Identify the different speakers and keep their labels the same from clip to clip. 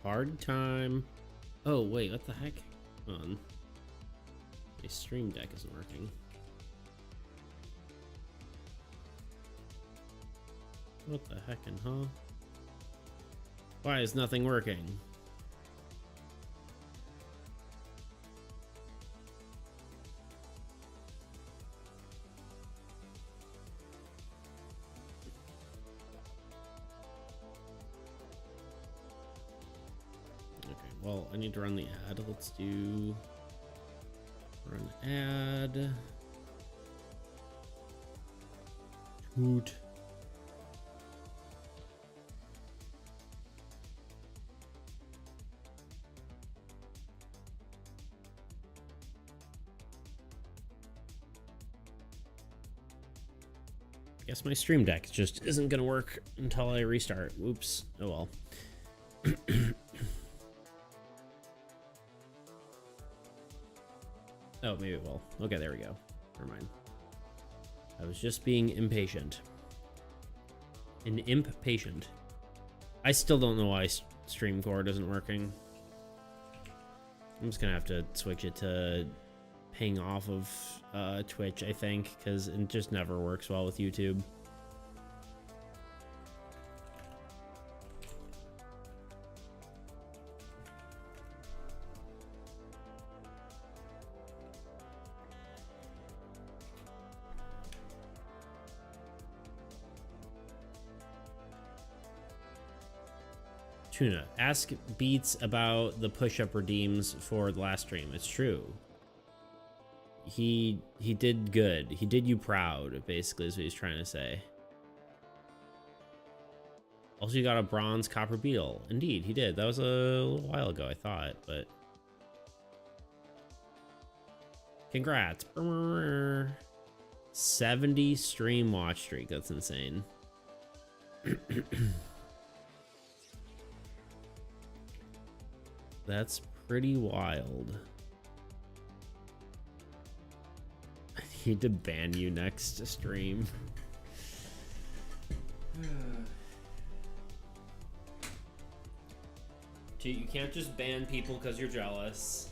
Speaker 1: Hard time. Oh, wait, what the heck? Hold on. My stream deck isn't working. What the heckin', huh? Why is nothing working? Okay, well, I need to run the ad. Let's do run ad. Toot. Guess my stream deck just isn't gonna work until I restart. Whoops. Oh well. Oh, maybe it will. Okay, there we go. Never mind. I was just being impatient. An imp patient. I still don't know why StreamCore isn't working. I'm just gonna have to switch it to ping off of Twitch, I think, because it just never works well with YouTube. Tuna, ask Beats about the push-up redeems for the last stream. It's true. He did good. He did you proud, basically, is what he's trying to say. Also, you got a bronze copper beetle. Indeed, he did. That was a little while ago, I thought, but... Congrats. 70 stream watch streak. That's insane. That's pretty wild. I need to ban you next stream. You can't just ban people because you're jealous.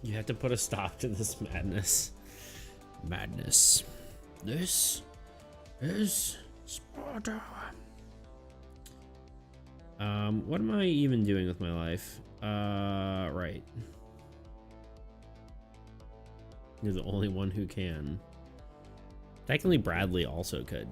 Speaker 1: You have to put a stop to this madness. Madness. This is Sparta. What am I even doing with my life? Right. You're the only one who can. Technically, Bradley also could.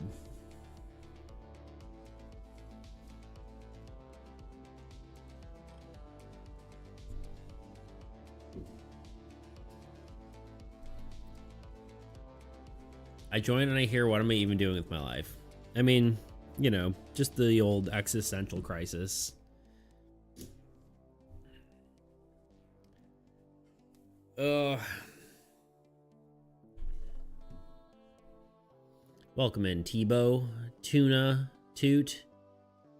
Speaker 1: I join and I hear, what am I even doing with my life? I mean, you know, just the old existential crisis. Welcome in, Tebow, Tuna, Toot,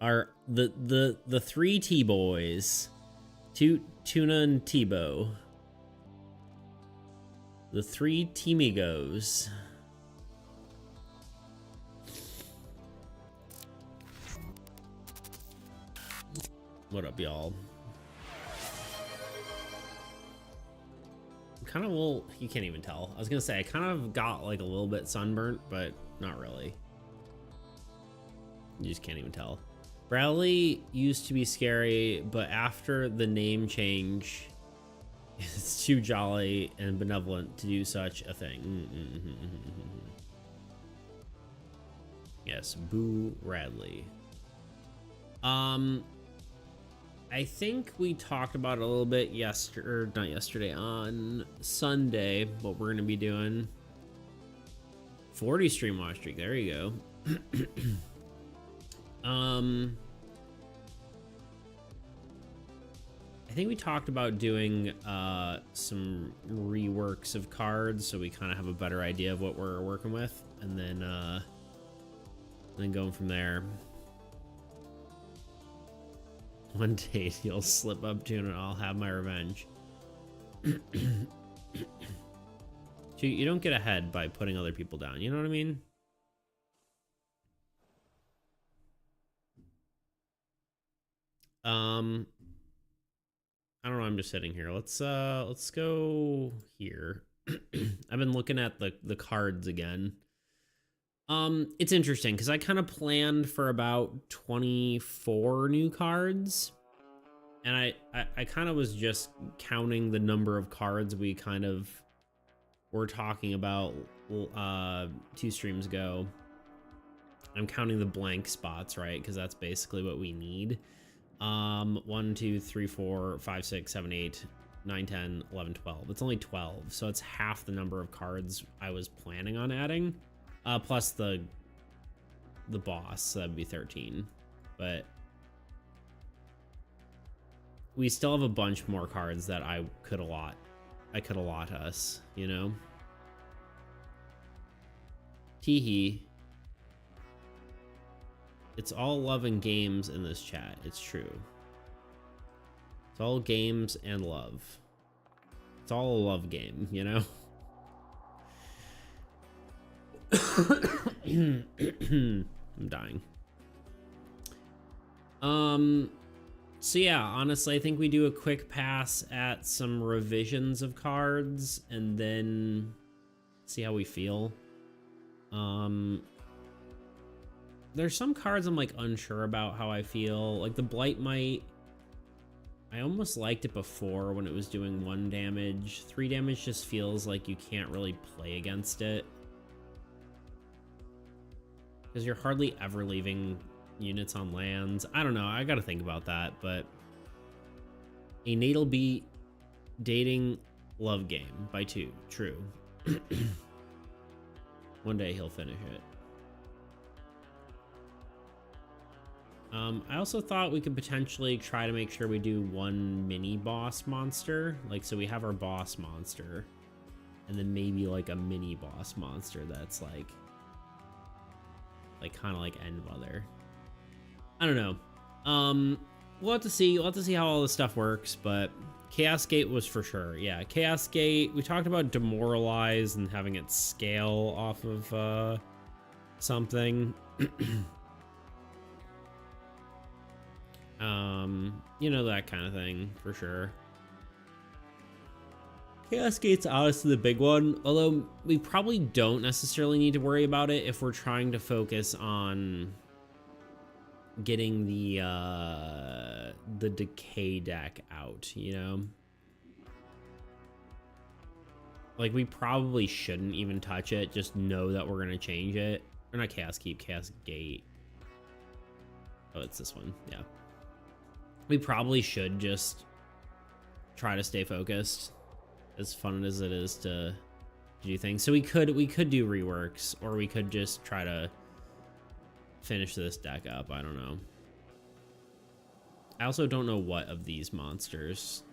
Speaker 1: are the three T-boys, Toot, Tuna, and Tebow. The three Teamigos. What up, y'all? Kind of, well, you can't even tell. I was gonna say I kind of got like a little bit sunburnt, but not really. You just can't even tell. Bradley used to be scary, but after the name change, it's too jolly and benevolent to do such a thing. Yes, boo Bradley. I think we talked about it a little bit not yesterday, on Sunday, what we're gonna be doing. 40 stream watch streak, there you go. I think we talked about doing some reworks of cards, so we kind of have a better idea of what we're working with, and then going from there. One day you'll slip up to and I'll have my revenge. Dude, you don't get ahead by putting other people down. You know what I mean? I don't know. I'm just sitting here. Let's go here. I've been looking at the cards again. It's interesting because I kind of planned for about 24 new cards, and I kind of was just counting the number of cards we kind of were talking about 2 streams ago. I'm counting the blank spots, right? Because that's basically what we need. 1, 2, 3, 4, 5, 6, 7, 8, 9, 10, 11, 12. It's only 12, so it's half the number of cards I was planning on adding. Plus the boss, so that'd be 13. But we still have a bunch more cards that I could allot us, you know? Teehee. It's all love and games in this chat. It's true. It's all games and love. It's all a love game, you know? I'm dying. So yeah, honestly, I think we do a quick pass at some revisions of cards and then see how we feel. There's some cards I'm like unsure about how I feel. Like the Blight Might, I almost liked it before when it was doing 1 damage. 3 damage just feels like you can't really play against it, because you're hardly ever leaving units on lands. I don't know, I gotta think about that, but a natal beat dating love game by 2, true. One day he'll finish it. I also thought we could potentially try to make sure we do 1 mini boss monster. Like, so we have our boss monster, and then maybe like a mini boss monster that's like kind of like End Mother. I don't know. We'll have to see. We'll have to see how all this stuff works, but Chaos Gate was for sure. Yeah, Chaos Gate. We talked about Demoralize and having it scale off of something. You know, that kind of thing for sure. Chaos Gate's honestly the big one, although we probably don't necessarily need to worry about it if we're trying to focus on getting the Decay deck out, you know? Like, we probably shouldn't even touch it, just know that we're gonna change it. Or not Chaos Keep, Chaos Gate. Oh, it's this one, yeah. We probably should just try to stay focused, as fun as it is to do things. So we could do reworks, or we could just try to finish this deck up. I don't know. I also don't know what of these monsters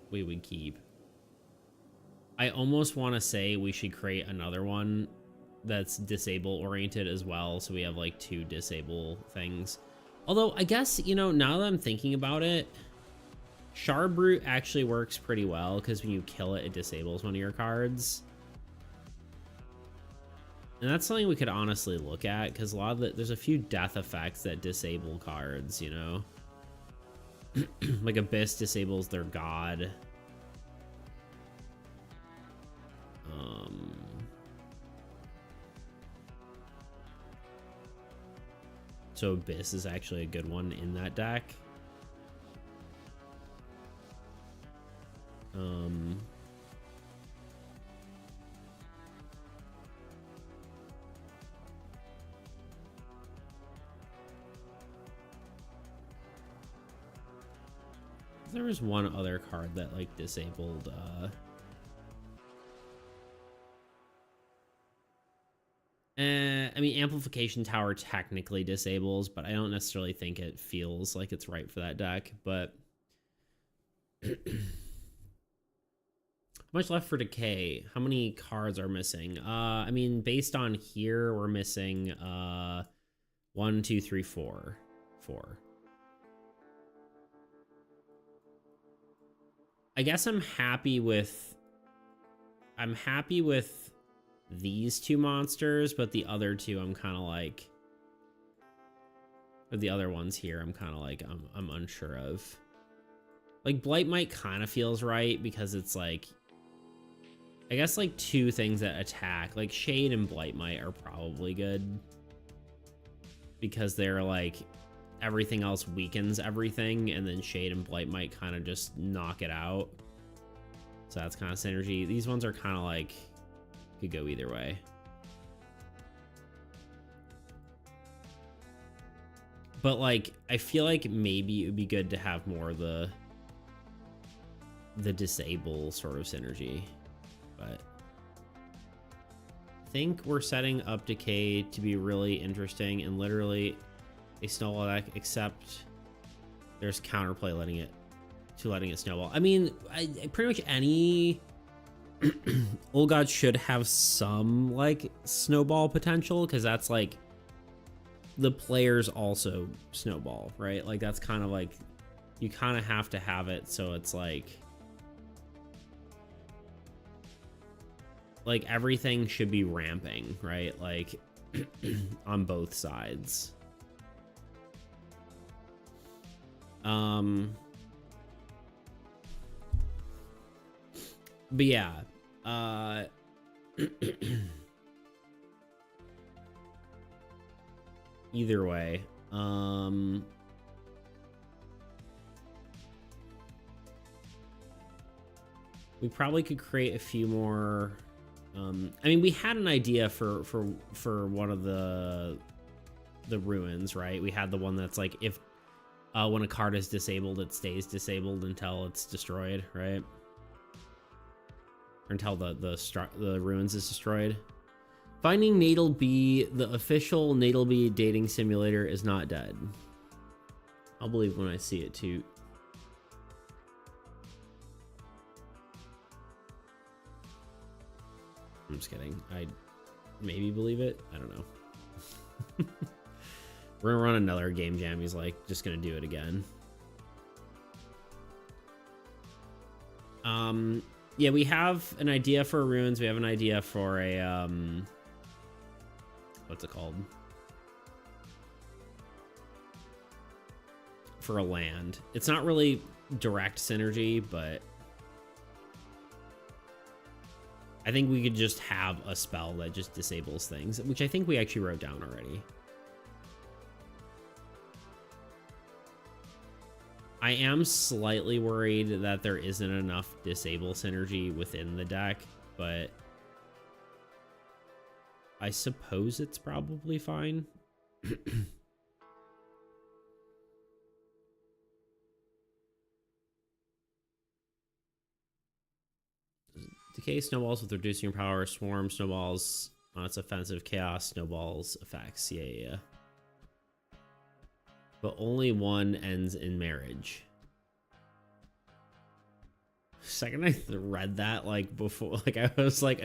Speaker 1: we would keep. I almost want to say we should create another one that's disable oriented as well, so we have like 2 disable things. Although, I guess, you know, now that I'm thinking about it, Shard Brute actually works pretty well, because when you kill it, it disables one of your cards. And that's something we could honestly look at, because there's a few death effects that disable cards, you know? Like Abyss disables their god. So Abyss is actually a good one in that deck. There was one other card that like disabled I mean, Amplification Tower technically disables, but I don't necessarily think it feels like it's right for that deck. But how much left for Decay? How many cards are missing? I mean, based on here, we're missing 1, 2, 3, 4. 4. I guess I'm happy with I'm happy with these two monsters, but the other two I'm kind of like, or the other ones here I'm kind of like, I'm unsure of. Like Blightmite kind of feels right because it's like, I guess like two things that attack, like Shade and Blightmite are probably good because they're like, everything else weakens everything, and then Shade and Blightmite kind of just knock it out. So that's kind of synergy. These ones are kind of like, could go either way. But like, I feel like maybe it would be good to have more of the disable sort of synergy. But I think we're setting up Decay to be really interesting and literally a snowball deck, except there's counterplay letting it snowball. I mean, I pretty much any Old God should have some like snowball potential, because that's like the players also snowball, right? Like that's kind of like, you kind of have to have it, so it's like everything should be ramping, right? Like on both sides. But yeah, either way, we probably could create a few more. I mean, we had an idea for one of the ruins, right? We had the one that's like, if when a card is disabled, it stays disabled until it's destroyed, right? Or until the ruins is destroyed. Finding Natal B, the official Natal B dating simulator, is not dead. I'll believe when I see it too. I'm just kidding. I maybe believe it. I don't know. We're gonna run another game jam. He's like, just gonna do it again. Yeah, we have an idea for ruins. We have an idea for a what's it called? For a land. It's not really direct synergy, but I think we could just have a spell that just disables things, which I think we actually wrote down already. I am slightly worried that there isn't enough disable synergy within the deck, but I suppose it's probably fine. Decay snowballs with reducing your power. Swarm snowballs on its offensive. Chaos snowballs effects. Yeah. But only one ends in marriage. Second I read that, like before, like I was like,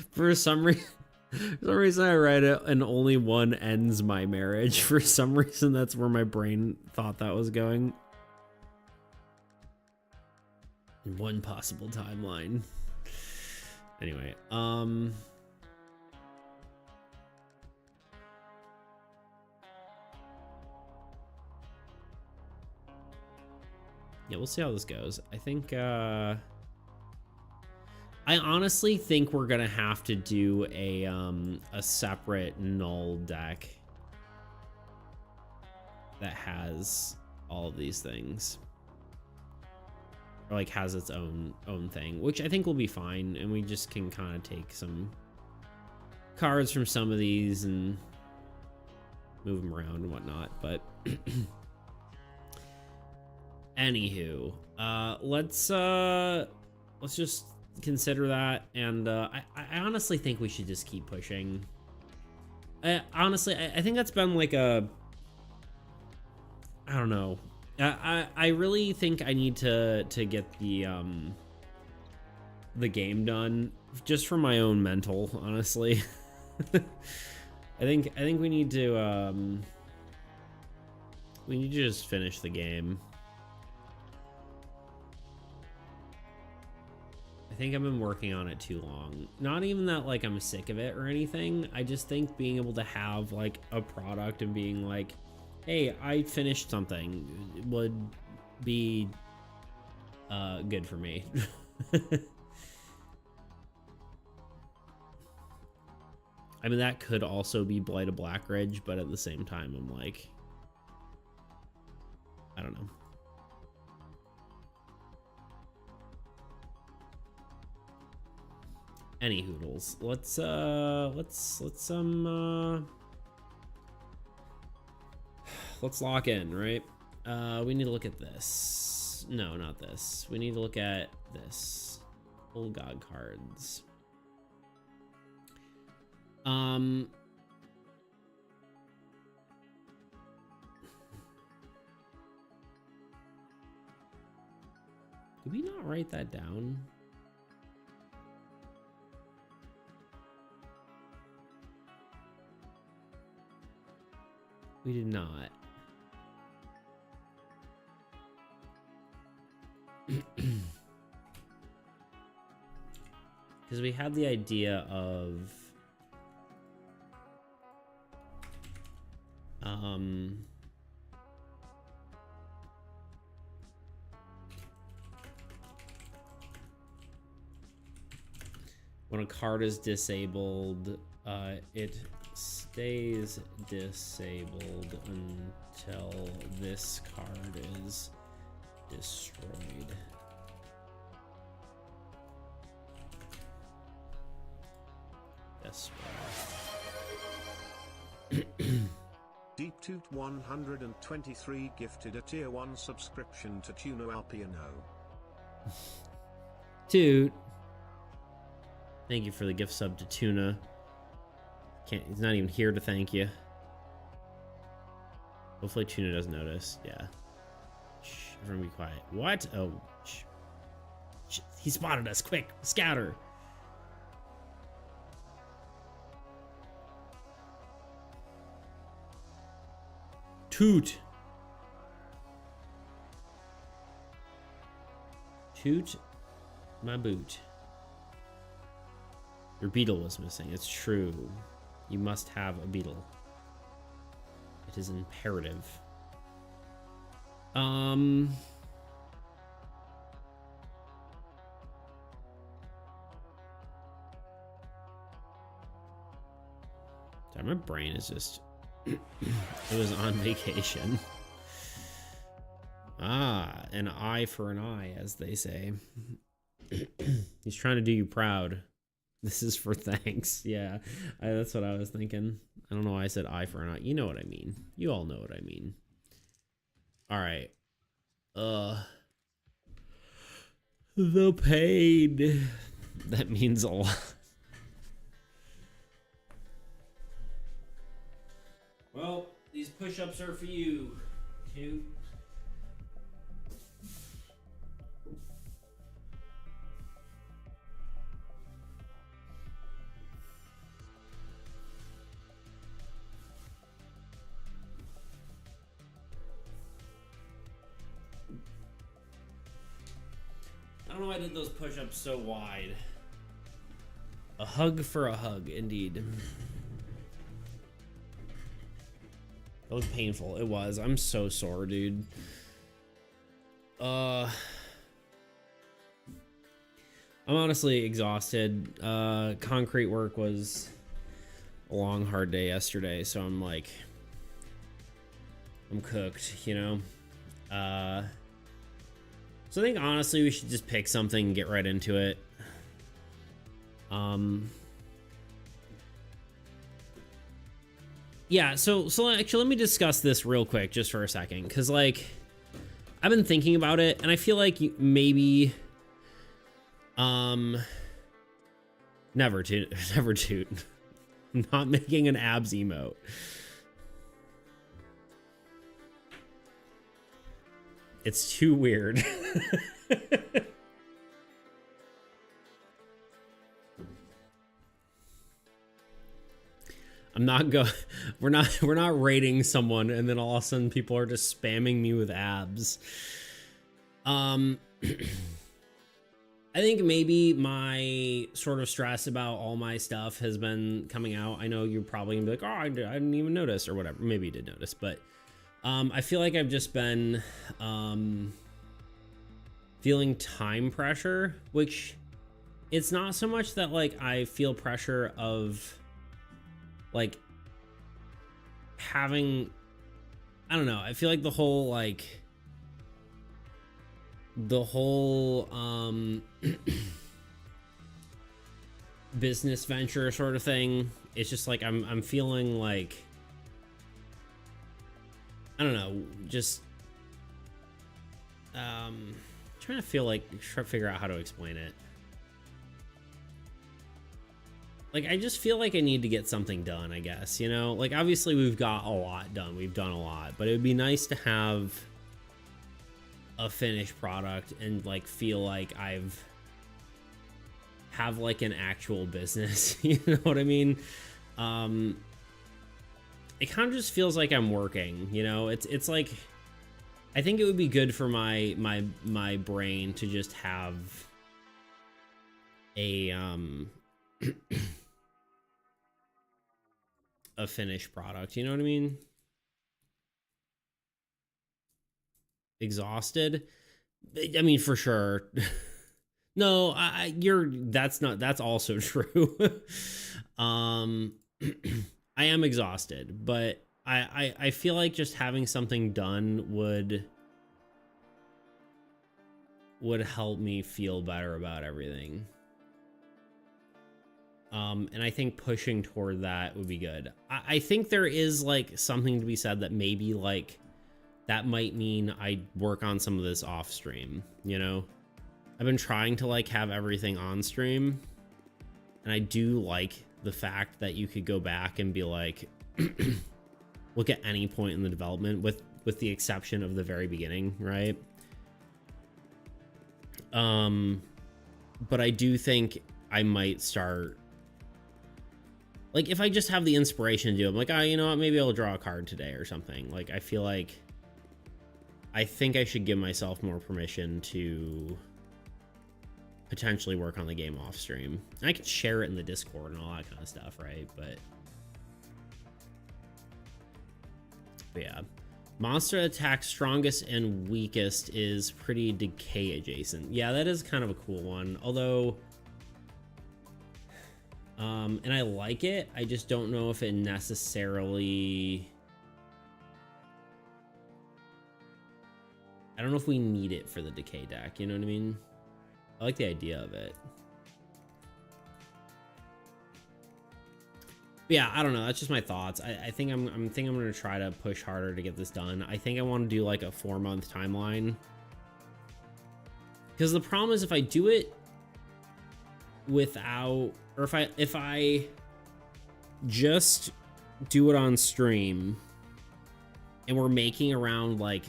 Speaker 1: for some reason I read it, and only one ends my marriage. For some reason, that's where my brain thought that was going. One possible timeline. Anyway, yeah, we'll see how this goes. I think, I honestly think we're gonna have to do a separate null deck that has all of these things, or like has its own thing, which I think will be fine, and we just can kind of take some cards from some of these and move them around and whatnot. But anywho, let's just consider that, and I honestly think we should just keep pushing. I think that's been like a, I don't know. I really think I need to get the game done, just for my own mental, honestly. I think we need to just finish the game. I think I've been working on it too long. Not even that like I'm sick of it or anything. I just think being able to have like a product and being like, hey, I finished something would be good for me. I mean, that could also be Blight of Blackridge, but at the same time, I'm like, I don't know. Any hoodles. Let's lock in, right? We need to look at this. No, not this. We need to look at this. Old God cards. Did we not write that down? We did not. Because we had the idea of when a card is disabled, it stays disabled until this card is destroyed. Destroyed.
Speaker 2: Deep Toot 123 gifted a tier 1 subscription to Tuno Alpiano.
Speaker 1: Toot. Thank you for the gift sub to Tuna. He's not even here to thank you. Hopefully Tuna doesn't notice. Yeah. Shh, everyone be quiet. What? Oh, shh. Shh. He spotted us. Quick, scatter. Toot. Toot my boot. Your beetle was missing. It's true. You must have a beetle. It is imperative. My brain is just it was on vacation. Ah, an eye for an eye, as they say. He's trying to do you proud. This is for thanks. Yeah, that's what I was thinking. I don't know why I said eye for an eye. You know what I mean. You all know what I mean. All right. The pain. That means a lot. Well, these push-ups are for you, too. I don't know why I did those push-ups so wide. A hug for a hug, indeed. It was painful. It was. I'm so sore, dude. I'm honestly exhausted. Concrete work was a long, hard day yesterday, so I'm like, I'm cooked, you know? So I think honestly we should just pick something and get right into it. Yeah, so actually let me discuss this real quick just for a second, because like I've been thinking about it and I feel like maybe never toot. I'm not making an abs emote. It's too weird. I'm not we're not rating someone and then all of a sudden people are just spamming me with abs. I think maybe my sort of stress about all my stuff has been coming out. I know you're probably gonna be like, oh, I didn't even notice or whatever. Maybe you did notice, but I feel like I've just been feeling time pressure, which it's not so much that like I feel pressure of like having, I don't know. I feel like the whole business venture sort of thing. It's just like I'm feeling like, I don't know, just trying to figure out how to explain it. Like, I just feel like I need to get something done, I guess, you know? Like, obviously we've got a lot done. We've done a lot, but it would be nice to have a finished product and like feel like have like an actual business. You know what I mean? It kind of just feels like I'm working, you know? It's like, I think it would be good for my brain to just have a a finished product, you know what I mean? Exhausted? I mean, for sure. No, that's also true. I am exhausted, but I feel like just having something done would help me feel better about everything. And I think pushing toward that would be good. I think there is like something to be said that maybe like that might mean I work on some of this off stream, you know? I've been trying to like have everything on stream, and I do like the fact that you could go back and be like, look at any point in the development with the exception of the very beginning, right? But I do think I might start, like, if I just have the inspiration to do it, I'm like, oh, you know what, maybe I'll draw a card today or something. Like, I feel like I think I should give myself more permission to potentially work on the game off stream. I could share it in the Discord and all that kind of stuff, right? But yeah, monster attack strongest and weakest is pretty decay adjacent. Yeah, that is kind of a cool one, although and I like it. I just don't know if it necessarily, I don't know if we need it for the decay deck, you know what I mean? I like the idea of it. But yeah, I don't know. That's just my thoughts. I think I'm gonna try to push harder to get this done. I think I want to do like a 4-month timeline. Because the problem is if I do it without, or if I just do it on stream and we're making around like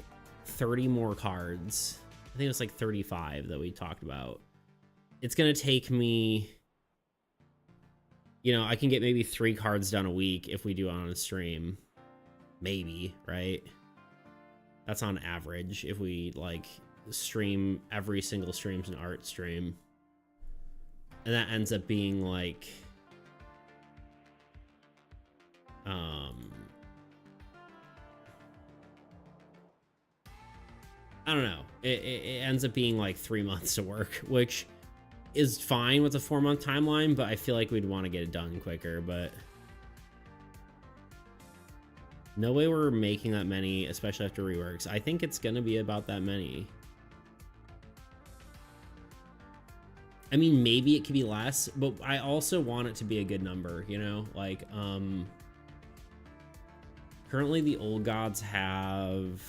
Speaker 1: 30 more cards, I think it's like 35 that we talked about, it's gonna take me, you know, I can get maybe 3 cards done a week if we do it on a stream, maybe, right? That's on average if we like stream, every single stream's an art stream, and that ends up being like I don't know, it ends up being like 3 months of work, which is fine with a 4-month timeline, but I feel like we'd want to get it done quicker. But no way we're making that many, especially after reworks. I think it's gonna be about that many. I mean, maybe it could be less, but I also want it to be a good number, you know? Like, currently the old gods have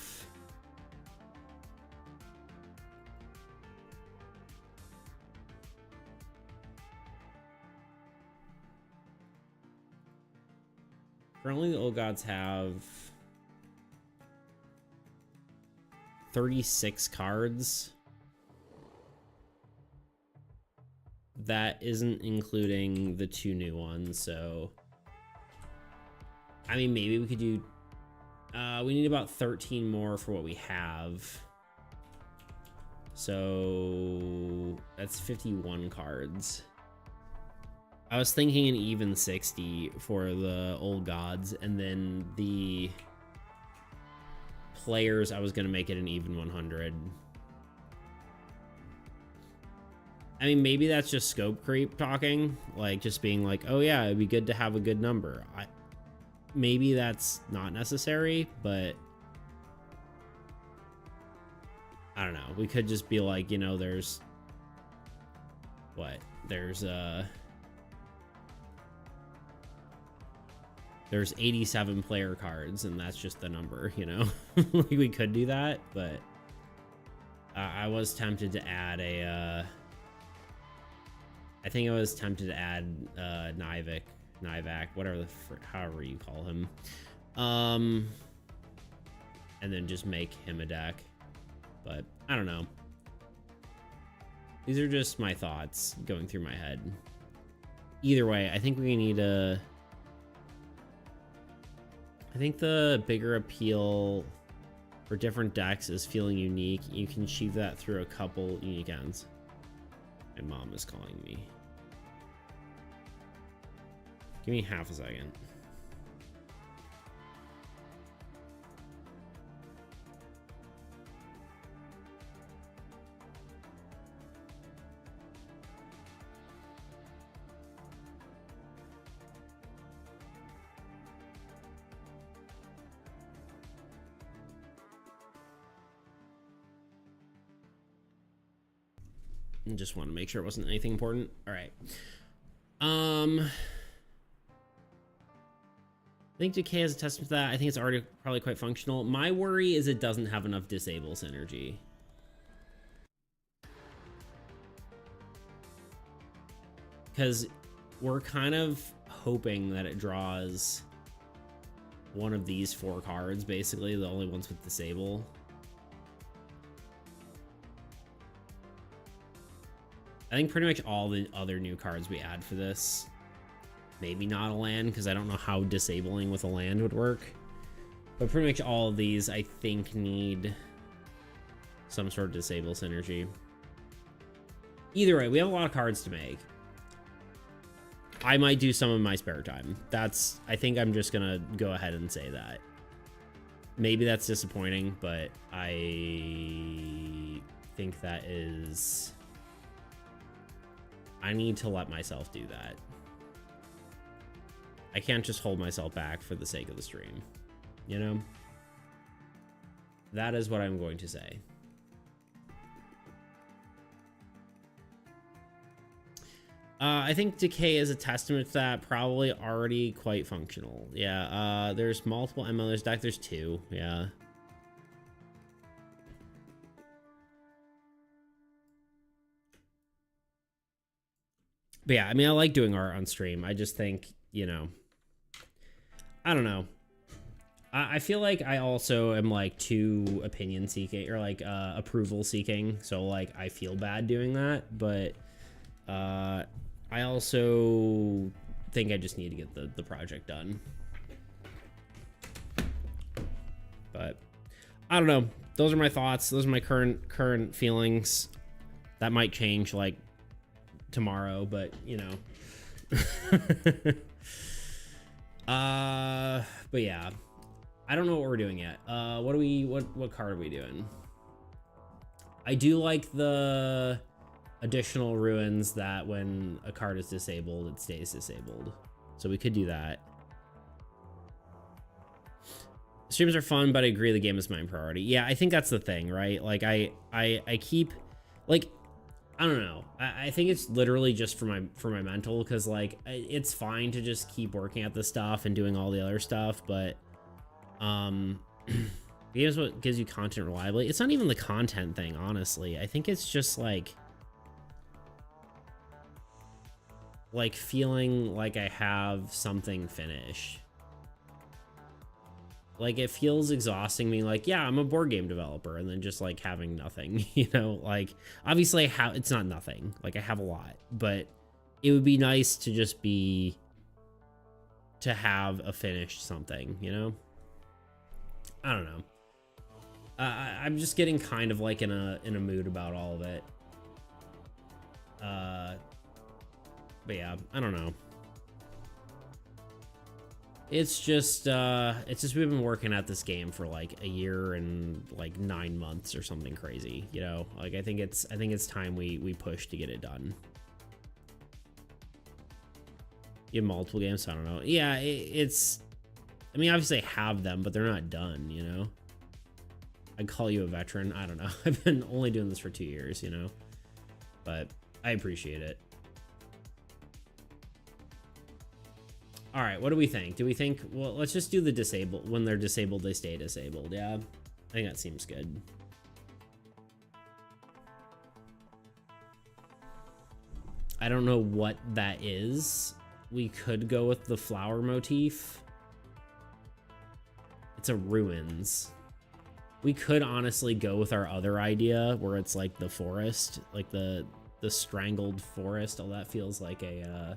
Speaker 1: Currently, the old gods have 36 cards. That isn't including the 2 new ones, so I mean, maybe we could do, we need about 13 more for what we have. So that's 51 cards. I was thinking an even 60 for the old gods, and then the players, I was going to make it an even 100. I mean, maybe that's just scope creep talking, like just being like, oh yeah, it'd be good to have a good number. Maybe that's not necessary, but I don't know. We could just be like, you know, there's 87 player cards, and that's just the number, you know. Like, we could do that, but I was tempted to add a I think I was tempted to add Nivek, whatever however you call him, and then just make him a deck. But I don't know. These are just my thoughts going through my head. Either way, I think we need a... I think the bigger appeal for different decks is feeling unique. You can achieve that through a couple unique ends. My mom is calling me. Give me half a second. I just want to make sure it wasn't anything important. All right. I think Decay is a testament to that. I think it's already probably quite functional. My worry is it doesn't have enough disable synergy. Because we're kind of hoping that it draws one of these 4 cards, basically, the only ones with disable. I think pretty much all the other new cards we add for this, maybe not a land, because I don't know how disabling with a land would work, but pretty much all of these I think need some sort of disable synergy. Either way, we have a lot of cards to make. I might do some in my spare time. I think I'm just gonna go ahead and say that. Maybe that's disappointing, but I think that is... I need to let myself do that. I can't just hold myself back for the sake of the stream, you know? That is what I'm going to say. I think Decay is a testament to that, probably already quite functional. Yeah, there's multiple MLers deck, there's 2, yeah. But yeah, I mean, I like doing art on stream. I just think, you know, I don't know. I feel like I also am like too opinion seeking or like approval seeking. So like I feel bad doing that, but I also think I just need to get the project done. But I don't know. Those are my thoughts. Those are my current feelings. That might change like tomorrow, but you know. But yeah, I don't know what we're doing yet. What card are we doing? I do like the additional ruins that when a card is disabled, it stays disabled. So we could do that. Streams are fun, but I agree the game is my priority. Yeah, I think that's the thing, right? Like I keep like, I don't know. I think it's literally just for my mental, because like it's fine to just keep working at this stuff and doing all the other stuff, but the game is what gives you content reliably. It's not even the content thing, honestly. I think it's just like feeling like I have something finished. Like it feels exhausting being like, yeah, I'm a board game developer, and then just like having nothing, you know, like obviously it's not nothing, like I have a lot, but it would be nice to just to have a finished something, you know? I don't know. I'm just getting kind of like in a mood about all of it. But yeah, I don't know. It's just we've been working at this game for like a year and like 9 months or something crazy, you know? Like I think it's time we push to get it done. You have multiple games, I don't know. Yeah, it's I mean, obviously I have them, but they're not done, you know? I'd call you a veteran. I don't know. I've been only doing this for 2 years, you know? But I appreciate it. All right, what do we think? Do we think, well, let's just do the disabled. When they're disabled, they stay disabled. Yeah, I think that seems good. I don't know what that is. We could go with the flower motif. It's a ruins. We could honestly go with our other idea where it's like the forest, like the strangled forest. Oh, that feels like a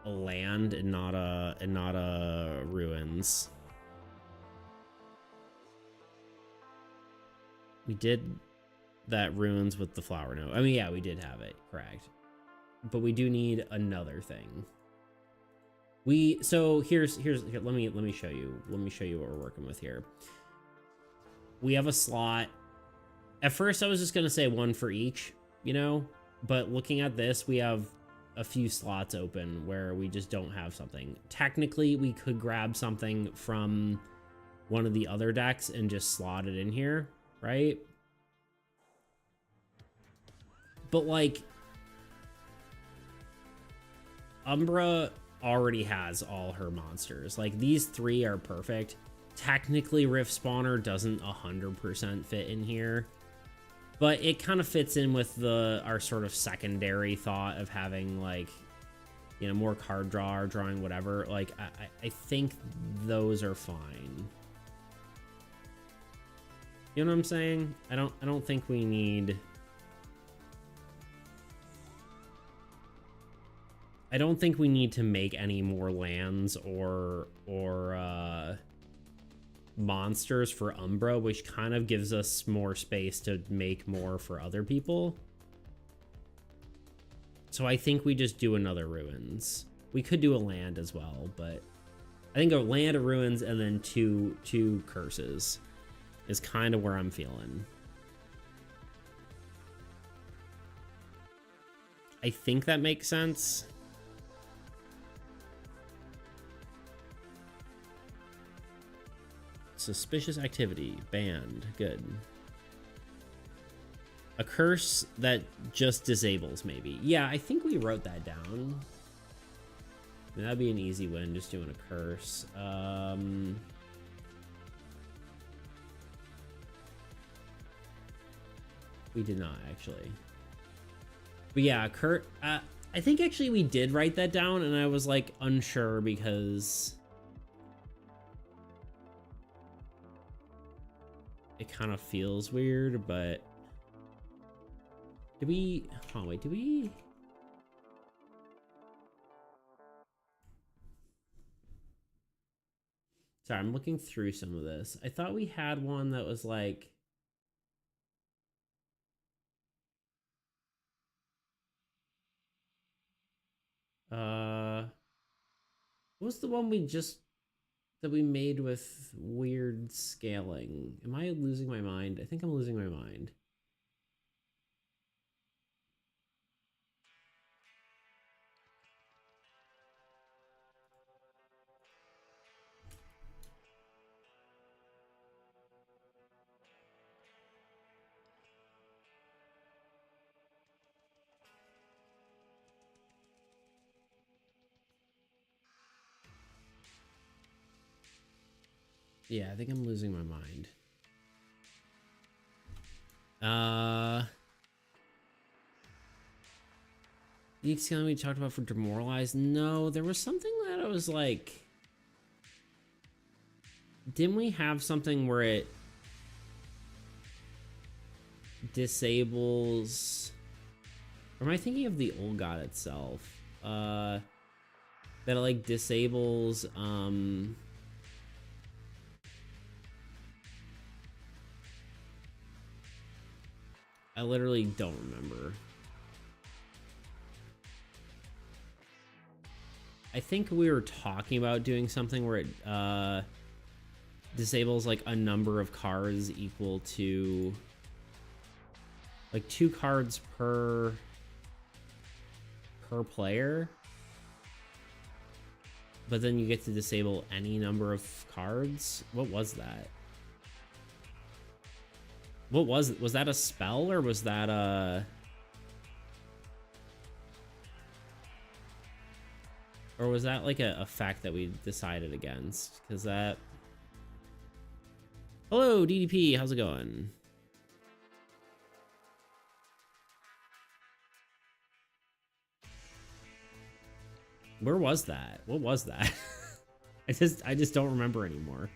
Speaker 1: land and not a ruins. We did that ruins with the flower note. I mean, yeah, we did have it, correct. But we do need another thing. So here, let me show you. Let me show you what we're working with here. We have a slot. At first I was just gonna say one for each, you know, but looking at this, we have a few slots open where we just don't have something. Technically, we could grab something from one of the other decks and just slot it in here, right? But like, Umbra already has all her monsters. Like, these three are perfect. Technically, Rift Spawner doesn't 100% fit in here, but it kind of fits in with our sort of secondary thought of having, like, you know, more card draw or drawing whatever. Like, I think those are fine. You know what I'm saying? I don't think we need... I don't think we need to make any more lands or monsters for Umbra, which kind of gives us more space to make more for other people. So I think we just do another ruins. We could do a land as well, but I think a land, of ruins, and then two curses is kind of where I'm feeling. I think that makes sense. Suspicious activity banned. Good. A curse that just disables, maybe. Yeah, I think we wrote that down. That'd be an easy win, just doing a curse. We did not, actually. But yeah, I think actually we did write that down, and I was like unsure because it kind of feels weird, but did we... Oh, wait, did we... Sorry, I'm looking through some of this. I thought we had one that was like... What was the one that we made with weird scaling? Am I losing my mind? I think I'm losing my mind. Yeah, I think I'm losing my mind. The scaling we talked about for demoralized. No, there was something that I was like, didn't we have something where it disables, or am I thinking of the old god itself? That it like disables I literally don't remember. I think we were talking about doing something where it disables like a number of cards equal to like 2 cards per player, but then you get to disable any number of cards. What was that? What was that a spell, or was that a... Or was that like a fact that we decided against? Because that... Hello, DDP, how's it going? Where was that? What was that? I just don't remember anymore.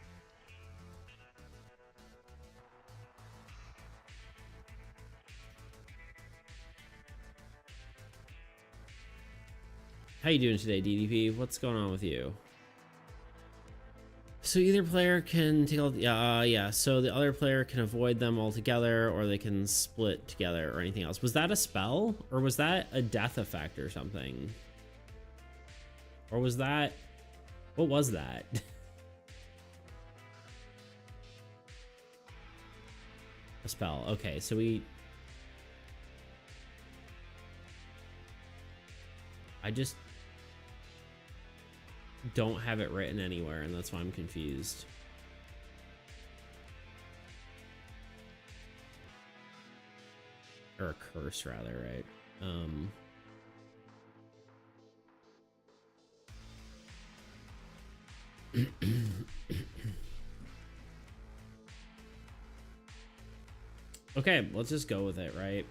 Speaker 1: How you doing today, DDP? What's going on with you? So either player can take all... yeah, so the other player can avoid them altogether, or they can split together, or anything else. Was that a spell? Or was that a death effect or something? Or was that... What was that? A spell. Okay, so we... I just don't have it written anywhere, and that's why I'm confused. Or a curse, rather, right? Okay, let's just go with it, right?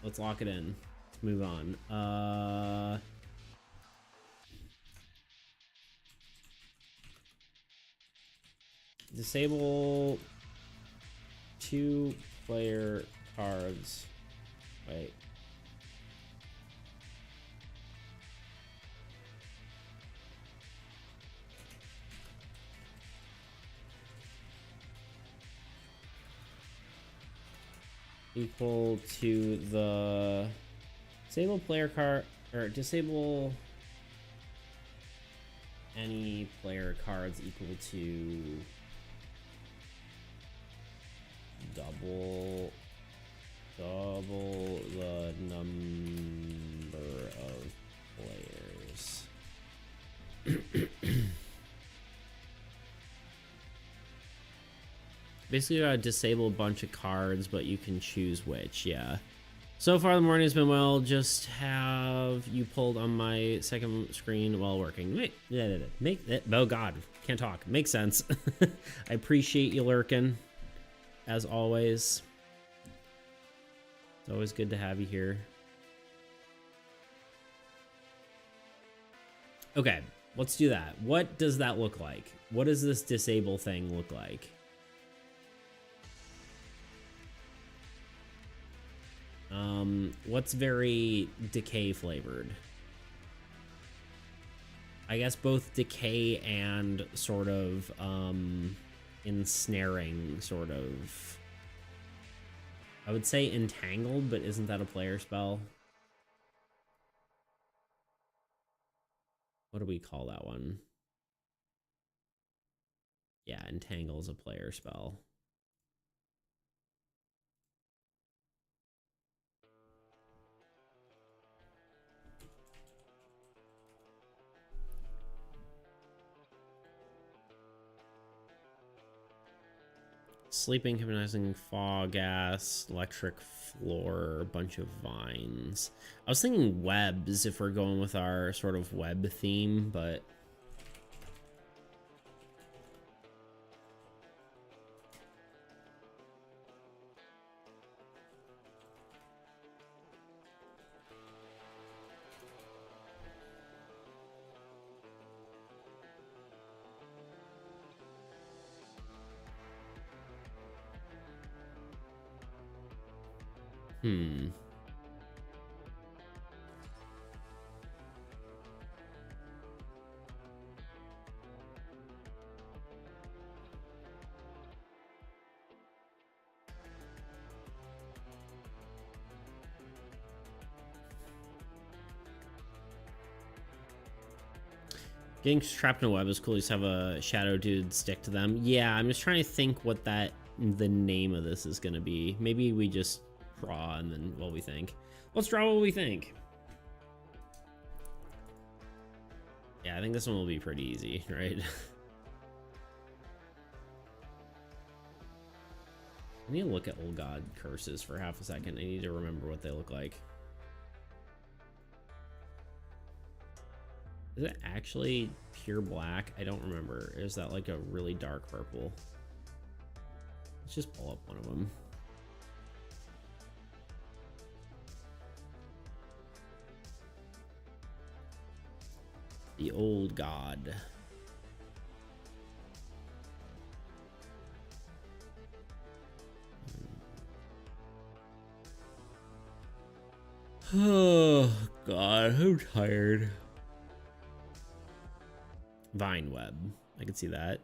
Speaker 1: Let's lock it in. Let's move on. Disable 2 player cards. Wait. Equal to the disable player card, or disable any player cards equal to double the number of players. Basically, you gotta disable a bunch of cards, but you can choose which. Yeah. So far, the morning has been well. Just have you pulled on my second screen while working. Make it. Oh God, can't talk. Makes sense. I appreciate you lurking, as always. It's always good to have you here. Okay, let's do that. What does that look like? What does this disable thing look like? What's very decay flavored? I guess both decay and sort of ensnaring, sort of. I would say entangled, but isn't that a player spell? What do we call that one? Yeah, entangle is a player spell. Sleeping, hypnotizing, fog, gas, electric floor, a bunch of vines. I was thinking webs if we're going with our sort of web theme, but... Getting trapped in a web is cool. You just have a shadow dude stick to them. Yeah, I'm just trying to think what the name of this is gonna be. Maybe we just draw and then what we think. Let's draw what we think. Yeah, I think this one will be pretty easy, right? I need to look at Old God curses for half a second. I need to remember what they look like. Is it actually pure black? I don't remember. Is that like a really dark purple? Let's just pull up one of them. The Old God. Oh God, I'm tired. Vine web. I can see that.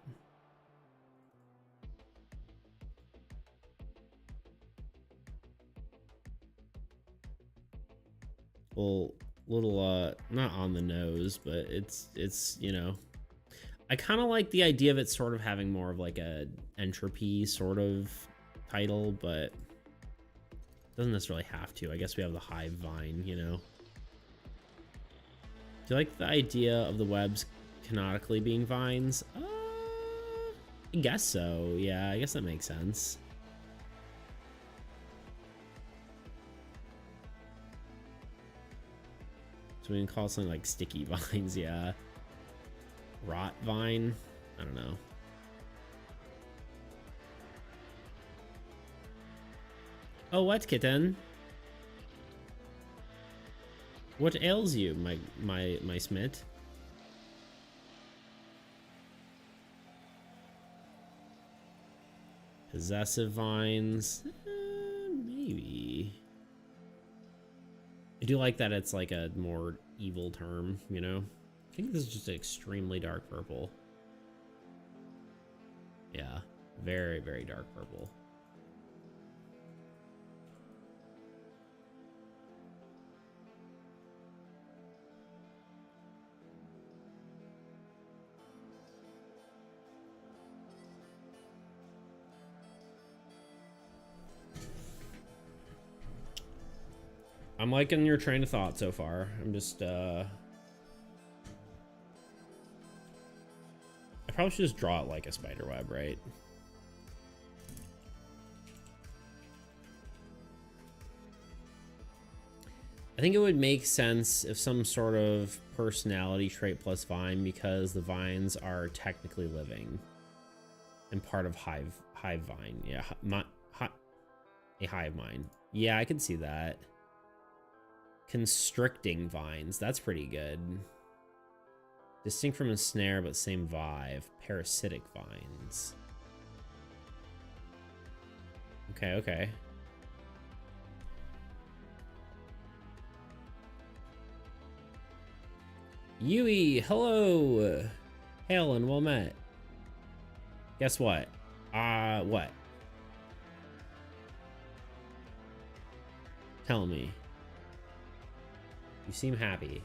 Speaker 1: Well, little not on the nose, but it's you know, I kind of like the idea of it sort of having more of like a entropy sort of title, but doesn't necessarily have to. I guess we have the hive vine, you know. Do you like the idea of the webs canonically being vines? I guess so. Yeah, I guess that makes sense. So we can call something like sticky vines, yeah. Rot vine? I don't know. Oh, what, kitten? What ails you, my smit? Possessive vines? Maybe. I do like that it's like a more evil term, you know? I think this is just extremely dark purple. Yeah, very, very dark purple. I'm liking your train of thought so far. I'm just, I probably should just draw it like a spider web, right? I think it would make sense if some sort of personality trait plus vine, because the vines are technically living and part of hive vine. Yeah, a hive mind. Yeah, I can see that. Constricting vines. That's pretty good. Distinct from a snare, but same vibe. Parasitic vines. Okay, okay. Yui, hello. Hail and well met. Guess what? What? Tell me. You seem happy.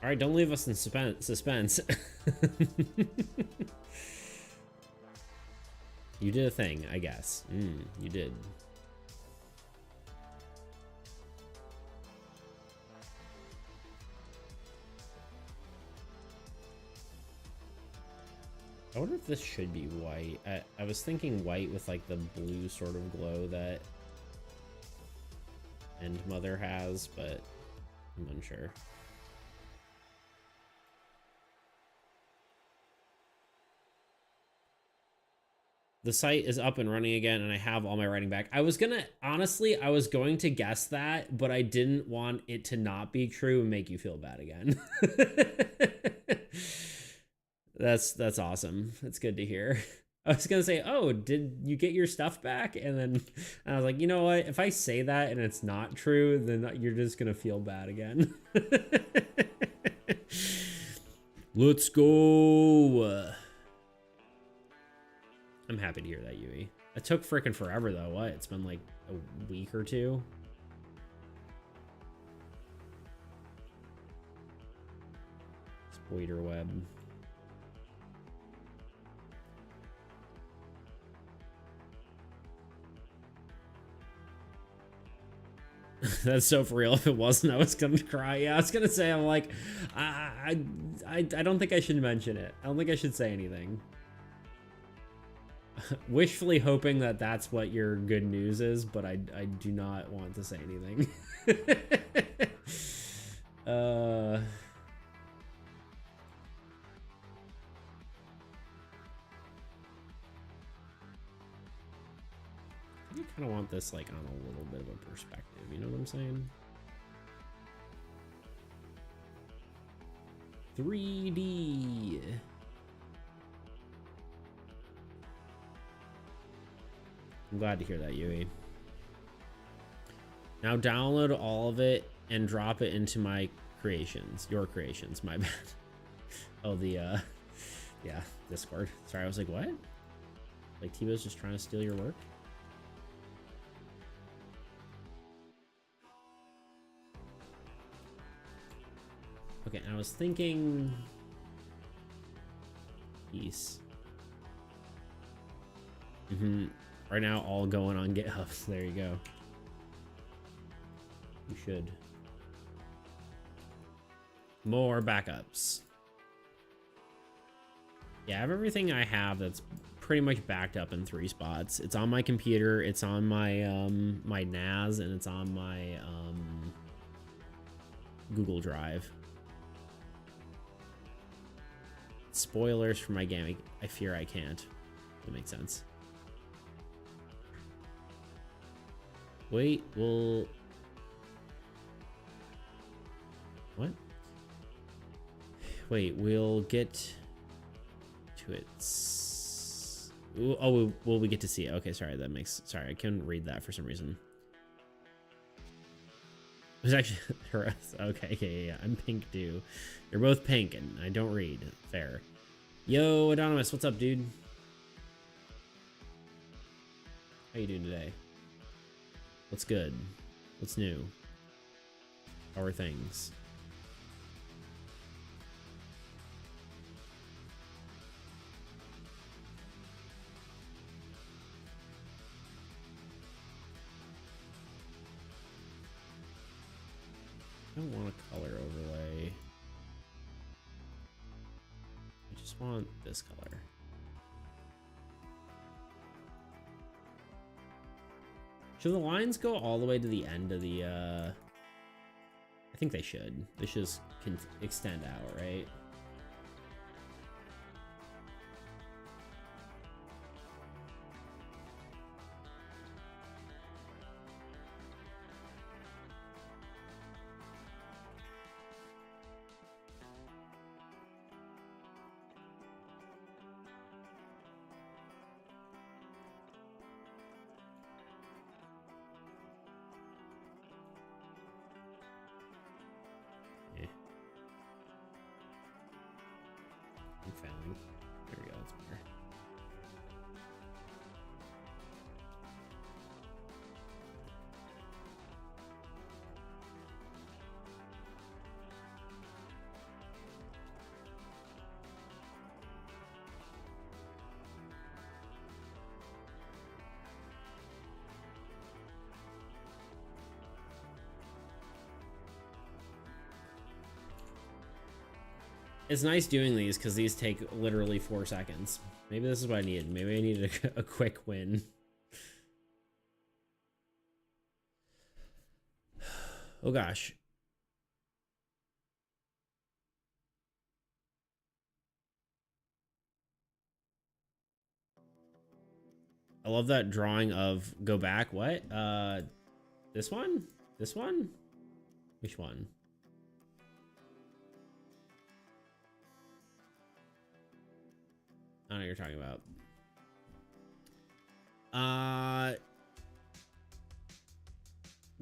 Speaker 1: All right, don't leave us in suspense. You did a thing, I guess. You did. I wonder if this should be white. I was thinking white with like the blue sort of glow that End Mother has, but I'm unsure. the site is up and running again and I have all my writing back. I was going to guess that, but I didn't want it to not be true and make you feel bad again. That's awesome. That's good to hear. I was going to say, oh, did you get your stuff back? And then I was like, you know what? If I say that and it's not true, then you're just going to feel bad again. Let's go. I'm happy to hear that, Yui. It took freaking forever, though. What? It's been like a week or two. Spider web. That's so for real. If it wasn't, I was gonna cry. Yeah, I was gonna say, I'm like, I don't think I should mention it. I don't think I should say anything. Wishfully hoping that that's what your good news is, but I do not want to say anything. I kind of want this like on a little bit of a perspective, you know what I'm saying? 3D. I'm glad to hear that, Yui. Now download all of it and drop it into my creations. Your creations, my bad. Oh, the, yeah, Discord. Sorry, I was like, what? Like, T-Bo's just trying to steal your work? Okay, I was thinking... Peace. Right now, all going on GitHub. There you go. You should. More backups. Yeah, I have everything I have that's pretty much backed up in 3 spots. It's on my computer, it's on my my NAS, and it's on my Google Drive. Spoilers for my game. I fear I can't. That makes sense. Wait, well... What? Wait, we'll get to it. Oh, will we get to see it? Okay, sorry, that makes... Sorry, I couldn't read that for some reason. It was actually... Okay, yeah, I'm pink too. You're both pink, and I don't read. Fair. Yo, Anonymous, what's up, dude? How you doing today? What's good? What's new? How are things? I don't want a color overlay. I just want this color. Should the lines go all the way to the end of the, I think they should. They should just extend out, right? Failing. There we go, that's better. It's nice doing these because these take literally 4 seconds. Maybe this is what I needed. Maybe I needed a quick win. Oh gosh. I love that drawing of go back. What? This one? This one? Which one? I don't know what you're talking about.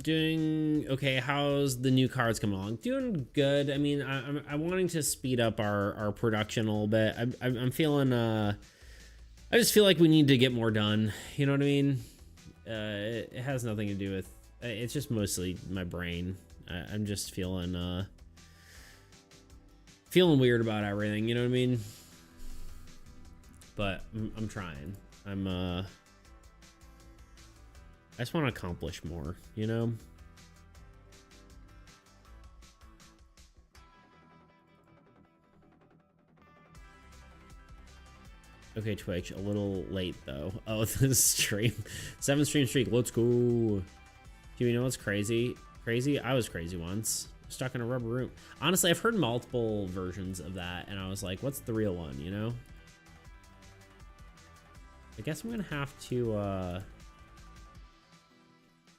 Speaker 1: Doing okay. How's the new cards coming along? Doing good. I mean, I'm wanting to speed up our production a little bit. I'm feeling I just feel like we need to get more done. You know what I mean? It has nothing to do with. It's just mostly my brain. I'm just feeling weird about everything. You know what I mean? But I'm trying. I just want to accomplish more, you know? Okay, Twitch, a little late though. Oh, this stream. 7 stream streak, let's go. Do you know what's crazy? Crazy? I was crazy once. Stuck in a rubber room. Honestly, I've heard multiple versions of that, and I was like, what's the real one, you know? I guess I'm gonna have to,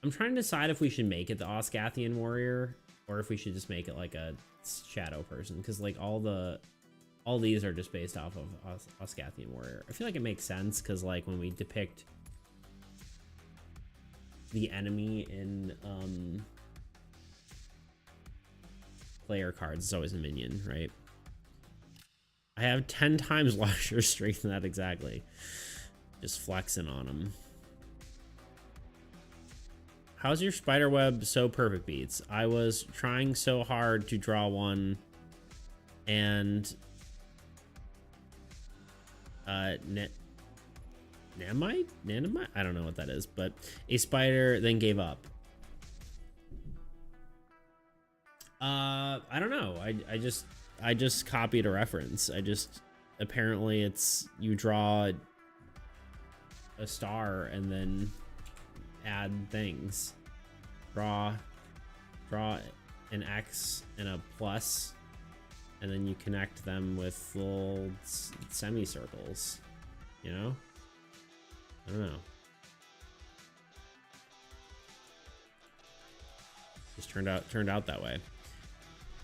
Speaker 1: I'm trying to decide if we should make it the Osgathian warrior or if we should just make it like a shadow person, because like all these are just based off of Osgathian warrior. I feel like it makes sense because like when we depict the enemy in player cards, it's always a minion, right? I have 10 times larger strength than that exactly. Just flexing on them. How's your spider web so perfect, Beats? I was trying so hard to draw one, and nanimite? I don't know what that is, but a spider then gave up. I don't know. I just copied a reference. Apparently it's you draw a star and then add things. Draw an X and a plus, and then you connect them with little semicircles, you know? I don't know. Just turned out that way.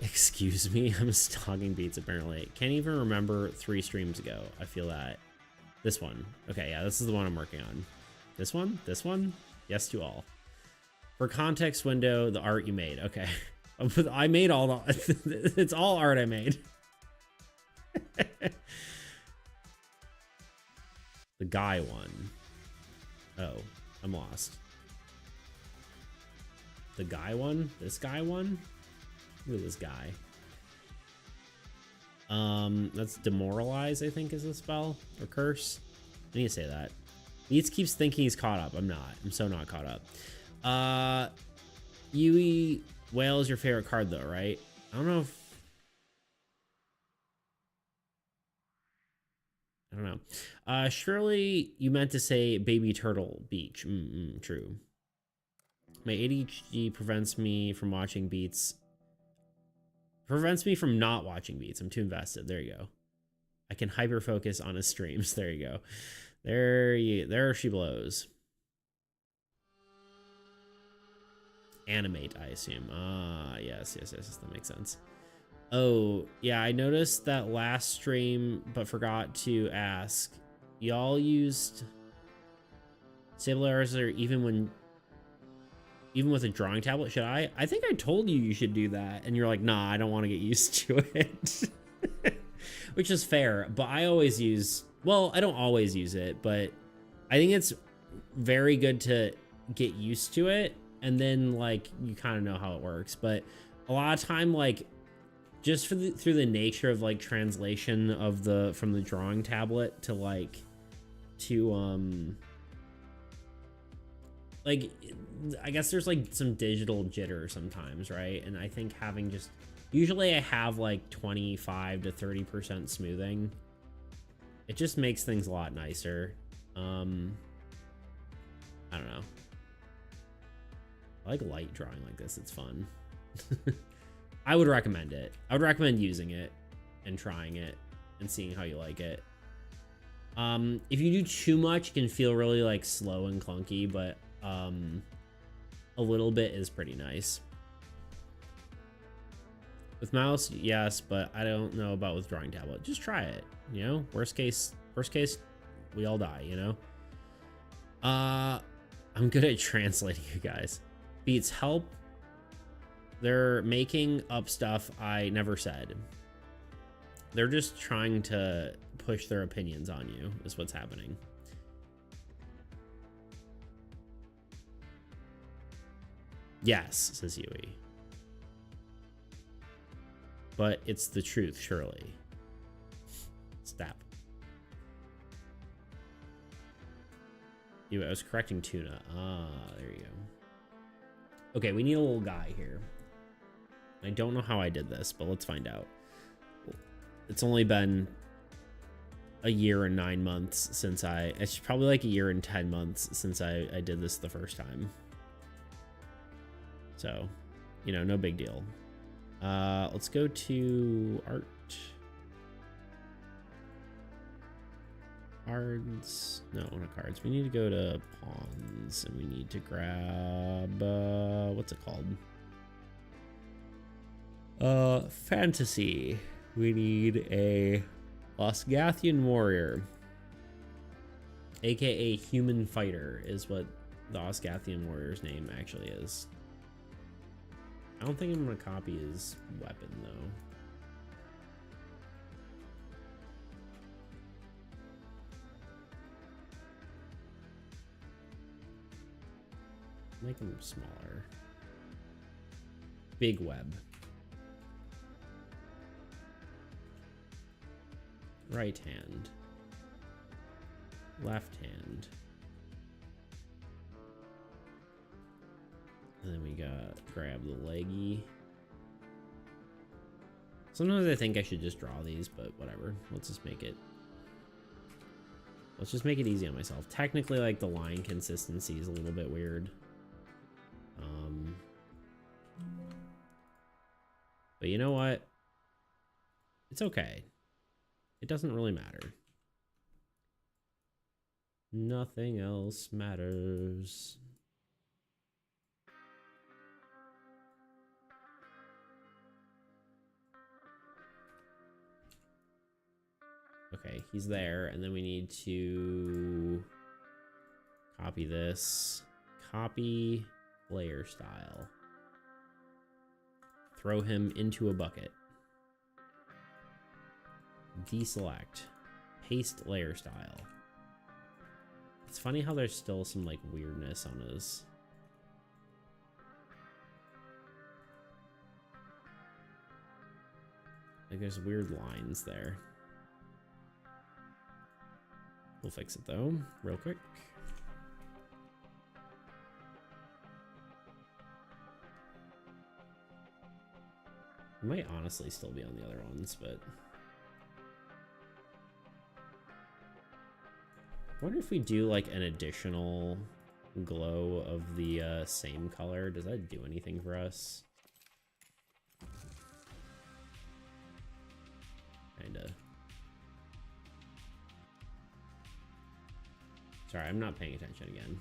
Speaker 1: Excuse me, I'm stalking Beats apparently. Can't even remember 3 streams ago. I feel that. This one. Okay, yeah, this is the one I'm working on. This one? This one? Yes to all. For context window, the art you made. Okay. I made all the... It's all art I made. The guy one. Oh, I'm lost. The guy one? This guy one? Look at this guy. That's demoralize, I think is the spell, or curse. I need to say that. Beats keeps thinking he's caught up. I'm not. I'm so not caught up. Yui Whale is your favorite card though, right? I don't know if... I don't know. Surely you meant to say Baby Turtle Beach. True. My ADHD prevents me from watching Beats. Prevents me from not watching Beats. I'm too invested. There you go. I can hyper focus on his streams. There you go. There she blows. Animate, I assume. Yes, that makes sense. Oh, yeah, I noticed that last stream, but forgot to ask. Y'all used stabilizer even with a drawing tablet? Should I? I think I told you should do that, and you're like, nah, I don't want to get used to it. Which is fair, but I always use... Well, I don't always use it, but I think it's very good to get used to it, and then, like, you kind of know how it works. But a lot of time, like, just through the nature of, like, translation of from the drawing tablet to, like, like, I guess there's, like, some digital jitter sometimes, right? And I think having just... Usually I have, like, 25 to 30% smoothing. It just makes things a lot nicer. I don't know. I like light drawing like this. It's fun. I would recommend it. I would recommend using it and trying it and seeing how you like it. If you do too much, it can feel really like slow and clunky, but a little bit is pretty nice. With mouse, yes, but I don't know about with drawing tablet. Just try it, you know? Worst case, we all die, you know? I'm good at translating, you guys. Beats help. They're making up stuff I never said. They're just trying to push their opinions on you, is what's happening. Yes, says Yui. But it's the truth, surely. Stop. I was correcting tuna. Ah, there you go. Okay, we need a little guy here. I don't know how I did this, but let's find out. It's only been a year and 9 months since it's probably like a year and 10 months since I did this the first time. So, you know, no big deal. Let's go to art. Cards. No, not cards. We need to go to pawns and we need to grab, what's it called? Fantasy. We need a Osgathian warrior, aka human fighter, is what the Osgathian warrior's name actually is. I don't think I'm gonna copy his weapon though. Make him smaller. Big web. Right hand. Left hand. And then we got grab the leggy. Sometimes I think I should just draw these, but whatever. Let's just make it easy on myself. Technically, like, the line consistency is a little bit weird. But you know what? It's okay. It doesn't really matter. Nothing else matters. Okay, he's there, and then we need to copy this. Copy layer style. Throw him into a bucket. Deselect. Paste layer style. It's funny how there's still some like weirdness on his. Like there's weird lines there. We'll fix it though, real quick. It might honestly still be on the other ones, but I wonder if we do like an additional glow of the same color. Does that do anything for us? Kinda. Sorry, I'm not paying attention again.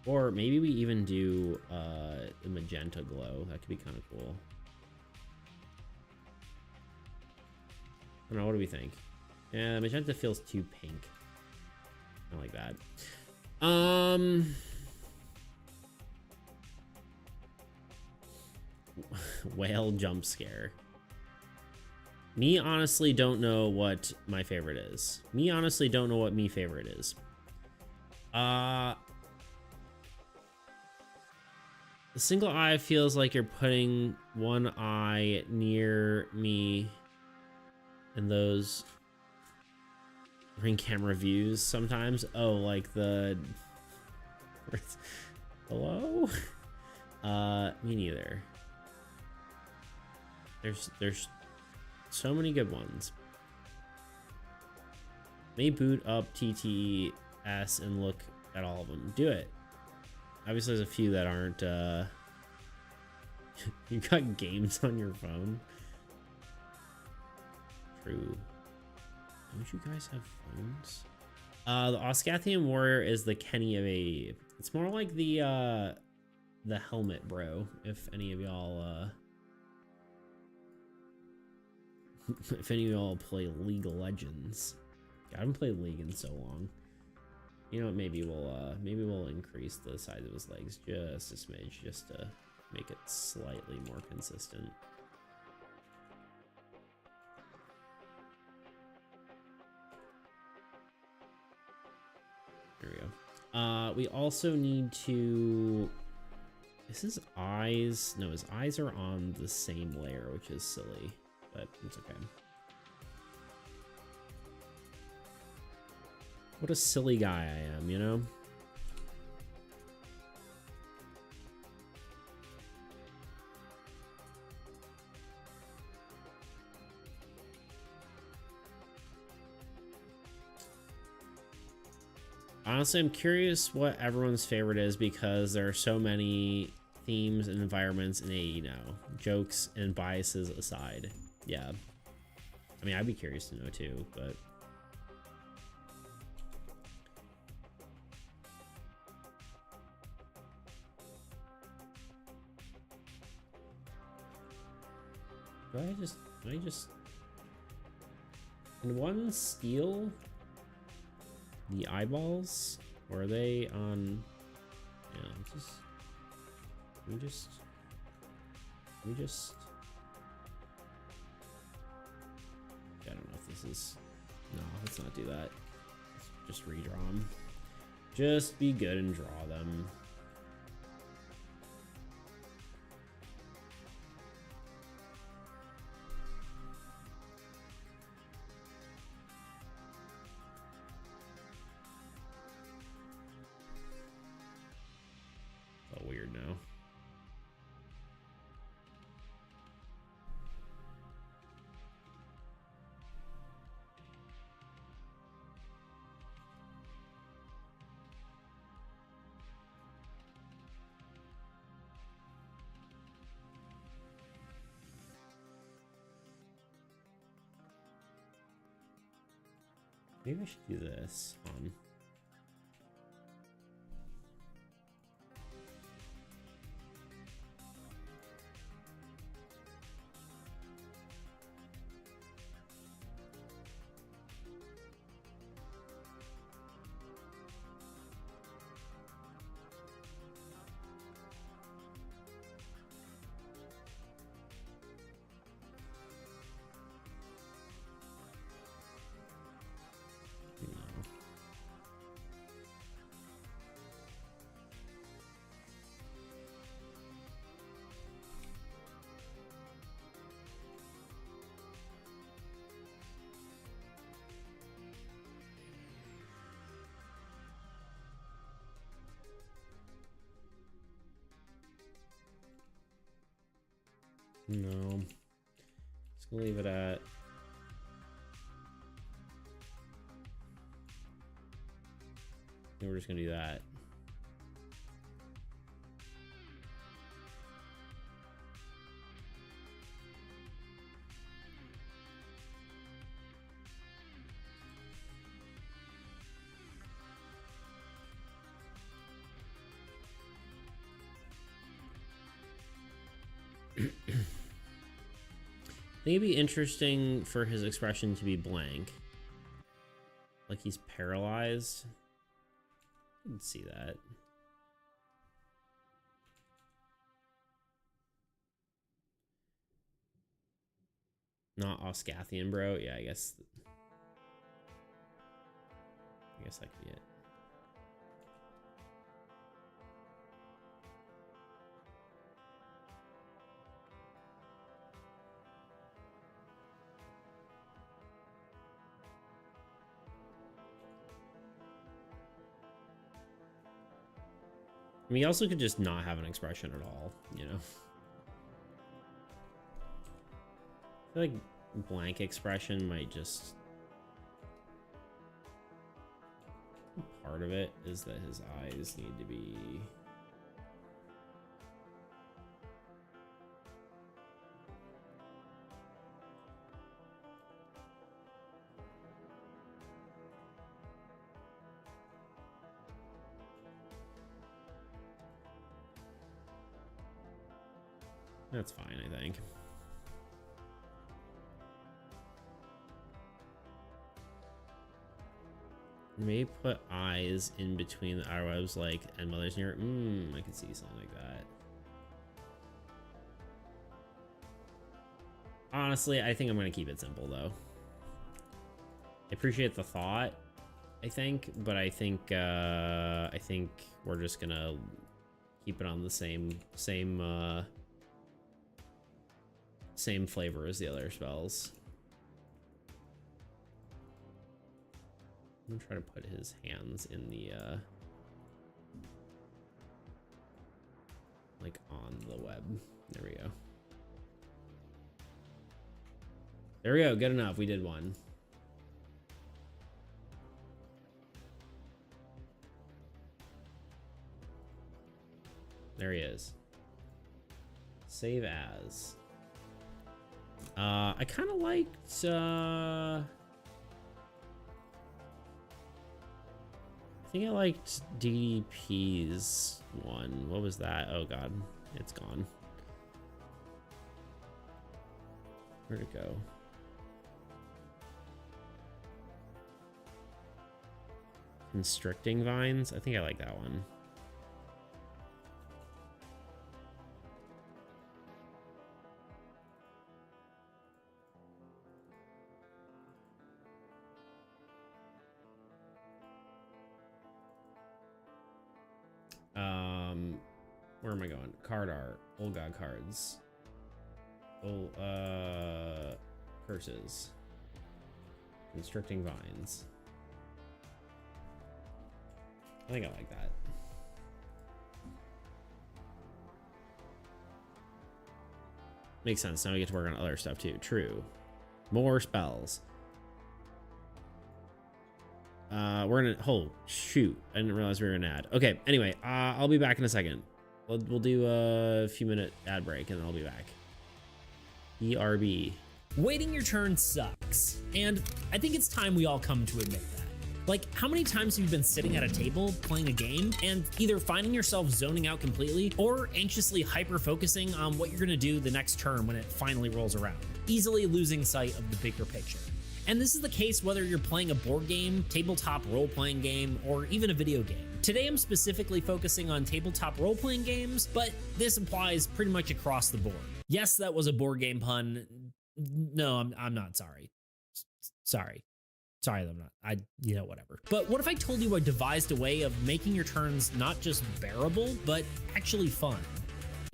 Speaker 1: Or maybe we even do the magenta glow. That could be kind of cool. I don't know, what do we think? Yeah, magenta feels too pink. I like that. Whale jump scare. Me honestly don't know what my favorite is. Me honestly don't know what me favorite is. The single eye feels like you're putting one eye near me in those ring camera views sometimes. Oh, like the hello? Me neither. There's so many good ones. May boot up TTS and look at all of them. Do it. Obviously, there's a few that aren't. You got games on your phone. True. Don't you guys have phones? The Oscathian Warrior is the Kenny of AAE. It's more like the helmet bro, if any of y'all if any of y'all play League of Legends. I haven't played League in so long. You know what, maybe we'll increase the size of his legs just a smidge, just to make it slightly more consistent. There we go. We also need to... Is his eyes? No, his eyes are on the same layer, which is silly, but it's okay. What a silly guy I am, you know? Honestly, I'm curious what everyone's favorite is because there are so many themes and environments in AE now. Jokes and biases aside. Yeah. I mean, I'd be curious to know too, but... Do I just... Can one steal the eyeballs? Or are they on... Yeah, we just... I don't know if this is... No, let's not do that. Let's just redraw them. Just be good and draw them. Oh, weird now. Maybe I should do this on. No. Just gonna leave it at. And we're just gonna do that. I think it'd be interesting for his expression to be blank. Like he's paralyzed. I can see that. Not Oscathian, bro. Yeah, I guess that could be it. I mean, he also could just not have an expression at all, you know? I feel like blank expression might just... Part of it is that his eyes need to be... That's fine, I think. Maybe put eyes in between the eye webs, like, and mother's near. I could see something like that. Honestly, I think I'm gonna keep it simple though. I appreciate the thought, I think, but I think we're just gonna keep it on the same flavor as the other spells. I'm gonna try to put his hands in the like on the web. There we go. There we go. Good enough. We did one. There he is. Save as. I kind of liked I think I liked DDP's one. What was that? Oh god, it's gone. Where'd it go? Constricting vines? I think I like that one. Where am I going? Card art. Old god cards. Oh, curses. Constricting vines. I think I like that. Makes sense. Now we get to work on other stuff too. True. More spells. We're gonna, oh shoot, I didn't realize we were gonna add. Okay, anyway, I'll be back in a second. We'll do a few minute ad break and then I'll be back. ERB.
Speaker 3: Waiting your turn sucks, and I think it's time we all come to admit that. Like, how many times have you been sitting at a table playing a game and either finding yourself zoning out completely or anxiously hyper-focusing on what you're gonna do the next turn when it finally rolls around, easily losing sight of the bigger picture? And this is the case whether you're playing a board game, tabletop role-playing game, or even a video game. Today I'm specifically focusing on tabletop role-playing games, but this applies pretty much across the board. Yes, that was a board game pun. No, I'm not sorry. Sorry, I'm not. Whatever. But what if I told you I devised a way of making your turns not just bearable, but actually fun?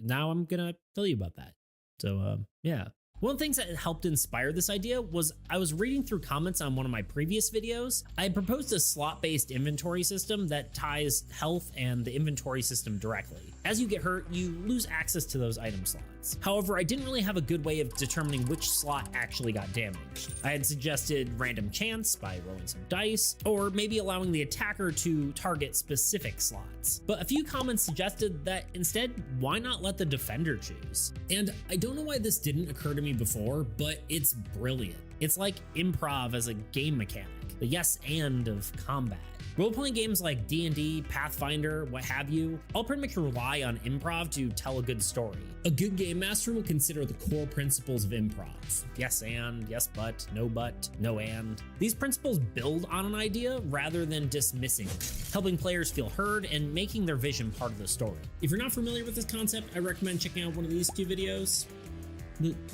Speaker 3: Now I'm gonna tell you about that. So, yeah. One of the things that helped inspire this idea was I was reading through comments on one of my previous videos. I had proposed a slot-based inventory system that ties health and the inventory system directly. As you get hurt, you lose access to those item slots. However, I didn't really have a good way of determining which slot actually got damaged. I had suggested random chance by rolling some dice, or maybe allowing the attacker to target specific slots. But a few comments suggested that instead, why not let the defender choose? And I don't know why this didn't occur to me before, but it's brilliant. It's like improv as a game mechanic, the yes and of combat. Role-playing games like D&D, Pathfinder, what have you, all pretty much rely on improv to tell a good story. A good game master will consider the core principles of improv. Yes and, yes but, no and. These principles build on an idea rather than dismissing it, helping players feel heard and making their vision part of the story. If you're not familiar with this concept, I recommend checking out one of these two videos.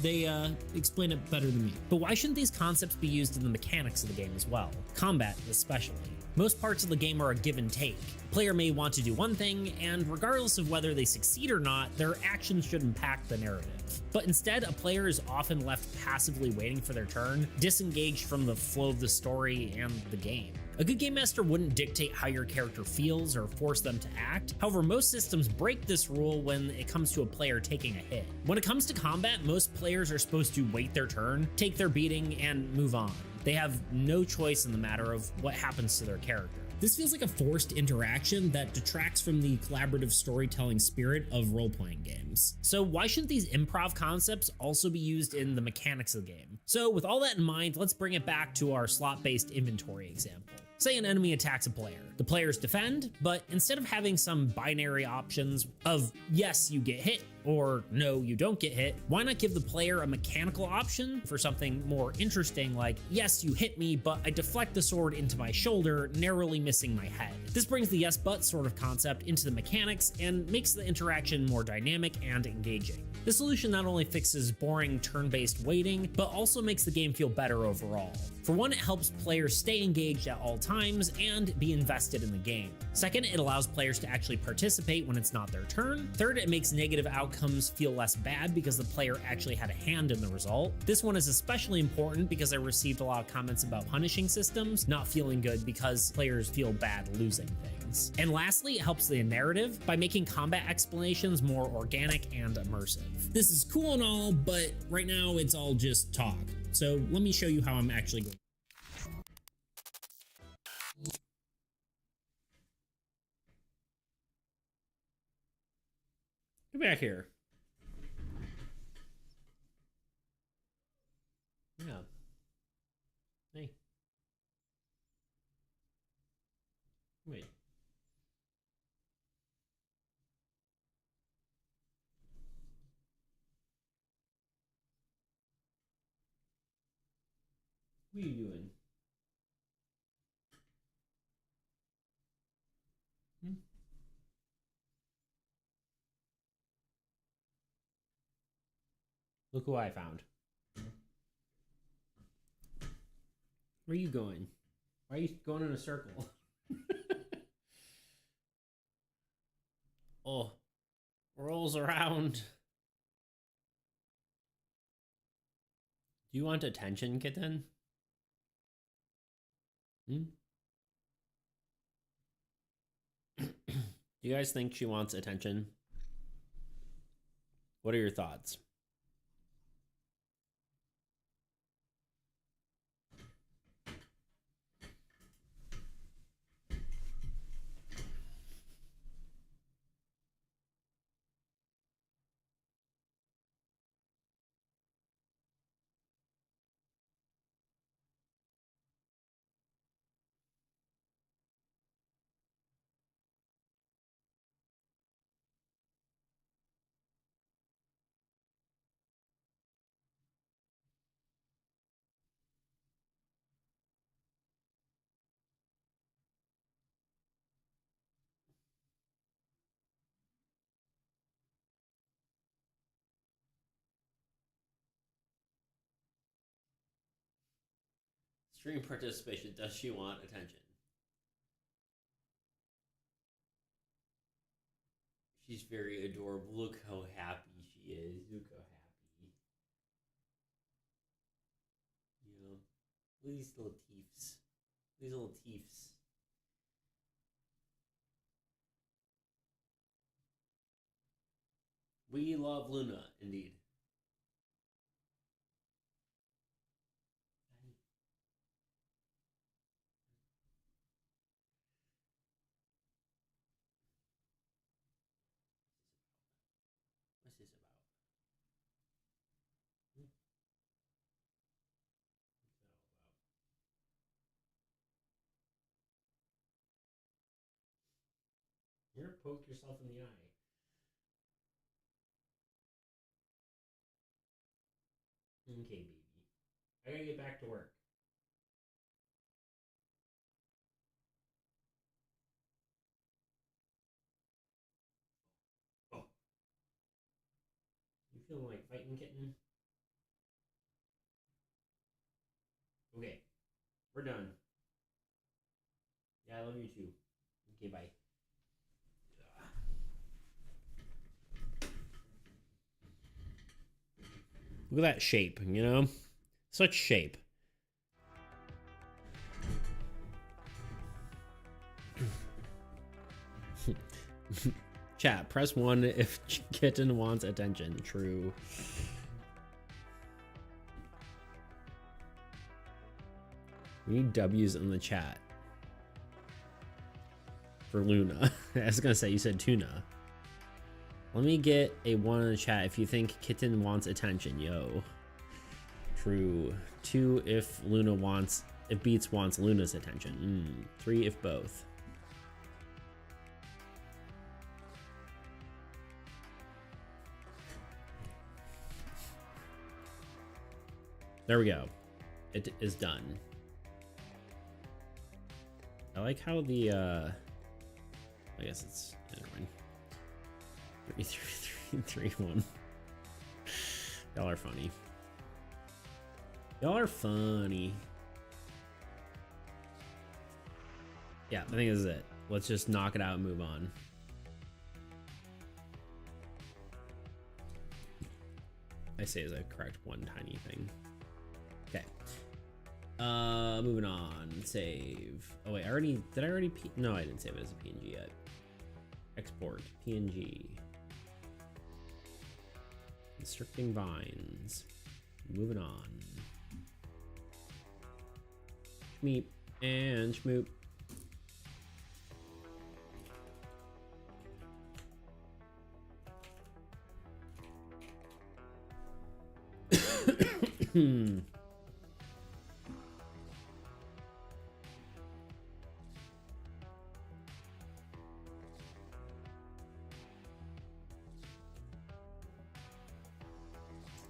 Speaker 3: They explain it better than me. But why shouldn't these concepts be used in the mechanics of the game as well? Combat especially. Most parts of the game are a give and take. A player may want to do one thing, and regardless of whether they succeed or not, their actions should impact the narrative. But instead, a player is often left passively waiting for their turn, disengaged from the flow of the story and the game. A good game master wouldn't dictate how your character feels or force them to act. However, most systems break this rule when it comes to a player taking a hit. When it comes to combat, most players are supposed to wait their turn, take their beating, and move on. They have no choice in the matter of what happens to their character. This feels like a forced interaction that detracts from the collaborative storytelling spirit of role-playing games. So why shouldn't these improv concepts also be used in the mechanics of the game? So with all that in mind, let's bring it back to our slot-based inventory example. Say an enemy attacks a player. The players defend, but instead of having some binary options of yes, you get hit, or no, you don't get hit, why not give the player a mechanical option for something more interesting like, yes, you hit me, but I deflect the sword into my shoulder, narrowly missing my head. This brings the yes but sort of concept into the mechanics and makes the interaction more dynamic and engaging. The solution not only fixes boring turn-based waiting, but also makes the game feel better overall. For one, it helps players stay engaged at all times and be invested in the game. Second, it allows players to actually participate when it's not their turn. Third, it makes negative outcomes feel less bad because the player actually had a hand in the result. This one is especially important because I received a lot of comments about punishing systems not feeling good because players feel bad losing things. And lastly, it helps the narrative by making combat explanations more organic and immersive. This is cool and all, but right now it's all just talk. So let me show you how I'm actually going.
Speaker 1: Get back here. Yeah. Hey. Wait. What are you doing? Look who I found. Where are you going? Why are you going in a circle? Oh, rolls around. Do you want attention, kitten? Do you guys think she wants attention? What are your thoughts? Stream participation. Does she want attention? She's very adorable. Look how happy she is. Look how happy. You know, look at these little teeths. These little teeths. We love Luna, indeed. What's this about? What's that all about? You're gonna poke yourself in the eye. Okay, baby. I gotta get back to work. Oh. You feeling like fighting, kitten? Okay. We're done. Yeah, I love you too. Okay, bye. Look at that shape, you know? Such shape. Chat, press 1 if kitten wants attention. True. We need W's in the chat. For Luna. I was gonna say, you said tuna. Let me get a 1 in the chat if you think kitten wants attention, yo. True. 2 if Luna wants if Beats wants Luna's attention. 3 if both. There we go. It is done. I like how the, I guess it's, never mind. 3, 3, 3, 3, 1. Y'all are funny. Y'all are funny. Yeah, I think this is it. Let's just knock it out and move on. I say as I correct one tiny thing. Okay. Moving on. Save. Oh wait, did I already no, I didn't save it as a PNG yet. Export PNG. Constricting vines. Moving on. Schmeep and schmoop.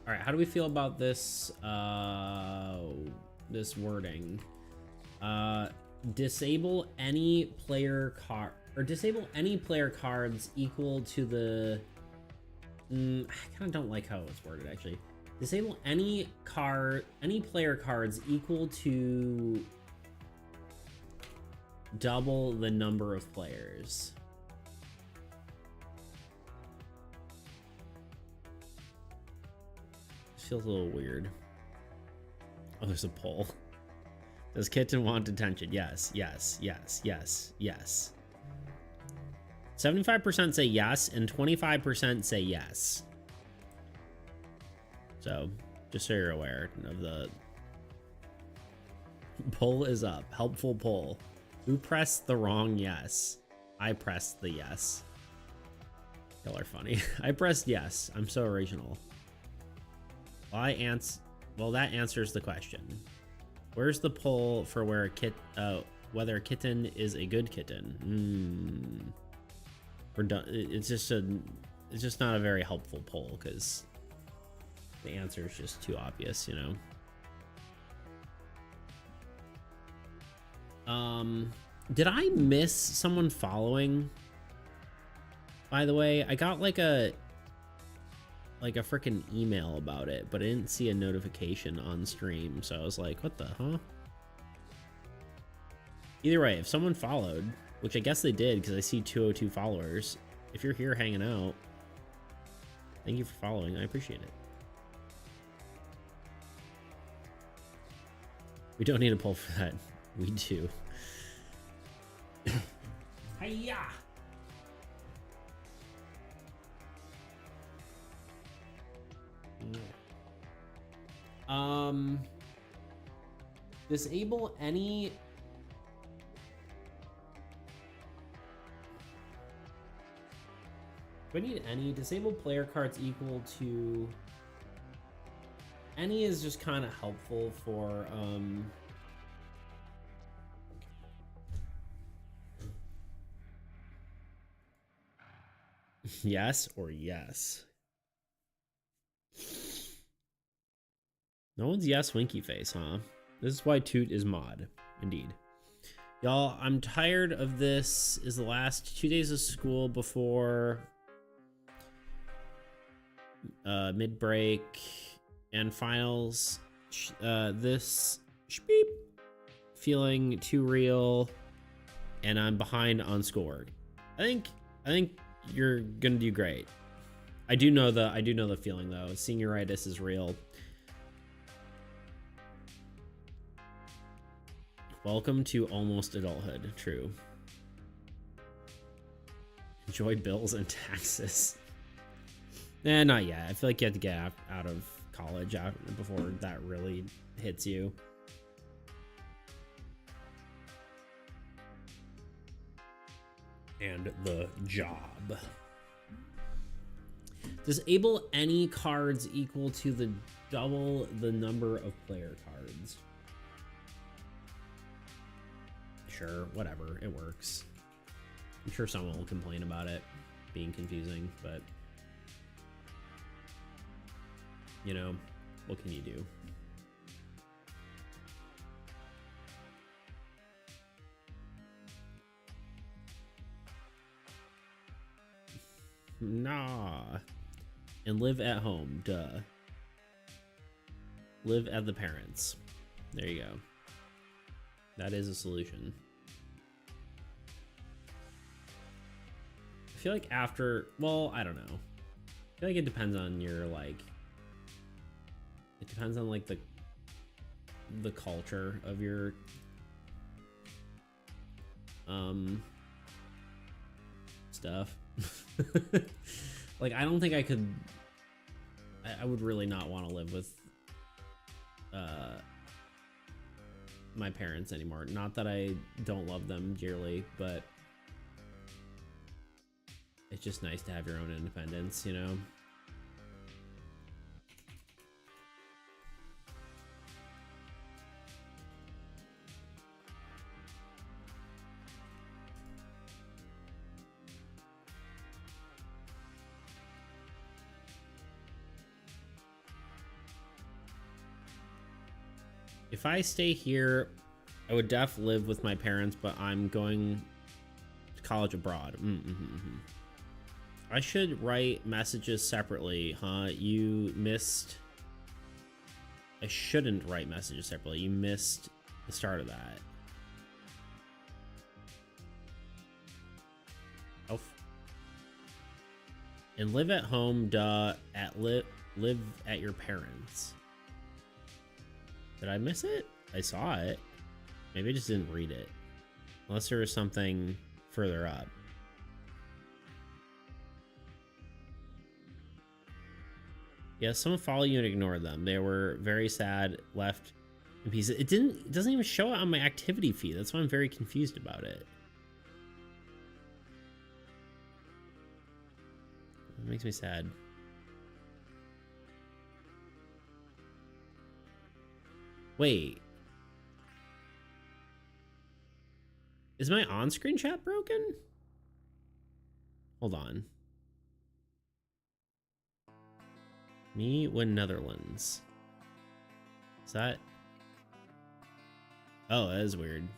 Speaker 1: All right, how do we feel about this this wording? Disable any player card, or disable any player cards equal to the I kind of don't like how it's worded actually. Disable any player cards equal to double the number of players. Feels a little weird. Oh, there's a poll. Does Kitten want attention? Yes, yes, yes, yes, yes. 75% say yes, and 25% say yes. So, just so you're aware of the poll is up. Helpful poll. Who pressed the wrong yes? I pressed the yes. Y'all are funny. I pressed yes. I'm so original. Well, that answers the question. Where's the poll for where whether a kitten is a good kitten? We're done. It's just not a very helpful poll because the answer is just too obvious, you know. Did I miss someone following? By the way, I got like a freaking email about it, but I didn't see a notification on stream, so I was like, what the huh? Either way, if someone followed, which I guess they did because I see 202 followers, if you're here hanging out, thank you for following. I appreciate it. We don't need a poll for that. We do. Hiya! Disable any do I need any? Disable player cards equal to any is just kind of helpful for yes or yes. No one's yes winky face, huh? This is why Toot is mod. Indeed. Y'all, I'm tired of this. Is the last 2 days of school before mid-break and finals. This beep feeling too real, and I'm behind on schoolwork. I think you're gonna do great. I do know the feeling though. Senioritis is real. Welcome to almost adulthood. True. Enjoy bills and taxes. Nah, not yet. I feel like you have to get out of college before that really hits you. And the job. Disable any cards equal to double the number of player cards. sure, whatever, it works. I'm sure someone will complain about it being confusing, but you know, what can you do? Nah. And live at home, duh. Live at the parents. There you go. That is a solution. I feel like after, well, I don't know. I feel like it depends on your, like, it depends on, like, the culture of your, stuff. Like, I don't think I could, I would really not want to live with, my parents anymore. Not that I don't love them dearly, but it's just nice to have your own independence, you know? If I stay here, I would definitely live with my parents, but I'm going to college abroad. I should write messages separately, huh? You missed... I shouldn't write messages separately. You missed the start of that. Oh. And live at home, duh. Live at your parents. Did I miss it? I saw it. Maybe I just didn't read it. Unless there was something further up. Yeah, someone followed you and ignored them. They were very sad, left in pieces. It doesn't even show it on my activity feed. That's why I'm very confused about it. It makes me sad. Wait. Is my on-screen chat broken? Hold on. Me when Netherlands. Is that... Oh, that is weird.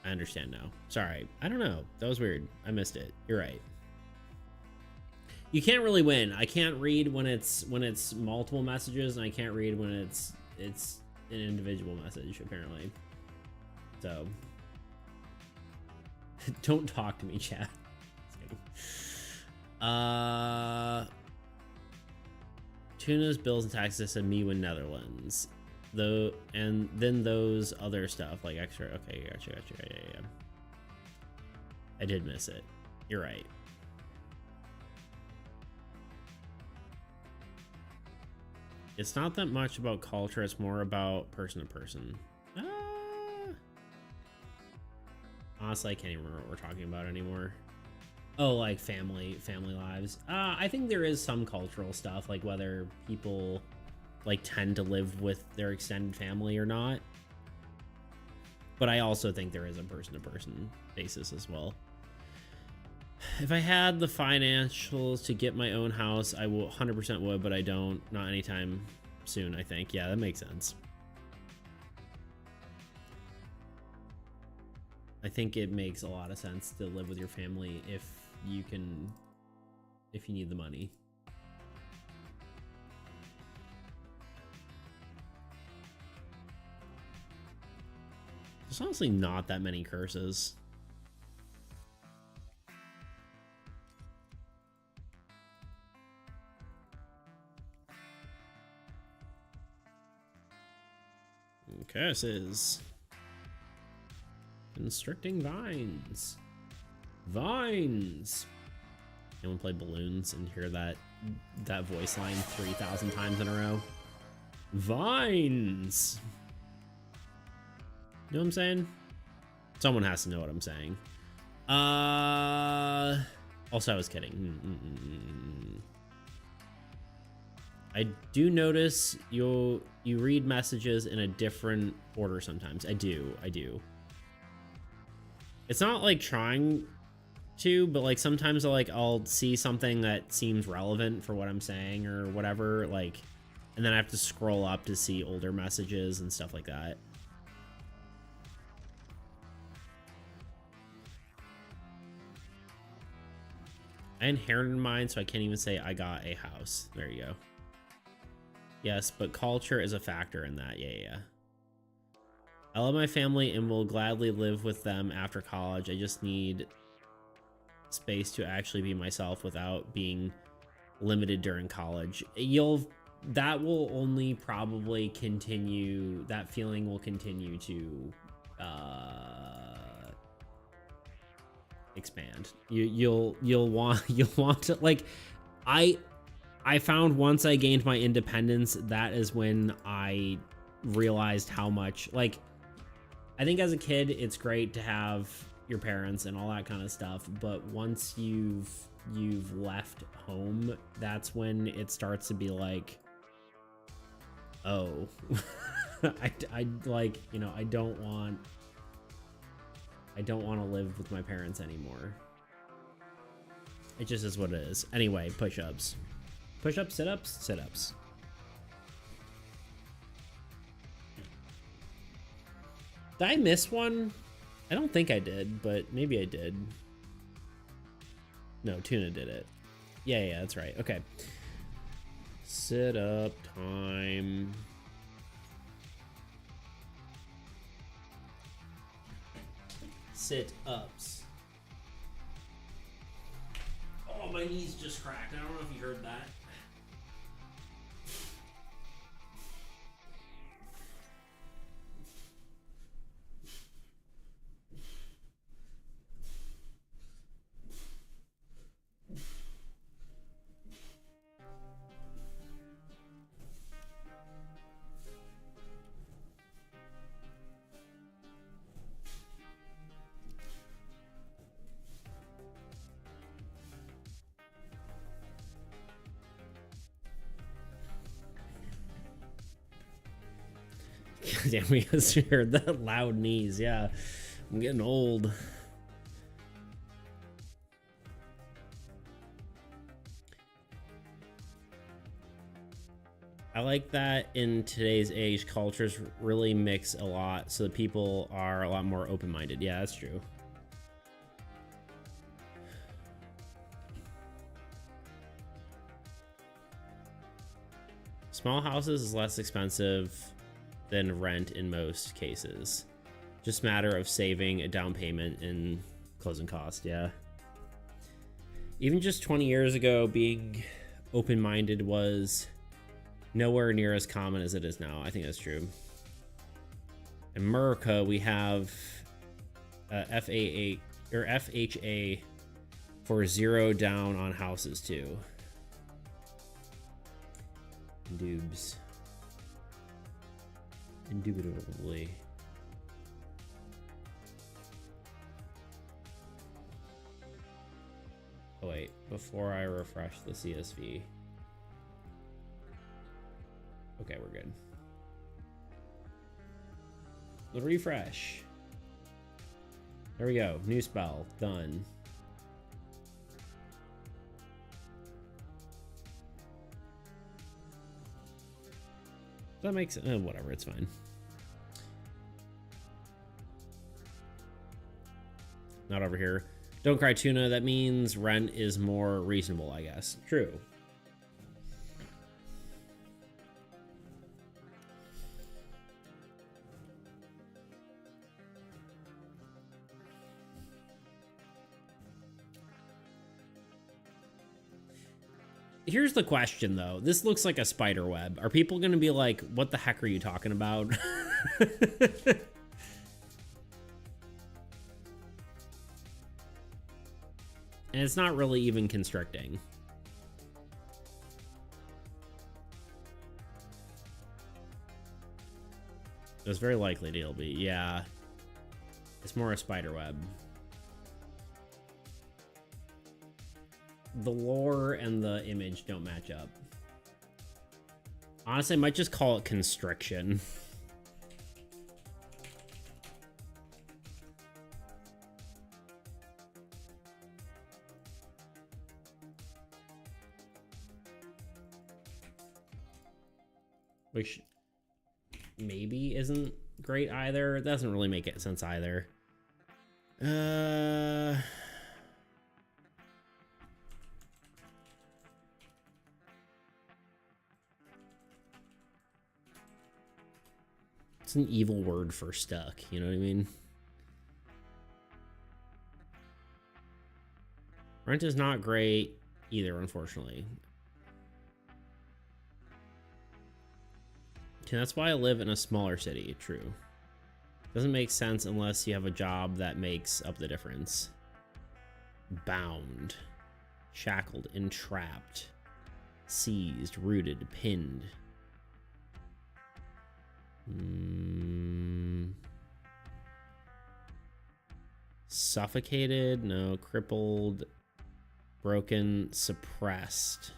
Speaker 1: I understand now. Sorry. I don't know. That was weird. I missed it. You're right. You can't really win. I can't read when it's multiple messages, and I can't read when it's an individual message, apparently. So don't talk to me, chat. Tuna's bills and taxes and me when Netherlands. Though, and then those other stuff like extra. Okay, gotcha. Yeah. I did miss it. You're right. It's not that much about culture, it's more about person to person. Honestly, I can't even remember what we're talking about anymore. Oh, like family lives. I think there is some cultural stuff, like whether people like tend to live with their extended family or not. But I also think there is a person to person basis as well. If I had the financials to get my own house, I will 100% would, but I don't. Not anytime soon, I think. Yeah, that makes sense. I think it makes a lot of sense to live with your family if you need the money. There's honestly not that many curses. Curses. Constricting vines. Vines. Anyone play balloons and hear that voice line 3,000 times in a row? Vines. You know what I'm saying? Someone has to know what I'm saying. Also, I was kidding. I do notice you read messages in a different order sometimes. I do. It's not like trying to, but like sometimes I'll see something that seems relevant for what I'm saying or whatever, like, and then I have to scroll up to see older messages and stuff like that. I inherited mine, so I can't even say I got a house. There you go. Yes, but culture is a factor in that. Yeah. I love my family and will gladly live with them after college. I just need space to actually be myself without being limited during college. That will only probably continue. That feeling will continue to expand. You'll want to, like, I found once I gained my independence, that is when I realized how much, like, I think as a kid it's great to have your parents and all that kind of stuff, but once you've left home, that's when it starts to be like, oh, I like, you know, I don't want to live with my parents anymore. It just is what it is. Anyway, push-ups. Push-ups, sit-ups, sit-ups. Did I miss one? I don't think I did, but maybe I did. No, Tuna did it. Yeah, that's right. Okay. Sit-up time. Sit-ups. Oh, my knees just cracked. I don't know if you heard that. Damn, we just heard that loud knees. Yeah, I'm getting old. I like that in today's age, cultures really mix a lot, so that people are a lot more open-minded. Yeah, that's true. Small houses is less expensive than rent in most cases. Just matter of saving a down payment and closing cost. Yeah. Even just 20 years ago, being open-minded was nowhere near as common as it is now. I think that's true. In America, we have FAA or FHA for 0 down on houses too. Dubes. Indubitably. Oh wait, before I refresh the CSV. Okay, we're good. The refresh. There we go. New spell. Done. That makes whatever, it's fine. Not over here. Don't cry, Tuna. That means rent is more reasonable, I guess. True. Here's the question, though. This looks like a spider web. Are people going to be like, what the heck are you talking about? And it's not really even constricting. It's very likely to be. Yeah. It's more a spider web. The lore and the image don't match up. Honestly, I might just call it constriction. Which maybe isn't great either. It doesn't really make sense either. It's an evil word for stuck, you know what I mean? Rent is not great either, unfortunately. Okay, that's why I live in a smaller city, true. Doesn't make sense unless you have a job that makes up the difference. Bound. Shackled, entrapped. Seized, rooted, pinned. Suffocated, no. Crippled, broken, suppressed.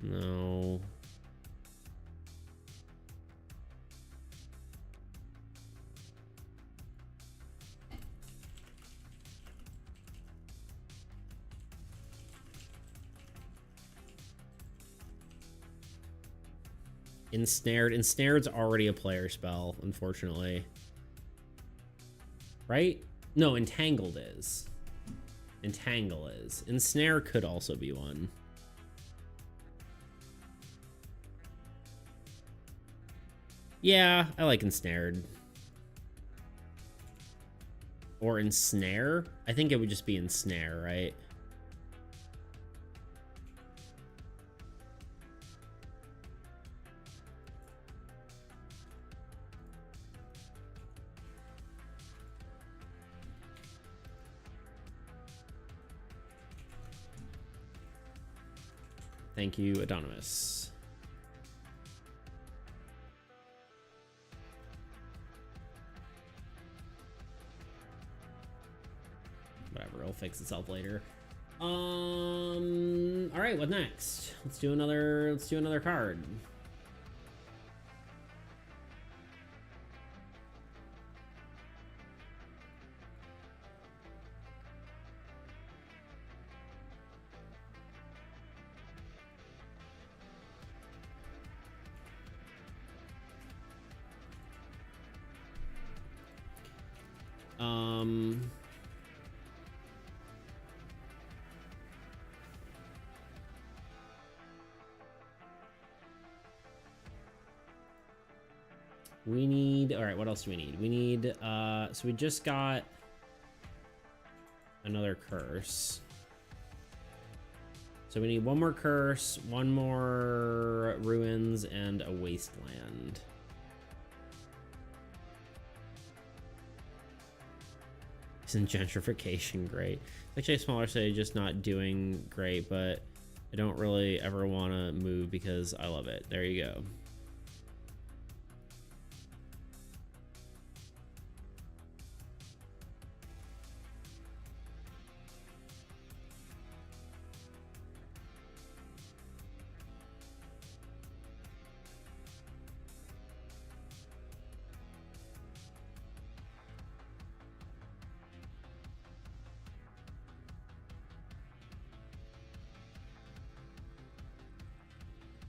Speaker 1: No. Ensnared. Ensnared's already a player spell, unfortunately. Right? No, Entangled is. Entangle is. Ensnare could also be one. Yeah, I like Ensnared. Or Ensnare? I think it would just be Ensnare, right? Thank you, Anonymous. Whatever, it'll fix itself later. All right, what next? Let's do another card. We need, all right, what else do we need? We need, so we just got another curse. So we need one more curse, one more ruins, and a wasteland. Isn't gentrification great? Actually, a smaller city just not doing great, but I don't really ever want to move because I love it. There you go.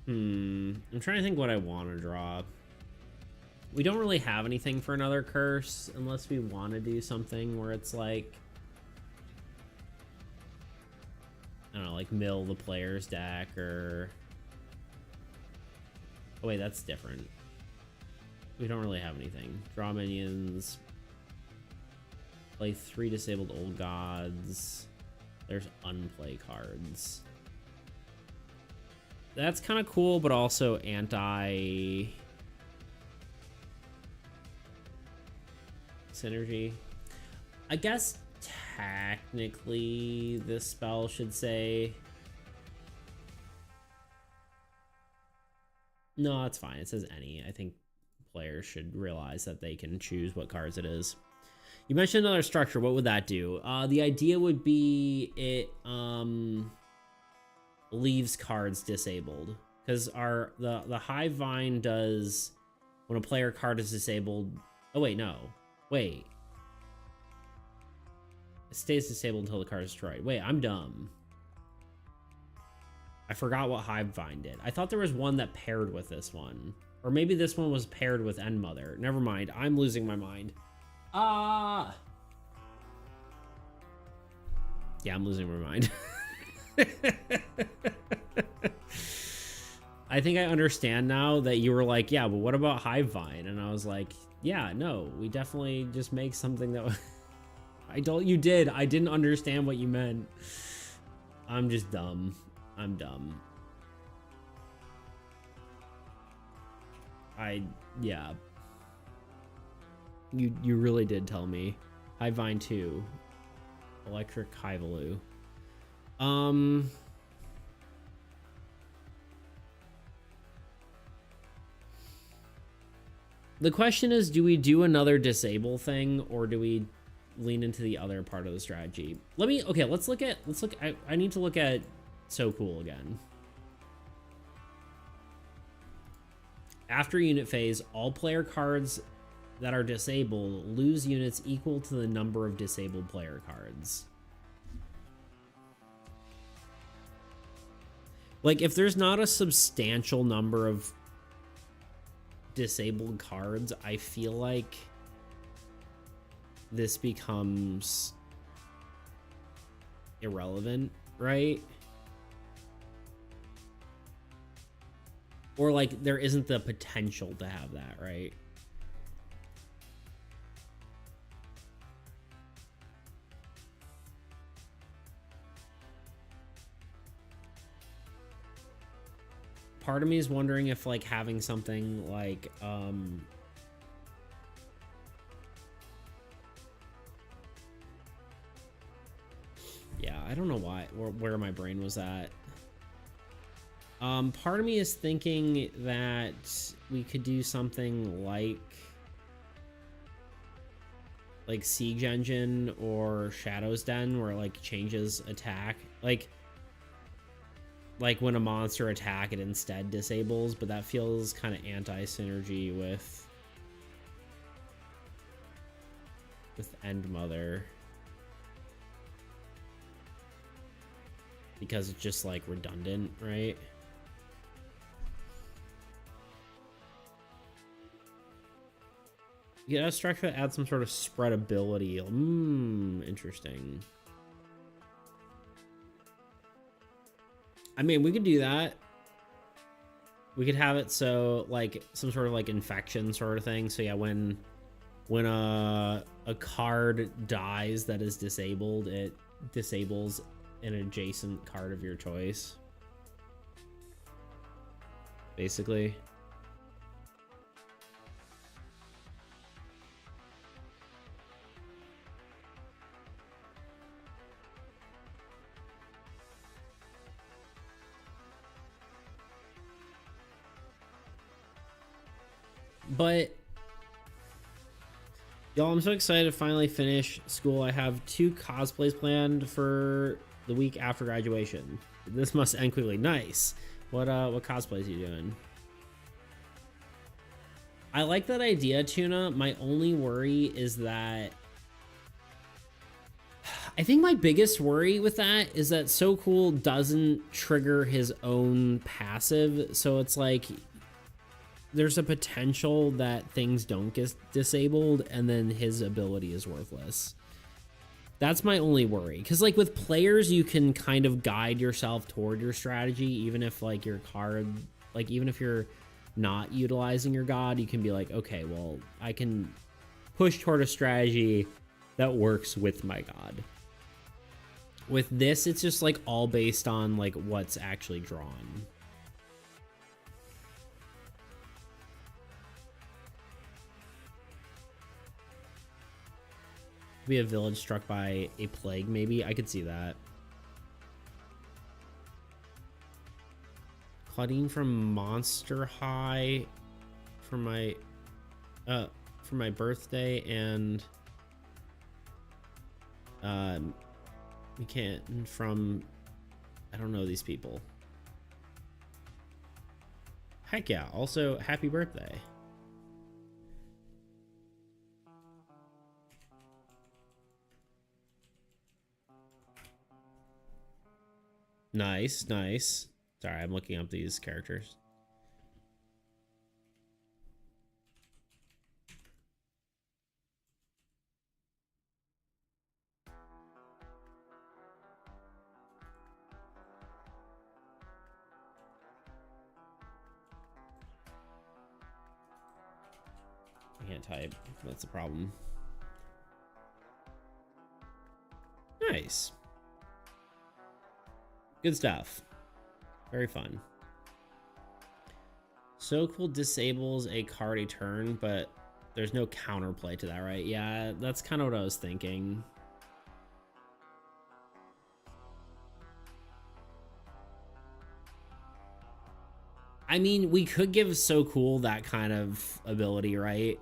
Speaker 1: I'm trying to think what I want to draw. We don't really have anything for another curse unless we want to do something where it's like, I don't know, like mill the player's deck or... Oh wait, that's different. We don't really have anything. Draw minions. Play 3 disabled old gods. There's unplay cards. That's kind of cool, but also anti synergy. I guess technically this spell should say... No, it's fine. It says any. I think players should realize that they can choose what cards it is. You mentioned another structure. What would that do? The idea would be it leaves cards disabled Because the Hive Vine does when a player card is disabled. Oh wait, no. Wait. It stays disabled until the card is destroyed. Wait, I'm dumb. I forgot what Hive Vine did. I thought there was one that paired with this one. Or maybe this one was paired with End Mother. Never mind. I'm losing my mind. Ah! Yeah, I'm losing my mind. I think I understand now that you were like, yeah, but what about Hive Vine? And I was like, yeah, no, we definitely just make something that... You did. I didn't understand what you meant. I'm just dumb. I'm dumb. Yeah. You really did tell me. Hive Vine 2. Electric Hivaloo. The question is, do we do another disable thing, or do we lean into the other part of the strategy? Let's look. I need to look at So Cool again. After unit phase, all player cards that are disabled lose units equal to the number of disabled player cards. Like, if there's not a substantial number of disabled cards, I feel like this becomes irrelevant, right? Or like there isn't the potential to have that, right? Part of me is wondering if like having something like yeah, I don't know where my brain was at. Part of me is thinking that we could do something like Siege Engine or Shadow's Den, where it like changes attack, like when a monster attack, it instead disables, but that feels kind of anti-synergy with End Mother, because it's just like redundant, right? You gotta structure that add some sort of spreadability. Interesting. I mean, we could do that. We could have it so like some sort of like infection sort of thing. So yeah, when a card dies that is disabled, it disables an adjacent card of your choice. Basically. But y'all, I'm so excited to finally finish school. I have 2 cosplays planned for the week after graduation. This must end quickly. Nice. What cosplays are you doing? I like that idea, Tuna. My only worry is that I think my biggest worry with that is that So Cool doesn't trigger his own passive, so it's like there's a potential that things don't get disabled and then his ability is worthless. That's my only worry, because like with players you can kind of guide yourself toward your strategy, even if like your card, like even if you're not utilizing your god, you can be like, okay, well, I can push toward a strategy that works with my god. With this, it's just like all based on like what's actually drawn. Be a village struck by a plague, maybe. I could see that. Claudine from Monster High for my birthday, and we can't from, I don't know these people. Heck yeah. Also, happy birthday. Nice, nice. Sorry, I'm looking up these characters. I can't type. That's the problem. Nice. Good stuff. Very fun. So Cool disables a card a turn, but there's no counterplay to that, right? Yeah, that's kind of what I was thinking. I mean, we could give So Cool that kind of ability, right?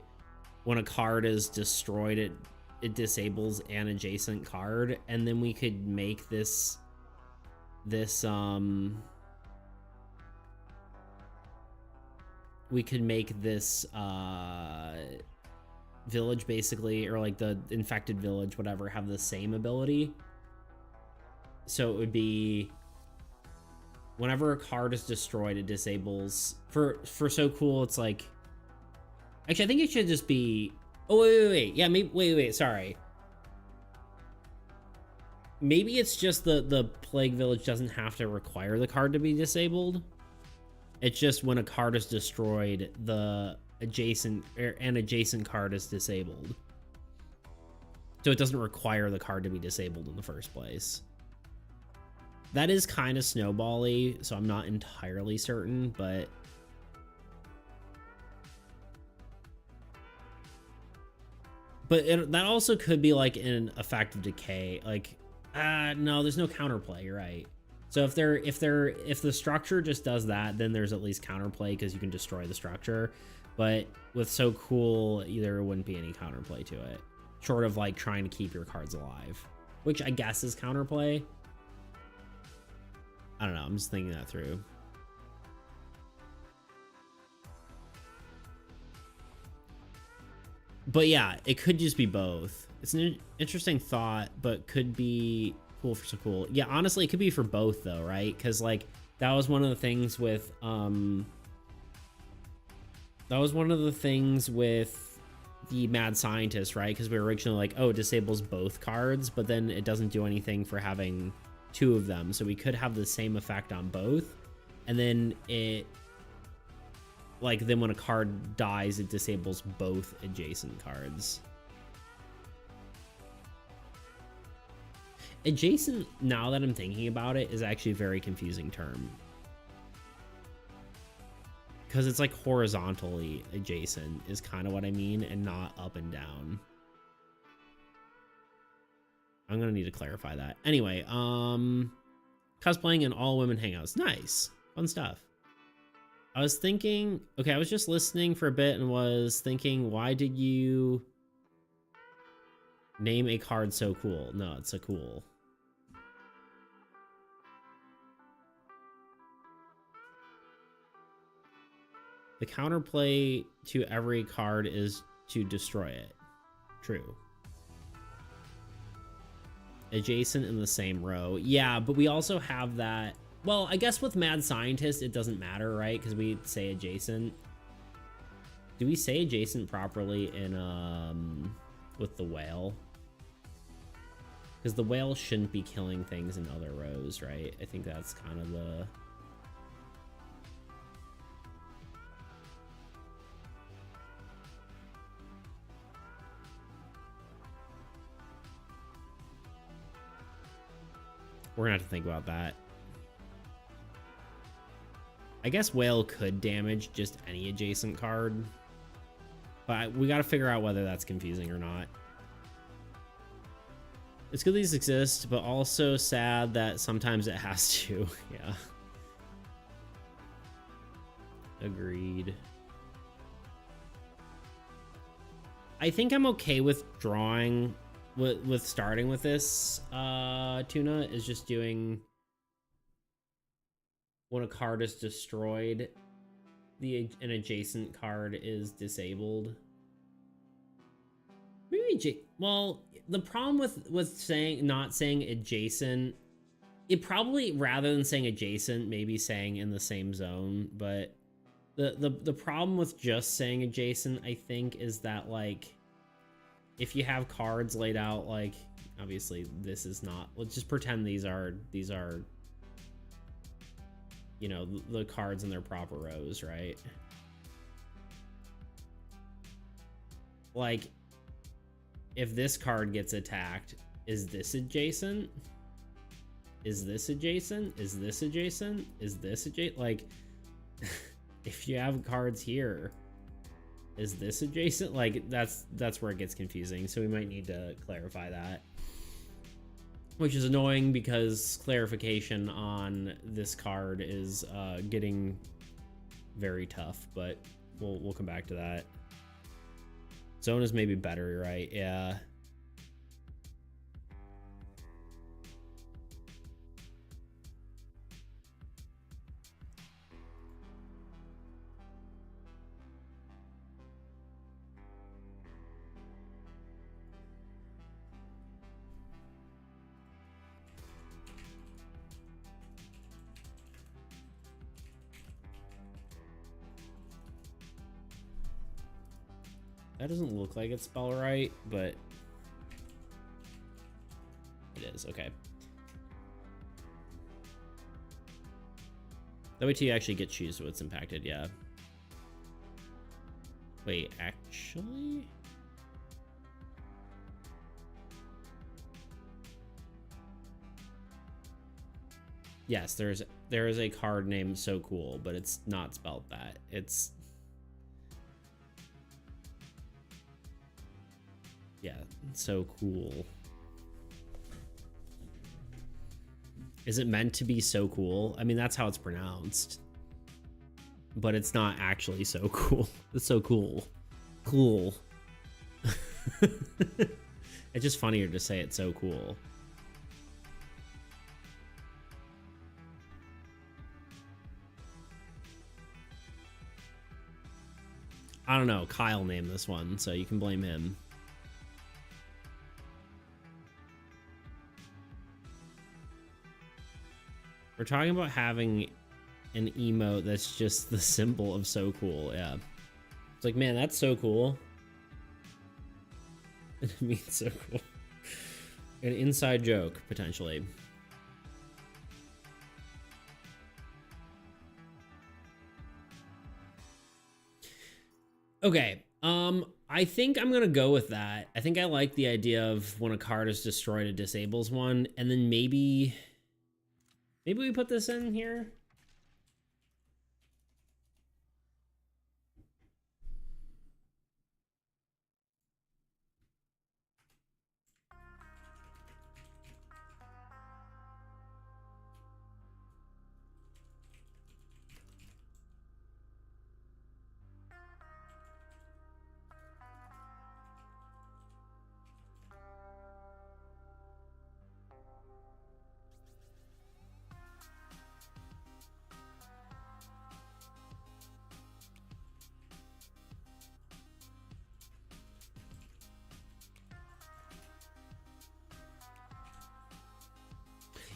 Speaker 1: When a card is destroyed, it disables an adjacent card, and then we could make this we could make this village basically, or like the infected village, whatever, have the same ability. So it would be whenever a card is destroyed, it disables. For So Cool, it's like, actually I think it should just be, oh wait, yeah, maybe wait, sorry. Maybe it's just the Plague Village doesn't have to require the card to be disabled. It's just when a card is destroyed, an adjacent card is disabled. So it doesn't require the card to be disabled in the first place. That is kind of snowball-y, so I'm not entirely certain, but that also could be like an effect of decay. Like, no, there's no counterplay. You're right. So if the structure just does that, then there's at least counterplay because you can destroy the structure. But with So Cool, there wouldn't be any counterplay to it, short of like trying to keep your cards alive, which I guess is counterplay. I don't know. I'm just thinking that through. But yeah, it could just be both. It's an interesting thought, but could be cool for So Cool. Yeah, honestly, it could be for both though, right? Because like that was one of the things with the Mad Scientist, right? Because we were originally like, oh, it disables both cards, but then it doesn't do anything for having two of them. So we could have the same effect on both, and then then when a card dies, it disables both adjacent cards. Adjacent, now that I'm thinking about it, is actually a very confusing term. Because it's like horizontally adjacent is kind of what I mean, and not up and down. I'm gonna need to clarify that. Anyway, cosplaying in all women hangouts. Nice. Fun stuff. I was thinking, okay, I was just listening for a bit and was thinking, why did you name a card So Cool? No, it's So Cool. The counterplay to every card is to destroy it. True. Adjacent in the same row. Yeah, but we also have that. Well, I guess with Mad Scientist, it doesn't matter, right? Because we say adjacent. Do we say adjacent properly in with the whale? Because the whale shouldn't be killing things in other rows, right? I think that's kind of the... We're gonna have to think about that. I guess whale could damage just any adjacent card, but we got to figure out whether that's confusing or not. It's good these exist, but also sad that sometimes it has to. Yeah. Agreed. I think I'm okay with drawing, with starting with this. Tuna is just doing... when a card is destroyed, an adjacent card is disabled. Maybe well, the problem with saying not saying adjacent, it probably, rather than saying adjacent, maybe saying in the same zone. But the problem with just saying adjacent, I think, is that, like, if you have cards laid out, like, obviously this is not, let's just pretend these are you know, the cards in their proper rows, right? Like, if this card gets attacked, is this adjacent? Is this adjacent? Is this adjacent? Is this adjacent? Like, if you have cards here, is this adjacent? Like, that's where it gets confusing. So we might need to clarify that, which is annoying because clarification on this card is getting very tough, but we'll come back to that. Zone is maybe better, right? Yeah. That doesn't look like it's spelled right, but it is. Okay. That way till you actually get choose what's impacted, yeah. Wait, actually? Yes, there is a card named So Cool, but it's not spelled that. It's, yeah, So Cool. Is it meant to be So Cool? I mean, that's how it's pronounced, but it's not actually So Cool. It's So Cool. Cool. It's just funnier to say it's So Cool. I don't know. Kyle named this one, so you can blame him. We're talking about having an emote that's just the symbol of So Cool. Yeah. It's like, man, that's so cool. It means so cool. An inside joke, potentially. Okay. I think I'm gonna go with that. I think I like the idea of when a card is destroyed, it disables one, and then maybe we put this in here.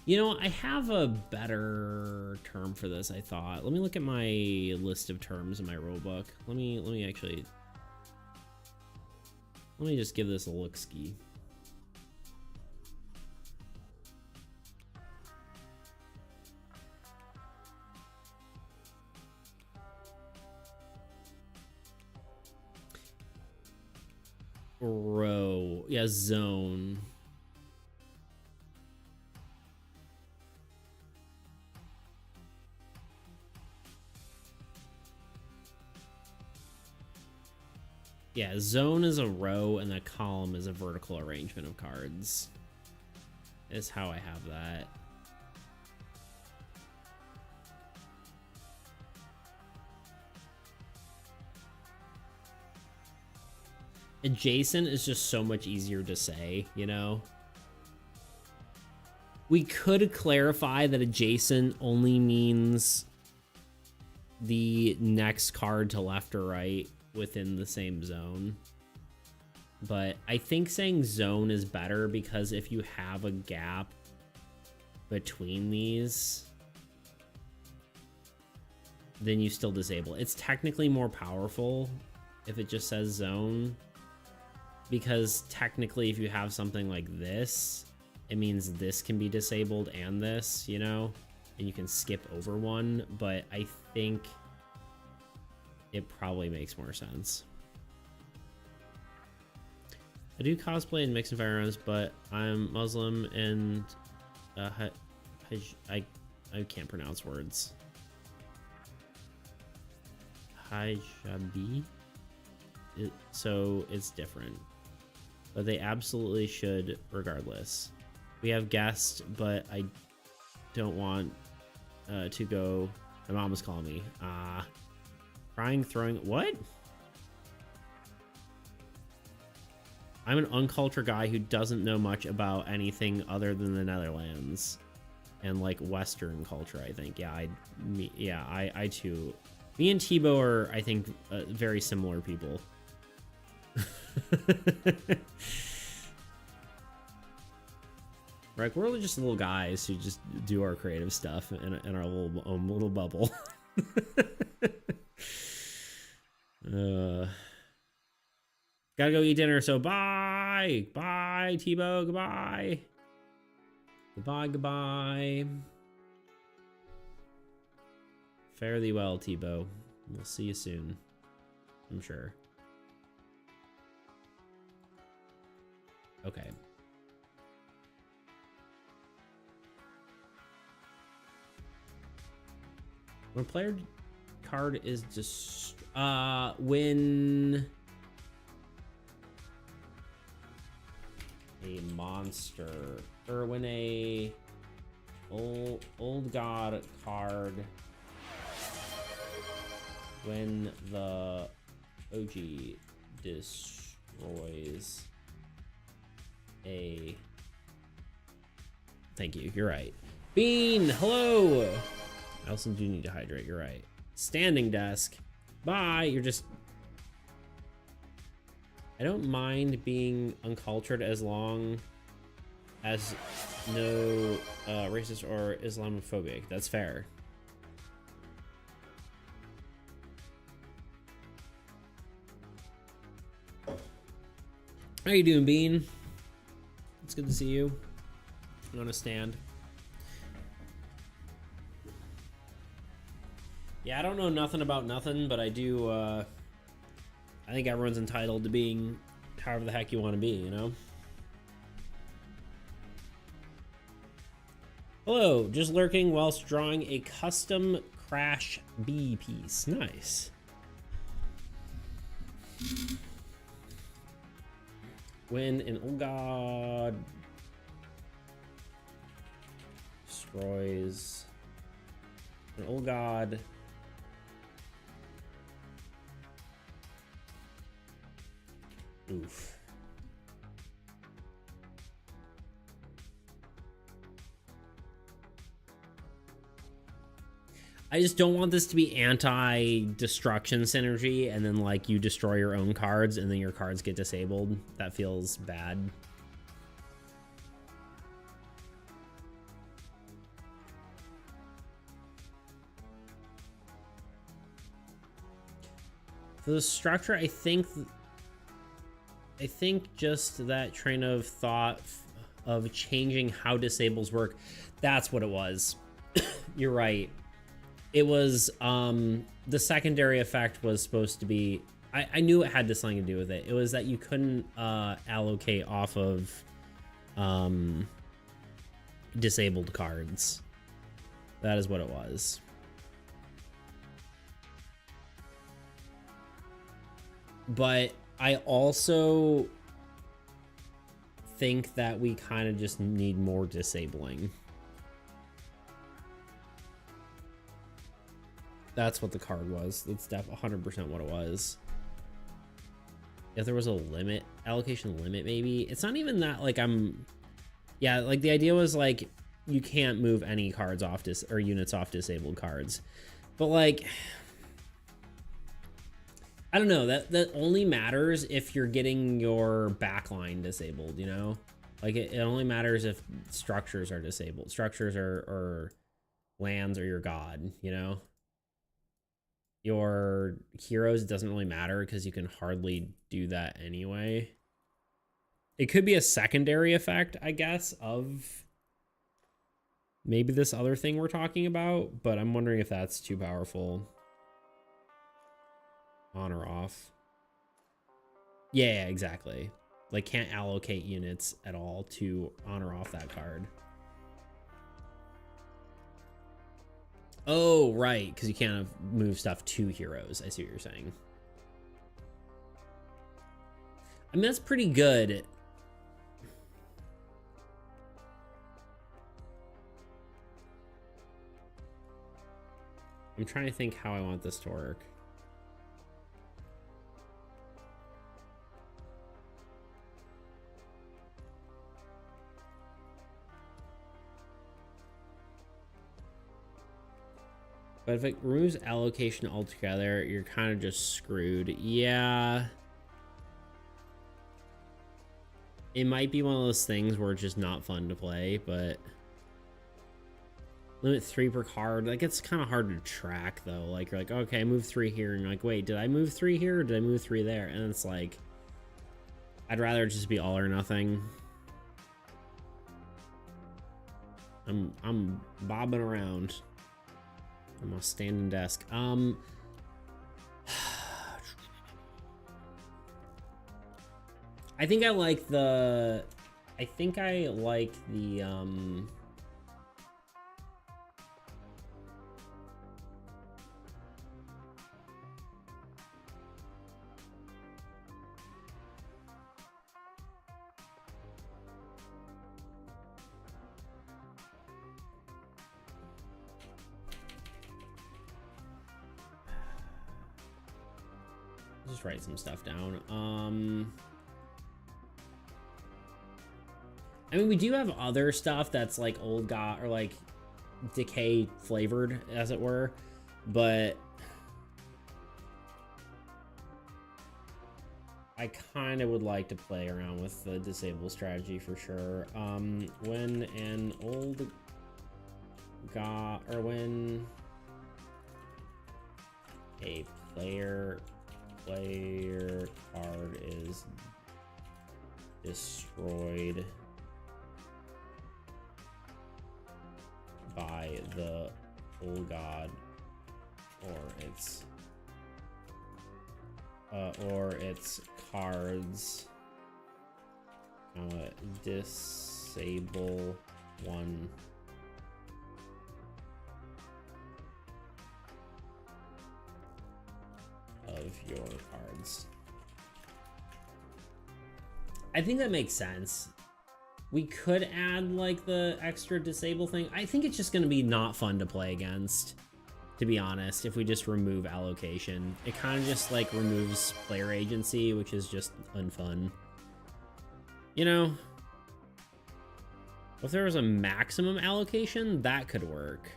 Speaker 1: You know, I have a better term for this, I thought. Let me look at my list of terms in my rulebook. Let me just give this a look-ski. Row. Yeah, zone. Yeah, zone is a row and a column is a vertical arrangement of cards. Is how I have that. Adjacent is just so much easier to say, you know? We could clarify that adjacent only means the next card to left or right within the same zone. But I think saying zone is better because if you have a gap between these, then you still disable. It's technically more powerful if it just says zone, because technically if you have something like this, it means this can be disabled and this, you know, and you can skip over one, but I think it probably makes more sense. I do cosplay and mix and firearms, but I'm Muslim and I can't pronounce words. Hijabi, so it's different, but they absolutely should regardless. We have guests, but I don't want to go. My mom was calling me. Crying, throwing, what? I'm an uncultured guy who doesn't know much about anything other than the Netherlands and like Western culture, I think. Yeah, I too. Me and Tebow are, I think, very similar people. Right, we're just little guys who just do our creative stuff in our little bubble. Gotta go eat dinner, so bye! Bye, Tebow, goodbye! Goodbye. Fare thee well, Tebow. We'll see you soon, I'm sure. Okay. When a player card is just when a monster or when a old god card, when the OG destroys a, thank you, you're right. Bean, hello. I also do need to hydrate, you're right. Standing desk, bye. You're just, I don't mind being uncultured as long as no racist or Islamophobic. That's fair. How you doing, Bean? It's good to see you. I'm on a stand. Yeah, I don't know nothing about nothing, but I do, I think everyone's entitled to being however the heck you want to be, you know? Hello, just lurking whilst drawing a custom Crash B piece. Nice. When an old god destroys an old god oof. I just don't want this to be anti-destruction synergy and then like you destroy your own cards and then your cards get disabled. That feels bad. For the structure, I think just that train of thought of changing how disables work, that's what it was. You're right. It was, the secondary effect was supposed to be, I knew it had something to do with it. It was that you couldn't allocate off of disabled cards. That is what it was. But I also think that we kind of just need more disabling. That's what the card was. That's 100% what it was. If there was a limit, allocation limit, maybe. It's not even that, like, yeah, like, the idea was, like, you can't move any cards off or units off disabled cards. But, like, I don't know, that only matters if you're getting your backline disabled, you know? Like it only matters if structures are disabled. Structures or lands or your god, you know? Your heroes doesn't really matter because you can hardly do that anyway. It could be a secondary effect, I guess, of maybe this other thing we're talking about, but I'm wondering if that's too powerful. On or off. Yeah, exactly. Like, can't allocate units at all to on or off that card. Oh, right, because you can't move stuff to heroes. I see what you're saying. I mean, that's pretty good. I'm trying to think how I want this to work. But if it removes allocation altogether, you're kind of just screwed. Yeah. It might be one of those things where it's just not fun to play, but limit 3 per card. Like, it's kind of hard to track, though. Like, you're like, okay, I moved 3 here, and you're like, wait, did I move 3 here, or did I move 3 there? And it's like, I'd rather just be all or nothing. I'm bobbing around. I'm a standing desk. I think I like the just write some stuff down. I mean, we do have other stuff that's like old god or like decay flavored, as it were, but I kind of would like to play around with the disable strategy for sure. When an old god, or when a player card is destroyed by the old god or its cards, disable one of your cards. I think that makes sense. We could add like the extra disable thing. I think it's just going to be not fun to play against, to be honest, if we just remove allocation. It kind of just like removes player agency, which is just unfun. You know, if there was a maximum allocation, that could work.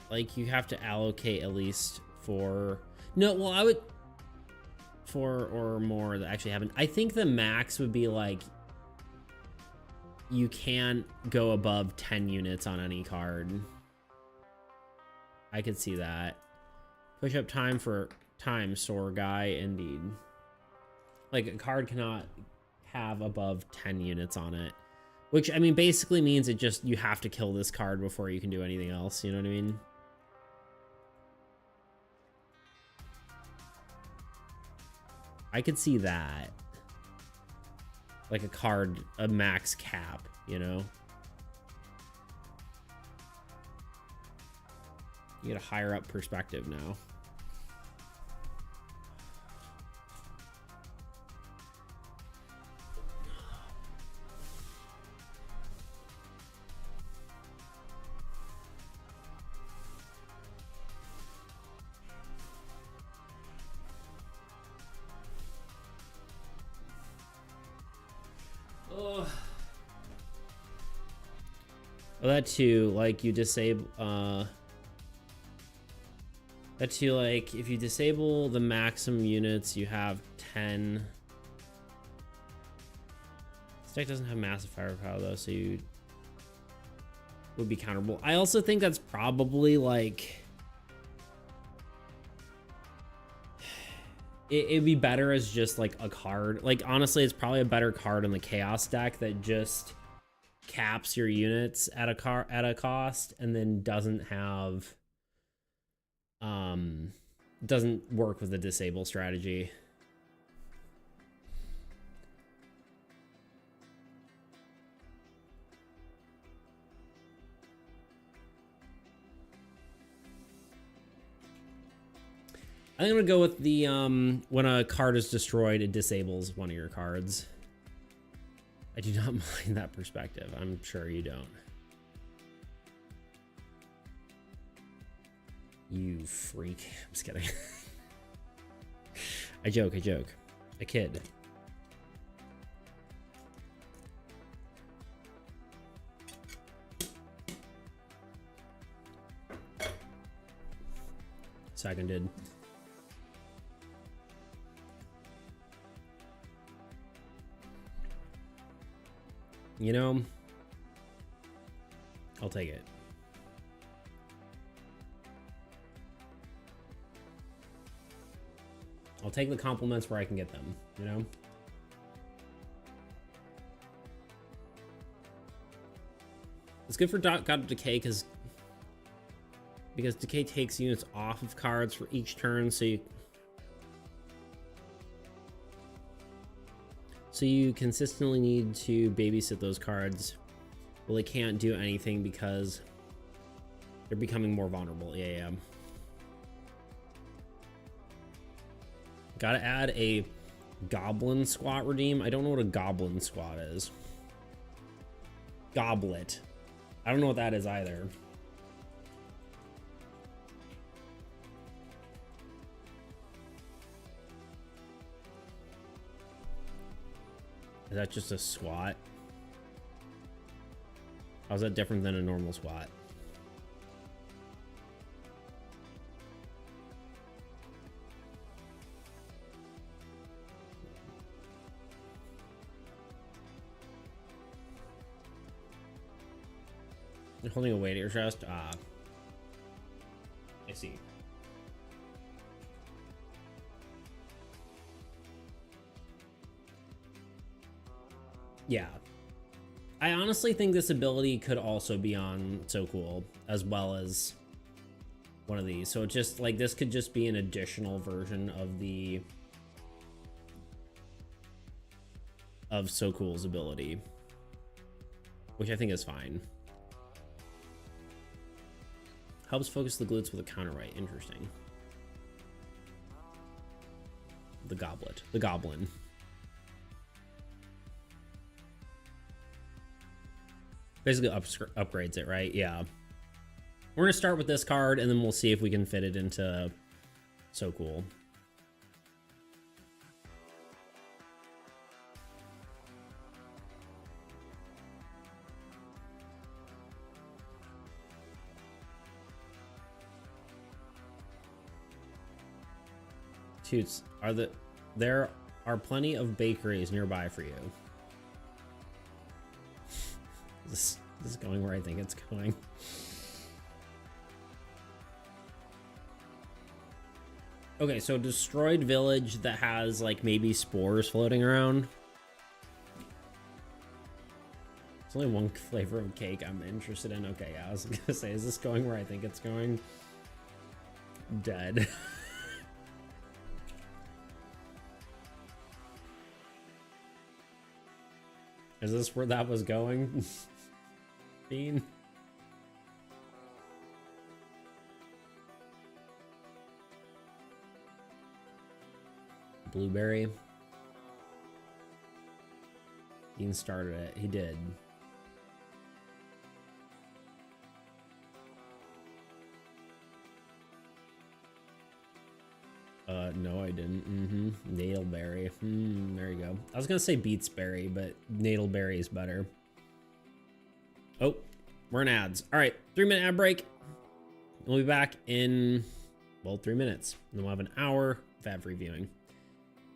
Speaker 1: Like, you have to allocate at least 4. No, well, I would 4 or more that actually happen. I think the max would be like, you can't go above 10 units on any card. I could see that. Push up time for time, sore guy, indeed. Like, a card cannot have above 10 units on it. Which, I mean, basically means it just, you have to kill this card before you can do anything else, you know what I mean? I could see that. Like a card, a max cap, you know? You get a higher up perspective now. Well, that too, like, you disable, That's you like, if you disable the maximum units, you have 10. This deck doesn't have massive firepower though, so you would be counterable. I also think that's probably like, it'd be better as just like a card. Like honestly, it's probably a better card in the chaos deck that just caps your units at a cost and then doesn't have doesn't work with the disable strategy. I think I'm gonna go with the when a card is destroyed, it disables one of your cards. I do not mind that perspective. I'm sure you don't. You freak. I'm just kidding. I joke. A kid. Seconded. You know, I'll take it. I'll take the compliments where I can get them, you know? It's good for God of Decay because Decay takes units off of cards for each turn, so you consistently need to babysit those cards. Well, they can't do anything because they're becoming more vulnerable. Yeah. Gotta add a goblin squat redeem. I don't know what a goblin squat is. Goblet. I don't know what that is either. Is that just a squat? How's that different than a normal squat? You're holding a weight at your chest? Ah. I see. Yeah. I honestly think this ability could also be on So Cool as well as one of these. So it just like this could just be an additional version of So Cool's ability, which I think is fine. Helps focus the glutes with a counter right. Interesting. The goblet. The goblin. Basically upgrades it, right? Yeah. We're gonna start with this card and then we'll see if we can fit it into So Cool. Toots, there are plenty of bakeries nearby for you. This is going where I think it's going. Okay, so destroyed village that has like maybe spores floating around. It's only one flavor of cake I'm interested in. Okay, yeah, I was gonna say, is this going where I think it's going? Dead. Is this where that was going? Bean? Blueberry? Bean started it. He did. No, I didn't. Nadelberry. There you go. I was gonna say Beetsberry, but Nadelberry is better. Oh, we're in ads. All right, 3-minute ad break. We'll be back in well, 3 minutes. And then we'll have an hour of ad-free viewing.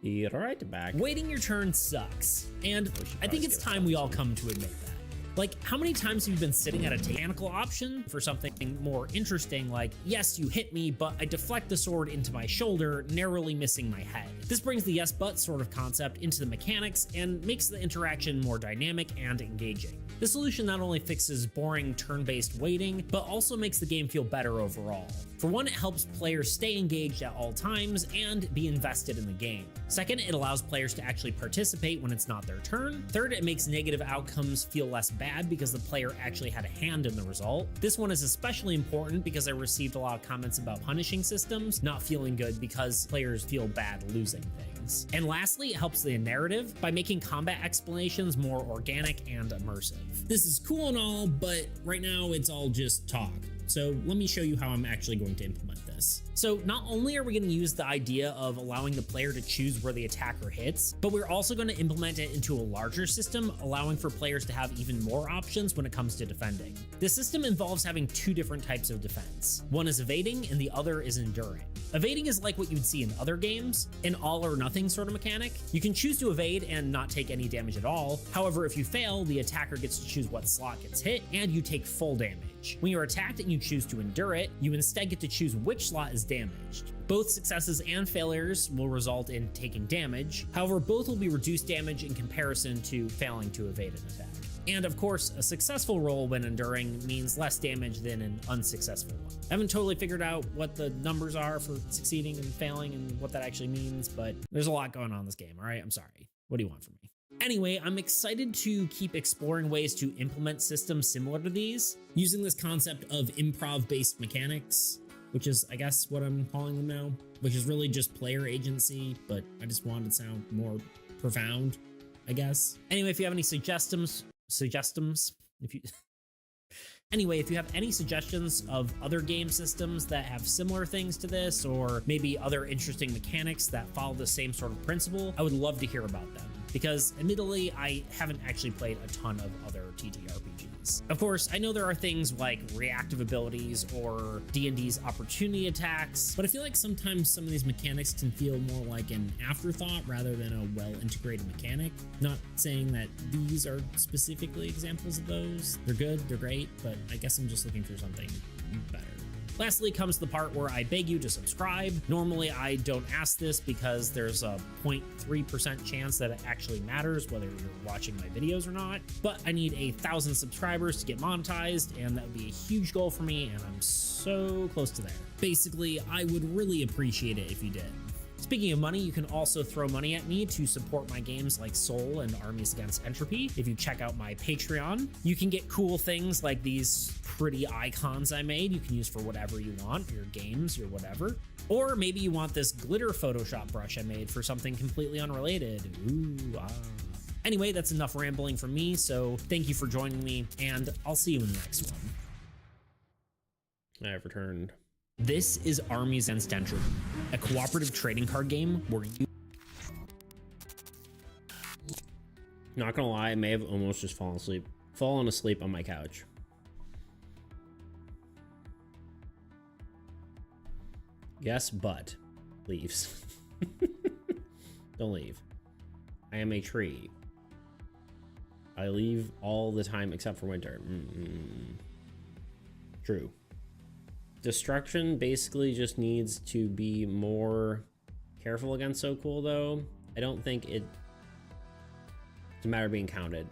Speaker 1: Be right back.
Speaker 3: Waiting your turn sucks, and I think it's time we all come to admit that. Like, how many times have you been sitting at a mechanical option for something more interesting, like, yes, you hit me, but I deflect the sword into my shoulder, narrowly missing my head. This brings the yes but sort of concept into the mechanics and makes the interaction more dynamic and engaging. The solution not only fixes boring turn-based waiting, but also makes the game feel better overall. For one, it helps players stay engaged at all times and be invested in the game. Second, it allows players to actually participate when it's not their turn. Third, it makes negative outcomes feel less bad because the player actually had a hand in the result. This one is especially important because I received a lot of comments about punishing systems not feeling good because players feel bad losing things. And lastly, it helps the narrative by making combat explanations more organic and immersive. This is cool and all, but right now it's all just talk. So let me show you how I'm actually going to implement this. So not only are we going to use the idea of allowing the player to choose where the attacker hits, but we're also going to implement it into a larger system, allowing for players to have even more options when it comes to defending. The system involves having two different types of defense. One is evading and the other is enduring. Evading is like what you'd see in other games, an all or nothing sort of mechanic. You can choose to evade and not take any damage at all. However, if you fail, the attacker gets to choose what slot gets hit and you take full damage. When you're attacked and you choose to endure it, you instead get to choose which slot is damaged. Both successes and failures will result in taking damage. However, both will be reduced damage in comparison to failing to evade an attack. And of course, a successful roll when enduring means less damage than an unsuccessful one. I haven't totally figured out what the numbers are for succeeding and failing and what that actually means, but there's a lot going on in this game, all right? I'm sorry. What do you want from me? Anyway, I'm excited to keep exploring ways to implement systems similar to these, using this concept of improv-based mechanics, which is, I guess, what I'm calling them now, which is really just player agency, but I just wanted to sound more profound, I guess. Anyway, if you have any suggestions, if you have any suggestions of other game systems that have similar things to this, or maybe other interesting mechanics that follow the same sort of principle, I would love to hear about them. Because admittedly, I haven't actually played a ton of other TTRPGs. Of course, I know there are things like reactive abilities or D&D's opportunity attacks, but I feel like sometimes some of these mechanics can feel more like an afterthought rather than a well-integrated mechanic. Not saying that these are specifically examples of those. They're good, they're great, but I guess I'm just looking for something better. Lastly comes the part where I beg you to subscribe. Normally I don't ask this because there's a 0.3% chance that it actually matters whether you're watching my videos or not, but I need 1,000 subscribers to get monetized, and that would be a huge goal for me, and I'm so close to there. Basically, I would really appreciate it if you did. Speaking of money, you can also throw money at me to support my games like Soul and Armies Against Entropy. If you check out my Patreon, you can get cool things like these pretty icons I made you can use for whatever you want, your games, your whatever. Or maybe you want this glitter Photoshop brush I made for something completely unrelated. Ooh, ah. Anyway, that's enough rambling from me, so thank you for joining me, and I'll see you in the next one.
Speaker 1: I've returned.
Speaker 3: This is Armies Against Entropy, a cooperative trading card game where you...
Speaker 1: Not gonna lie, I may have almost just fallen asleep on my couch. Yes, but leaves. Don't leave. I am a tree. I leave all the time except for winter. True. Destruction basically just needs to be more careful against So Cool, though. I don't think it's a matter of being counted.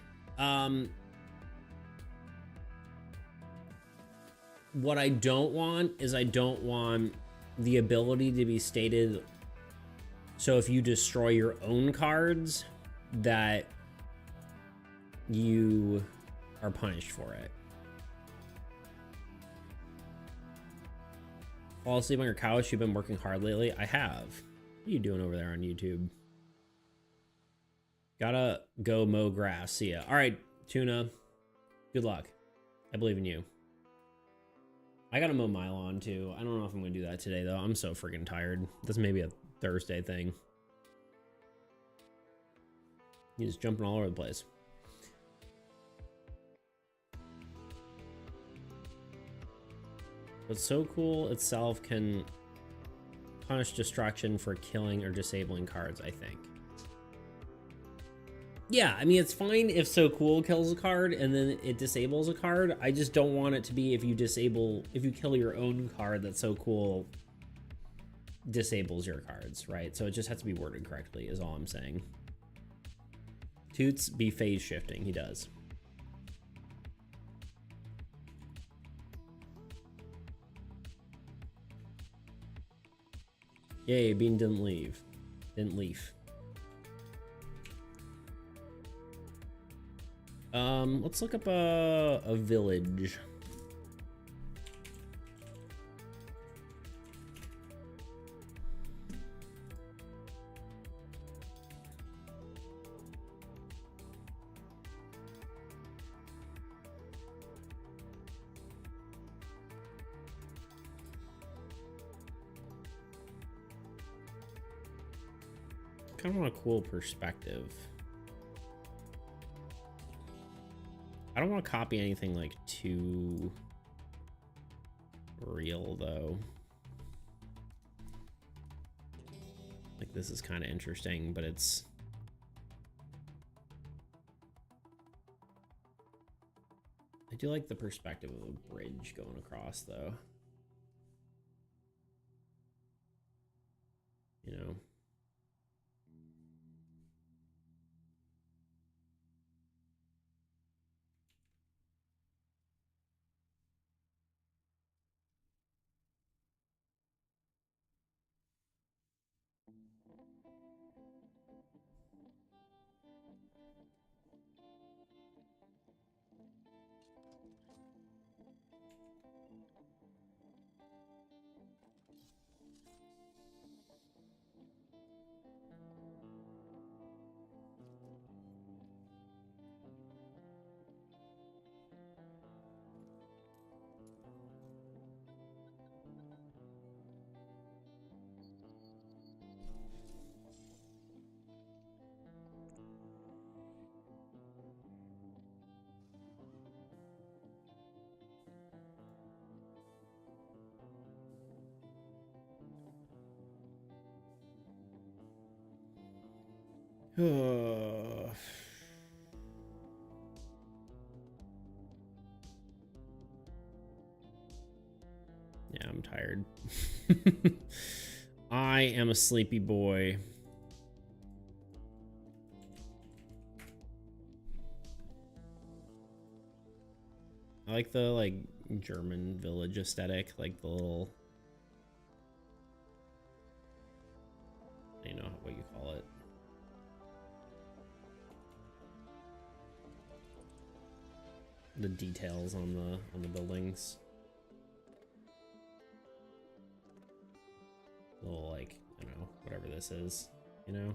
Speaker 1: What I don't want is I don't want the ability to be stated so if you destroy your own cards that you are punished for it. Fall asleep on your couch? You've been working hard lately? I have. What are you doing over there on YouTube? Gotta go mow grass. See ya. All right, Tuna. Good luck. I believe in you. I gotta mow my lawn too. I don't know if I'm gonna do that today though. I'm so freaking tired. This may be a Thursday thing. He's just jumping all over the place. But So Cool itself can punish destruction for killing or disabling cards, I think. Yeah, I mean, it's fine if So Cool kills a card and then it disables a card. I just don't want it to be if you kill your own card that So Cool disables your cards, right? So it just has to be worded correctly is all I'm saying. Toots be phase shifting, he does. Yay, Bean didn't leave. Didn't leave. Let's look up a village. Kind of want a cool perspective. I don't want to copy anything like too real though. Like this is kind of interesting, but it's I do like the perspective of a bridge going across though. You know. Yeah, I'm tired. I am a sleepy boy. I like the German village aesthetic, like the little, I don't know what you call it. The details on the buildings. Little like, I don't know, whatever this is, you know?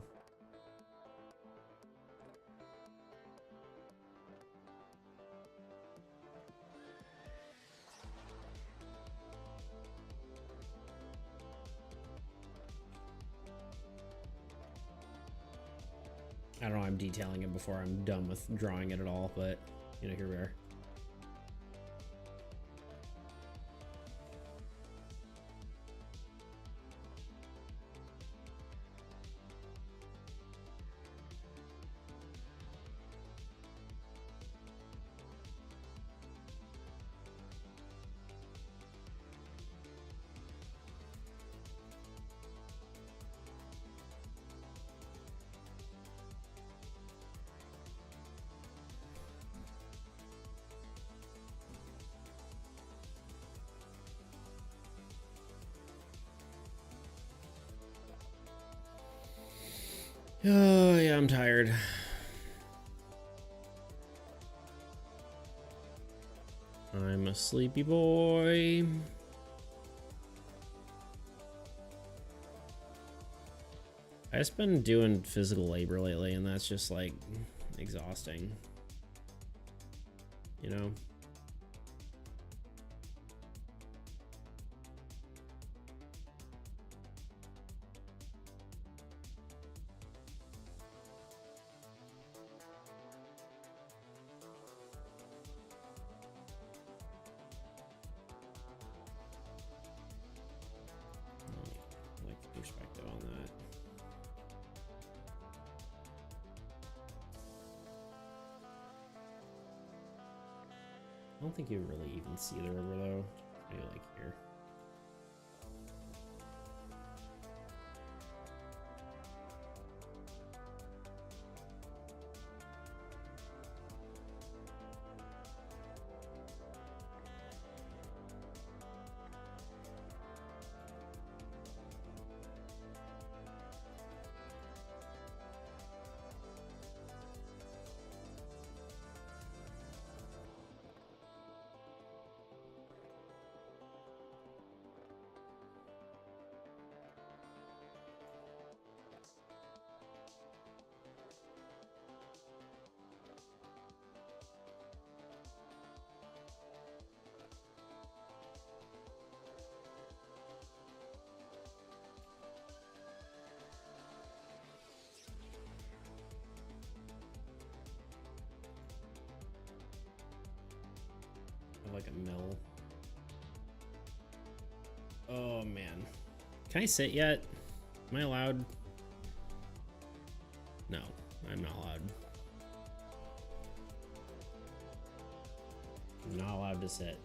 Speaker 1: I don't know, I'm detailing it before I'm done with drawing it at all, but you know, here we are. Oh, yeah, I'm tired. I'm a sleepy boy. I've just been doing physical labor lately, and that's just like exhausting. You know? I don't think you really even see the river though. Maybe like here. Like a mill. Oh man. Can I sit yet? Am I allowed? No, I'm not allowed. I'm not allowed to sit.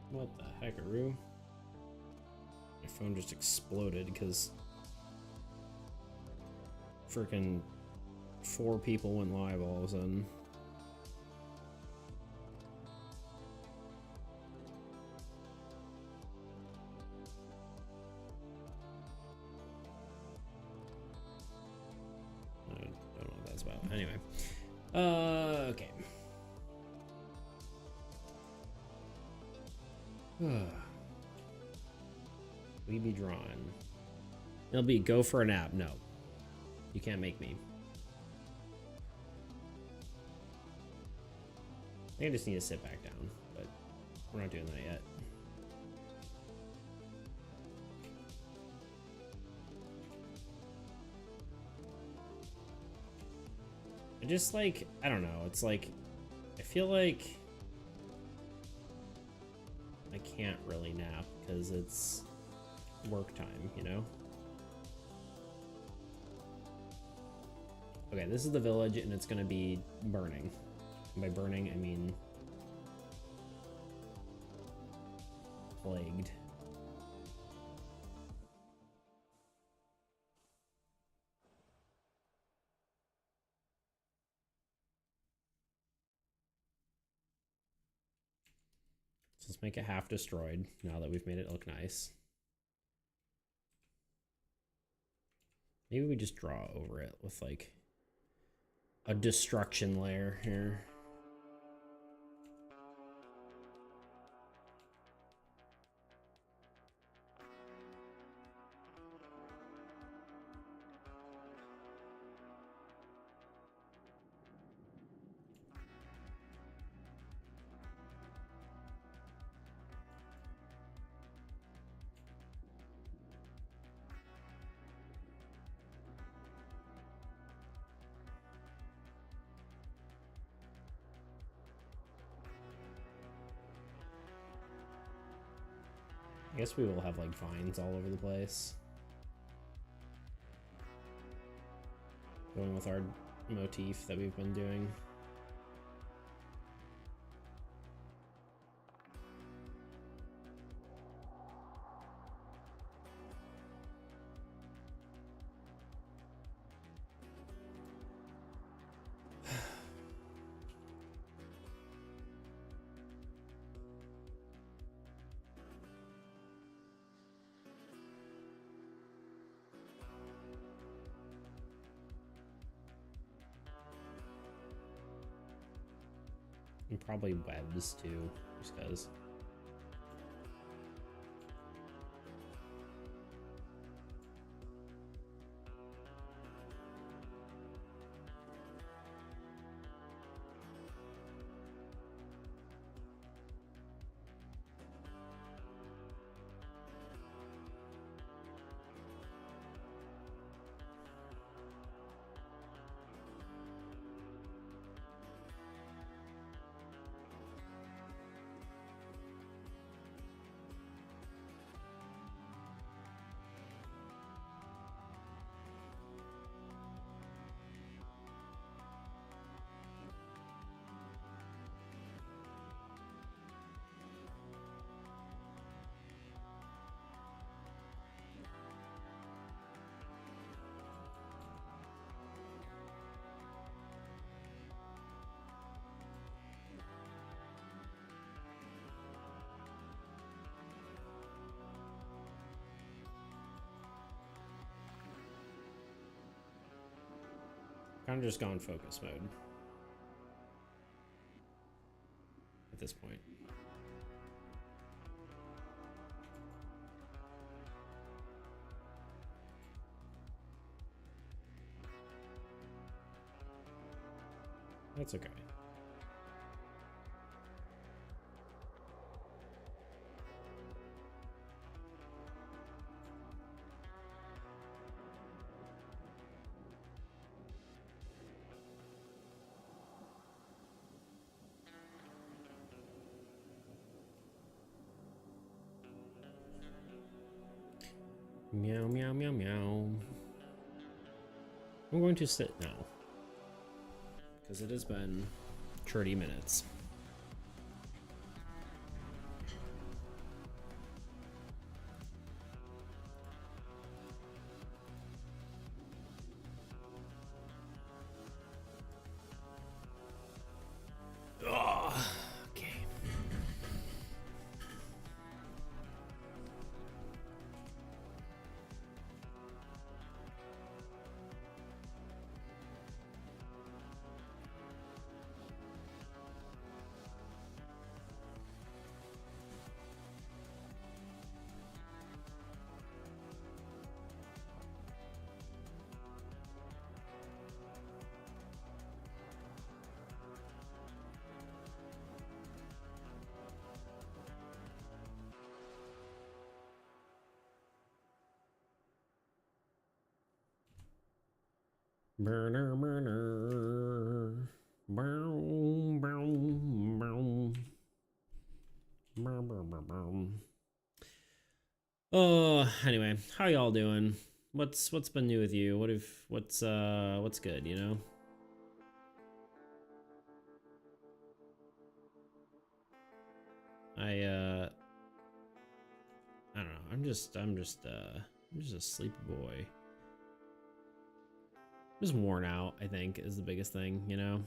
Speaker 1: What the heckaroo? My phone just exploded because freaking 4 people went live all of a sudden. I don't know what that's about. Anyway. Okay. We be drawn. It'll be go for a nap. No. You can't make me. I think I just need to sit back down, but we're not doing that yet. I just like, I don't know. It's like, I feel like I can't really nap because it's work time, you know? Okay, this is the village and it's gonna be burning. And by burning, I mean plagued. So let's make it half destroyed now that we've made it look nice. Maybe we just draw over it with like a destruction layer here. I guess we will have like vines all over the place. Going with our motif that we've been doing. And probably webs too, just because. Kind of just gone focus mode at this point. That's okay. Meow, meow, meow, meow. I'm going to sit now, because it has been 30 minutes. Okay. Burner, burner. Bow, bow, bow. Bow, bow, bow, bow. Oh, anyway, how y'all doing? What's been new with you? What's good, you know? I don't know. I'm just a sleepy boy. Just worn out, I think, is the biggest thing, you know?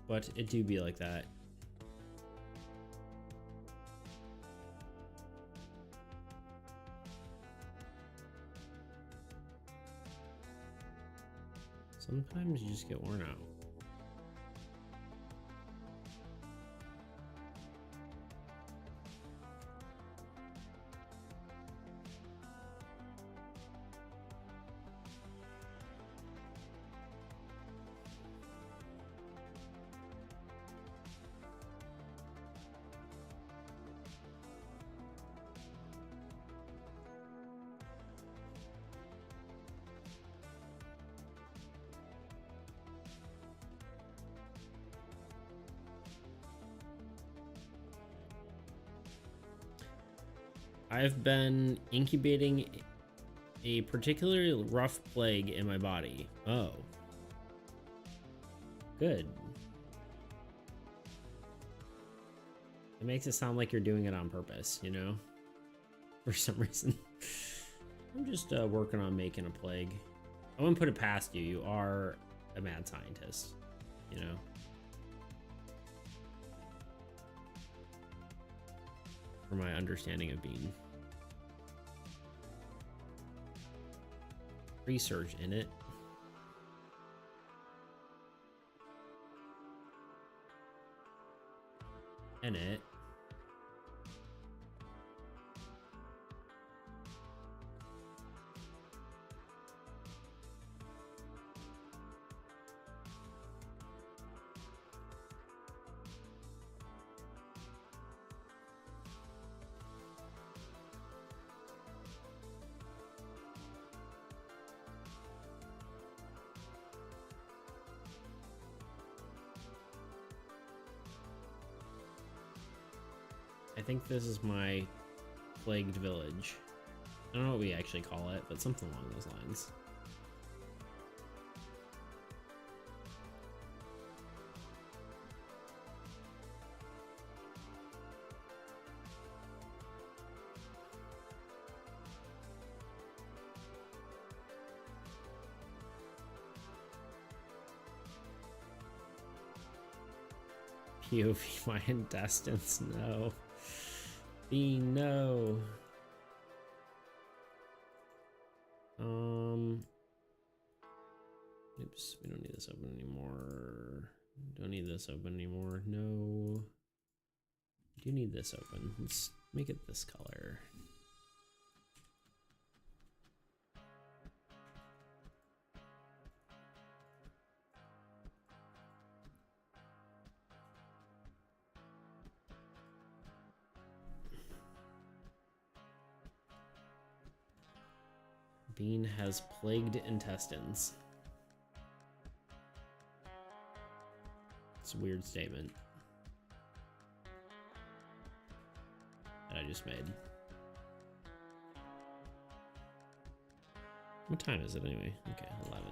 Speaker 1: But it do be like that. Sometimes you just get worn out. I've been incubating a particularly rough plague in my body. Oh. Good. It makes it sound like you're doing it on purpose, you know? For some reason. I'm just working on making a plague. I wouldn't put it past you. You are a mad scientist, you know? for my understanding of Bean. Research in it. In it. I think this is my plagued village. I don't know what we actually call it, but something along those lines. POV my intestines, no. Bean, no. Oops, we don't need this open anymore. Don't need this open anymore. No. We do need this open. Let's make it this color. Bean has plagued intestines. It's a weird statement that I just made. What time is it anyway? Okay, 11.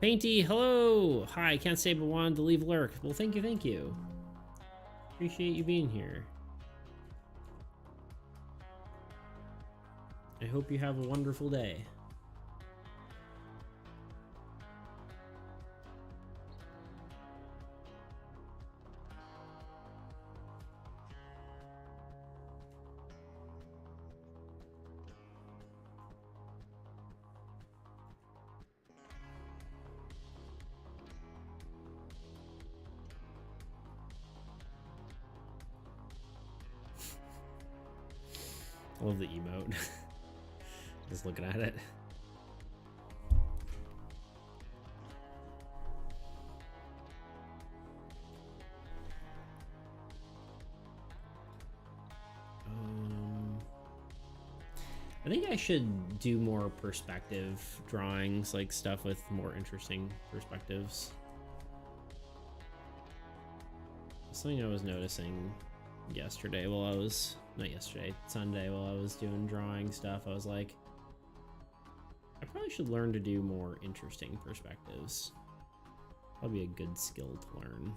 Speaker 1: Painty, hello! Hi, can't say but wanted to leave lurk. Well, thank you, thank you. Appreciate you being here. I hope you have a wonderful day. I love the emote. Just looking at it. I think I should do more perspective drawings, like stuff with more interesting perspectives. Something I was noticing yesterday while I was, not yesterday, Sunday while I was doing drawing stuff, I was like, I probably should learn to do more interesting perspectives. Probably a good skill to learn.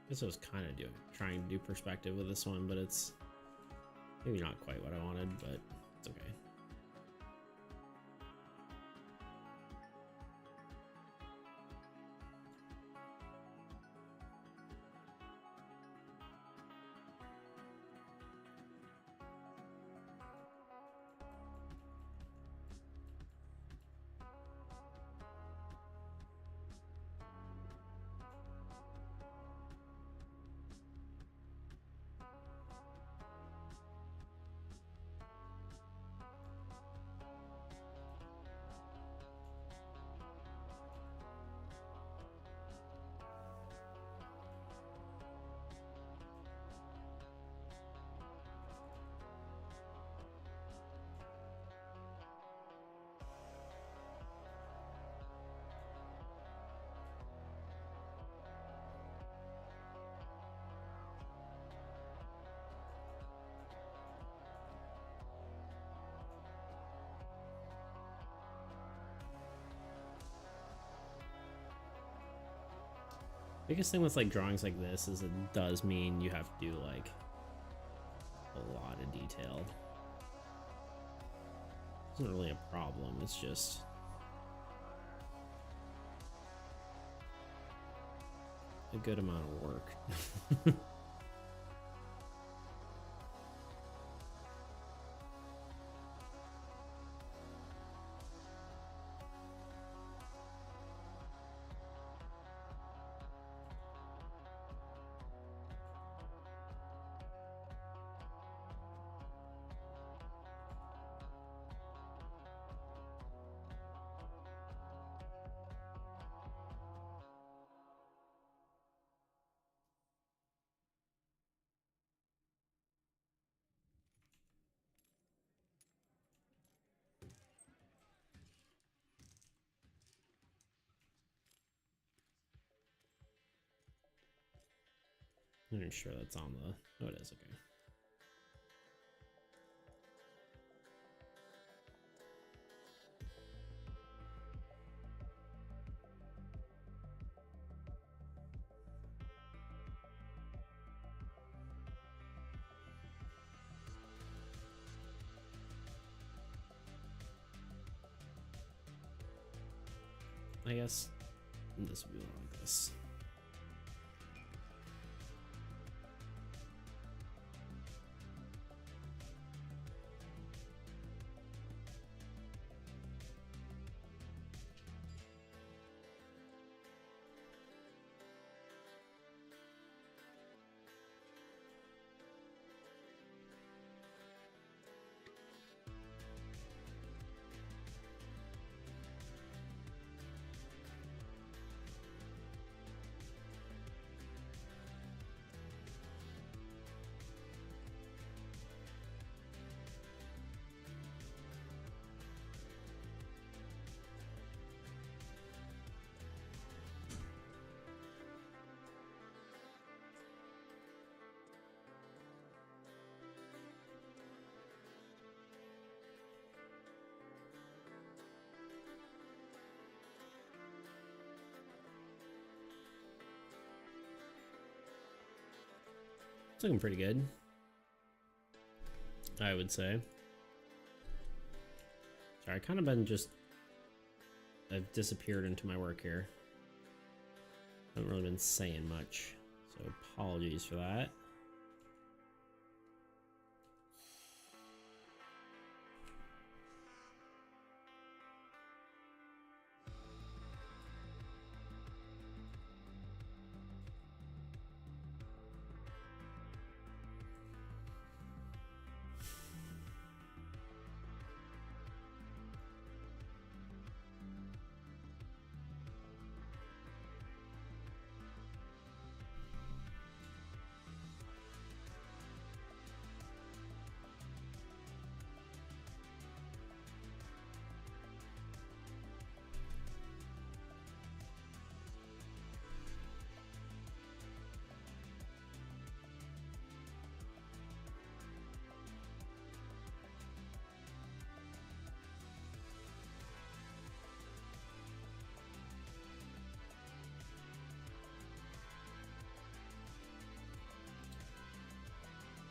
Speaker 1: I guess I was kind of trying to do perspective with this one, but it's maybe not quite what I wanted, but it's okay. Biggest thing with like drawings like this is it does mean you have to do like a lot of detail. It's not really a problem, it's just a good amount of work. I'm not sure that's on the... Oh, it is, okay. I guess this would be like this. It's looking pretty good, I would say. Sorry, I kind of been just... I've disappeared into my work here. Haven't really been saying much, so apologies for that.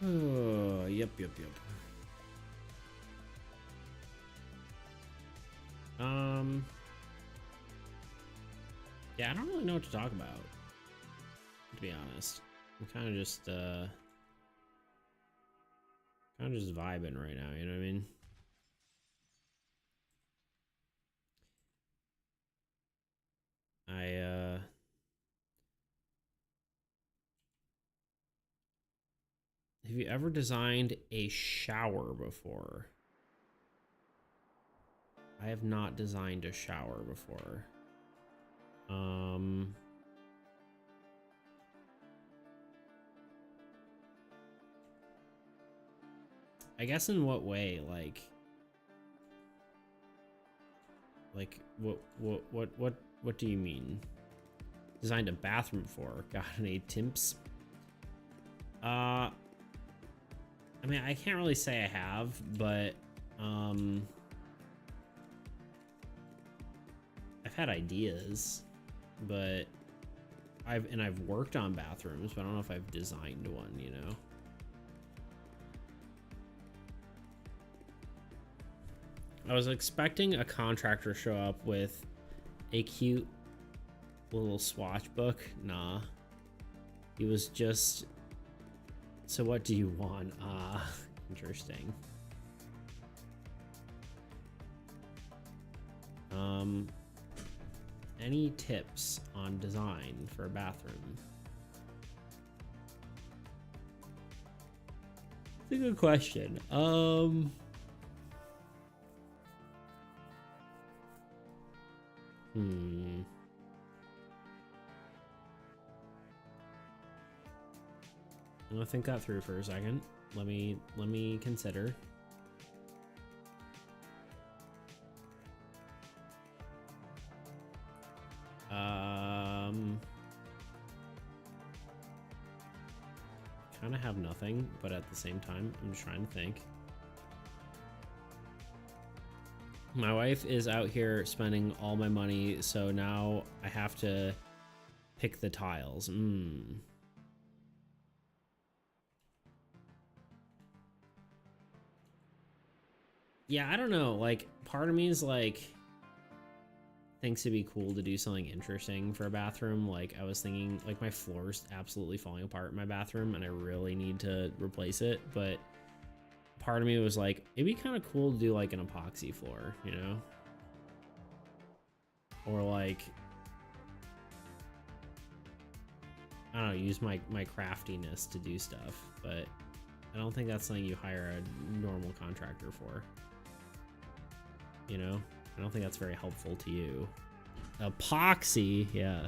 Speaker 1: Oh, yep. Yeah, I don't really know what to talk about, to be honest. I'm kind of just vibing right now, you know what I mean? Have you ever designed a shower before? I have not designed a shower before. I guess in what way? Like what do you mean? Designed a bathroom for? Got any tips? I mean, I can't really say I have, but I've had ideas, but I've worked on bathrooms, but I don't know if I've designed one, you know. I was expecting a contractor to show up with a cute little swatch book. Nah. He was just, so what do you want? Ah, interesting. Any tips on design for a bathroom? It's a good question. I'm gonna think that through for a second. Let me consider. Kind of have nothing, but at the same time, I'm just trying to think. My wife is out here spending all my money, so now I have to pick the tiles. Yeah, I don't know. Like, part of me is like, thinks it'd be cool to do something interesting for a bathroom. Like, I was thinking, like, my floor's absolutely falling apart in my bathroom, and I really need to replace it. But part of me was like, it'd be kind of cool to do like an epoxy floor, you know, or like, I don't know, use my craftiness to do stuff. But I don't think that's something you hire a normal contractor for, you know. I don't think that's very helpful to you. Epoxy, yeah.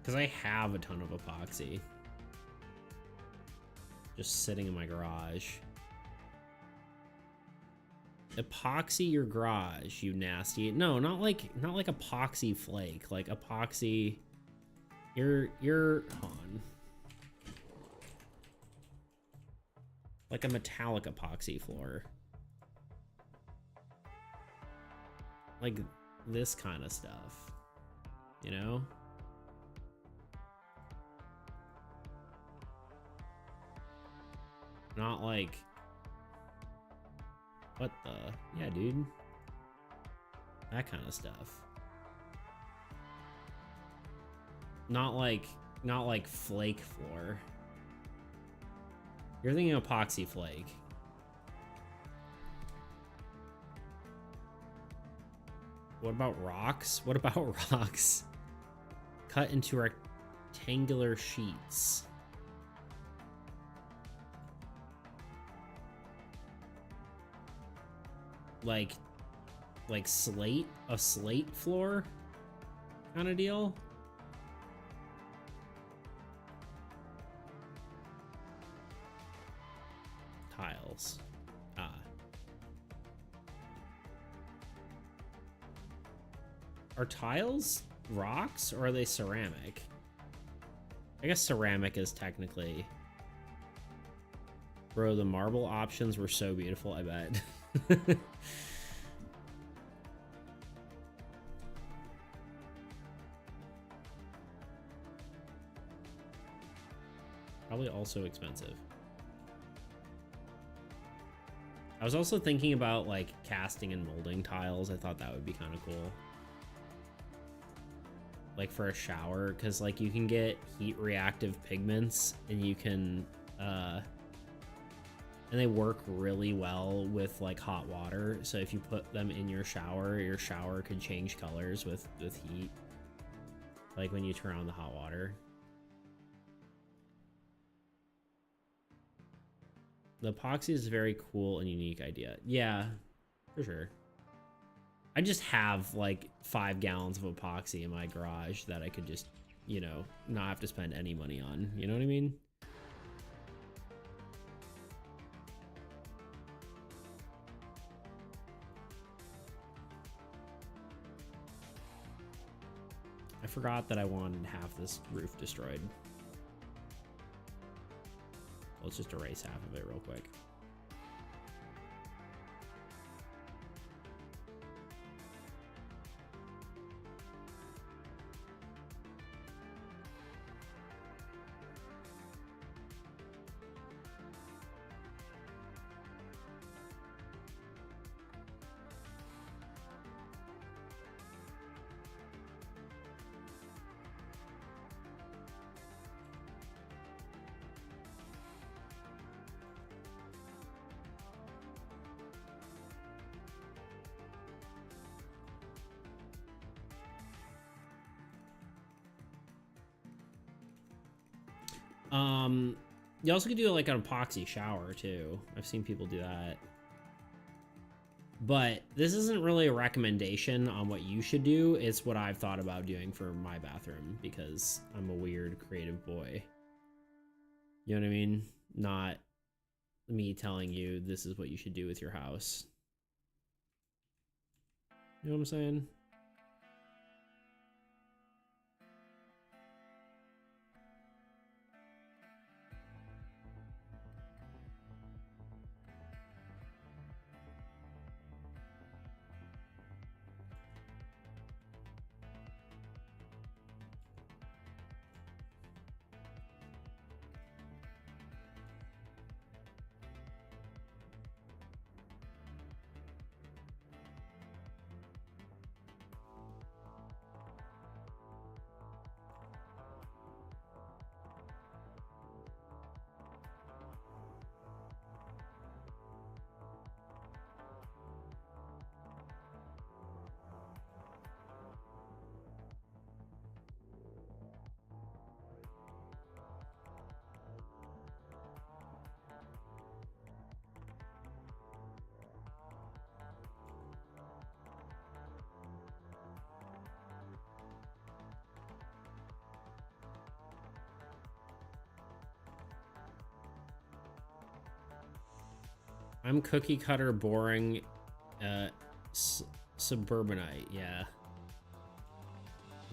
Speaker 1: Because I have a ton of epoxy just sitting in my garage. Epoxy your garage, you nasty. No, not like epoxy flake, like epoxy your hold on. Like a metallic epoxy floor. Like this kind of stuff, you know? Not like, what the, yeah, dude, that kind of stuff. Not like flake floor. You're thinking epoxy flake. What about rocks? What about rocks? Cut into rectangular sheets. Like slate, a slate floor kind of deal. Tiles. Are tiles rocks or are they ceramic? I guess ceramic is technically. Bro, the marble options were so beautiful, I bet. Probably also expensive. I was also thinking about like casting and molding tiles. I thought that would be kind of cool. Like for a shower, because like you can get heat reactive pigments and you can and they work really well with like hot water. So if you put them in your shower could change colors with heat. Like when you turn on the hot water. The epoxy is a very cool and unique idea. Yeah, for sure. I just have like 5 gallons of epoxy in my garage that I could just, you know, not have to spend any money on. You know what I mean? I forgot that I wanted half this roof destroyed. Let's just erase half of it real quick. You also could do like an epoxy shower too. I've seen people do that. But this isn't really a recommendation on what you should do. It's what I've thought about doing for my bathroom because I'm a weird creative boy. You know what I mean? Not me telling you this is what you should do with your house. You know what I'm saying? I'm cookie cutter boring suburbanite. Yeah.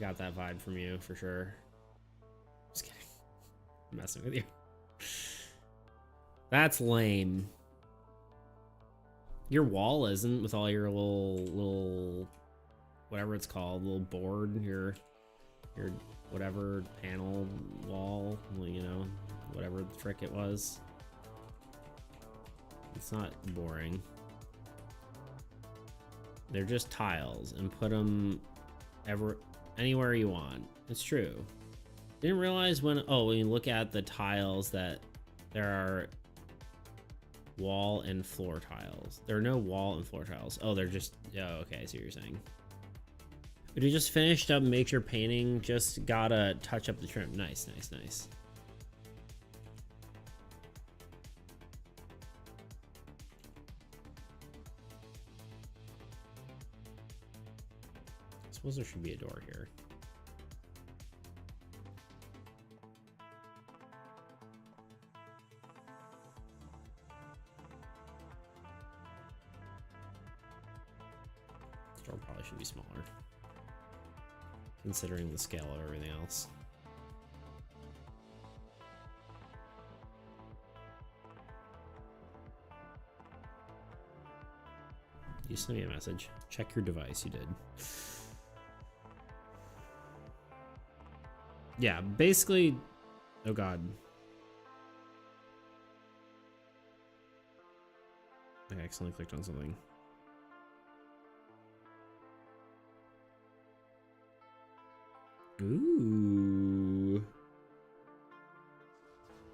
Speaker 1: Got that vibe from you for sure. Just kidding. I'm messing with you. That's lame. Your wall isn't with all your little whatever it's called, little board, your whatever panel wall, you know, whatever the trick it was. It's not boring. They're just tiles and put them anywhere you want. It's true. Didn't realize when you look at the tiles that there are wall and floor tiles. There are no wall and floor tiles. Oh, they're just, oh, okay, I see what you're saying. But you just finished up your painting, just gotta touch up the trim. Nice, nice, nice. I suppose there should be a door here. This door probably should be smaller, considering the scale of everything else. You sent me a message. Check your device. You did. Yeah, basically. Oh god. I accidentally clicked on something. Ooh.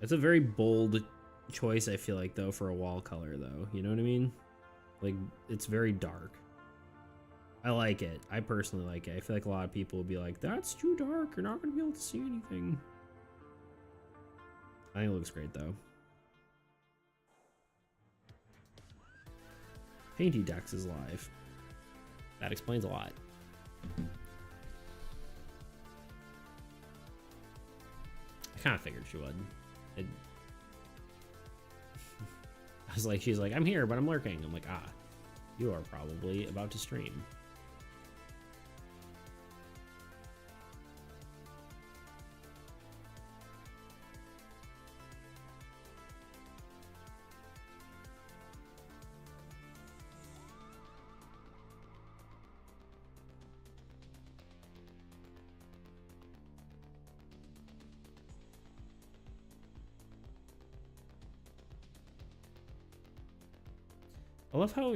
Speaker 1: That's a very bold choice, I feel like, though, for a wall color, though. You know what I mean? Like, it's very dark. I like it. I personally like it. I feel like a lot of people would be like, that's too dark. You're not going to be able to see anything. I think it looks great, though. Painty Dex is live. That explains a lot. I kind of figured she would. I was like, she's like, I'm here, but I'm lurking. I'm like, ah, you are probably about to stream. I love how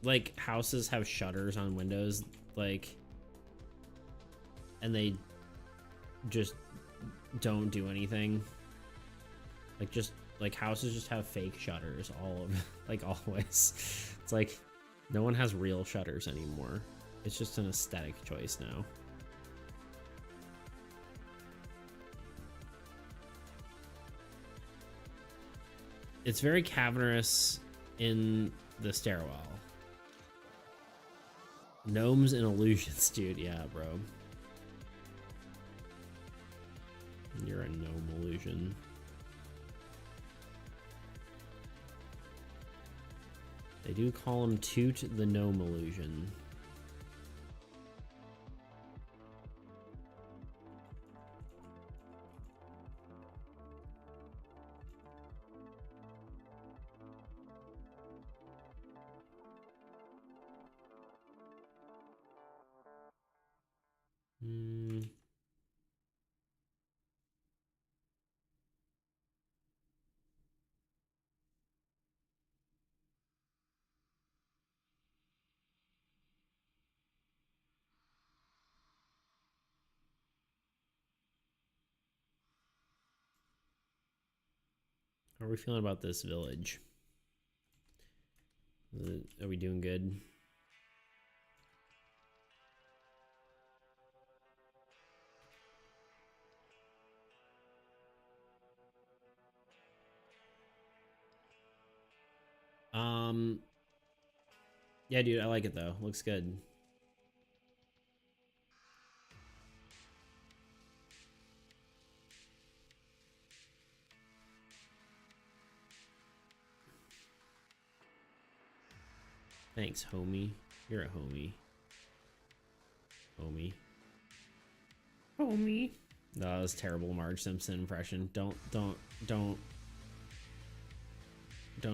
Speaker 1: like houses have shutters on windows, like, and they just don't do anything. Like, just like houses just have fake shutters all of like always. It's like no one has real shutters anymore. It's just an aesthetic choice now. It's very cavernous in the stairwell. Gnomes and illusions, dude. Yeah, bro. You're a gnome illusion. They do call him Toot the Gnome Illusion. How are we feeling about this village? Are we doing good? Yeah, dude, I like it though. Looks good. Thanks, homie. You're a homie. Homie. Homie. No, that was terrible Marge Simpson impression. Don't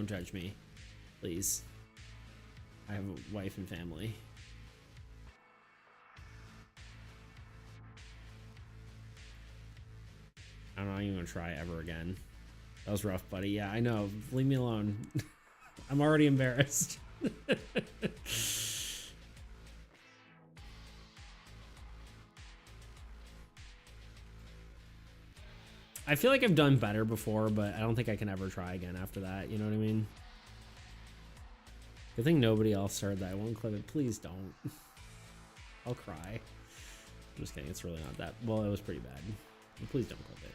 Speaker 1: judge me. Please. I have a wife and family. I'm not even gonna try ever again. That was rough, buddy. Yeah, I know. Leave me alone. I'm already embarrassed. I feel like I've done better before, but I don't think I can ever try again after that. You know what I mean? Good thing nobody else heard that. I won't clip it. Please don't. I'll cry. I'm just kidding. It's really not that. Well, it was pretty bad. Please don't clip it.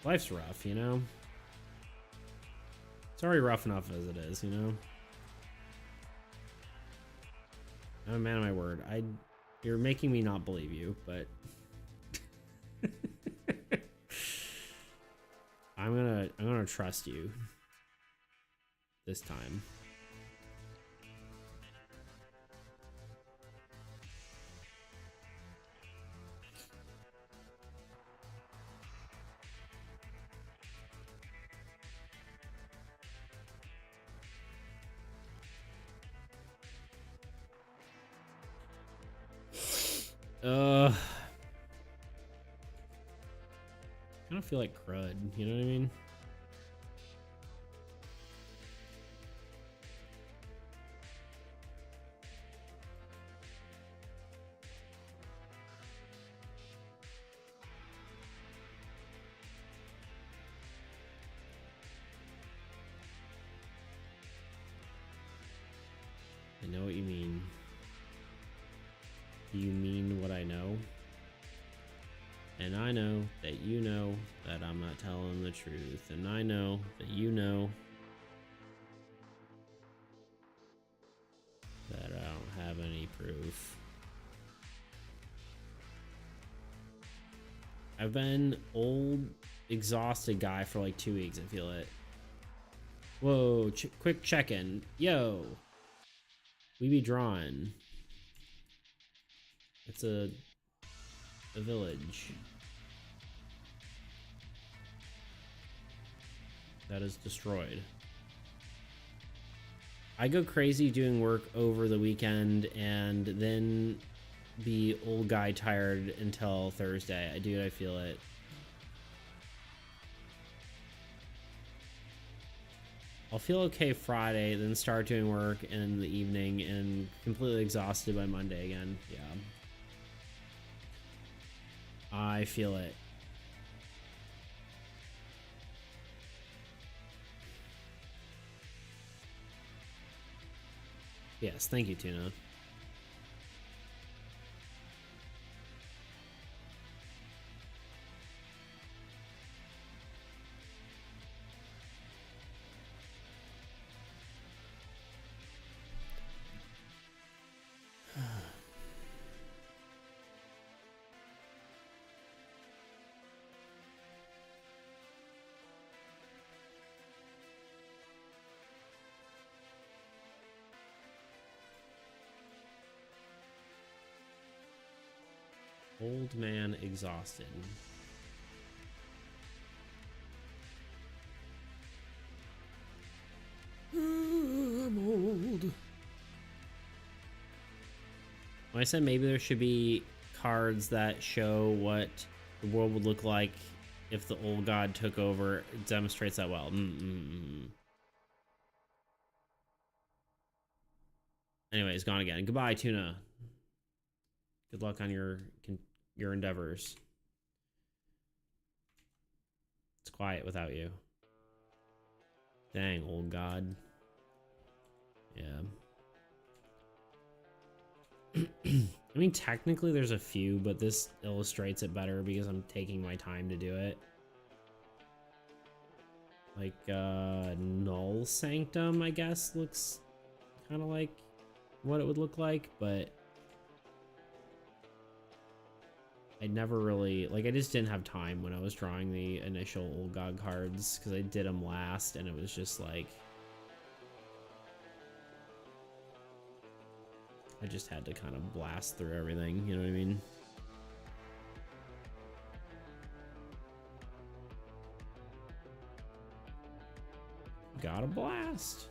Speaker 1: Life's rough, you know? It's already rough enough as it is, you know? I'm a man of my word. You're making me not believe you, but I'm gonna trust you this time. I don't feel like crud, you know what I mean? I know what you mean. Do you mean what I know? And I know that you know that I'm not telling the truth. And I know that you know that I don't have any proof. I've been old, exhausted guy for like 2 weeks, I feel it. Whoa, quick check-in. Yo. We be drawing. It's a village that is destroyed. I go crazy doing work over the weekend and then be old guy tired until Thursday. I feel it. I'll feel okay Friday, then start doing work in the evening and completely exhausted by Monday again. Yeah. I feel it. Yes, thank you, Tuna. Old man exhausted. I'm old. When I said maybe there should be cards that show what the world would look like if the old god took over, it demonstrates that well. Anyways, gone again. Goodbye, Tuna. Good luck on your endeavors. It's quiet without you. Dang, old god. Yeah. I mean, technically there's a few, but this illustrates it better because I'm taking my time to do it. Like, Null Sanctum, I guess, looks kind of like what it would look like, but I never really, like, I just didn't have time when I was drawing the initial Old God cards because I did them last and it was just like, I just had to kind of blast through everything, you know what I mean? Gotta blast.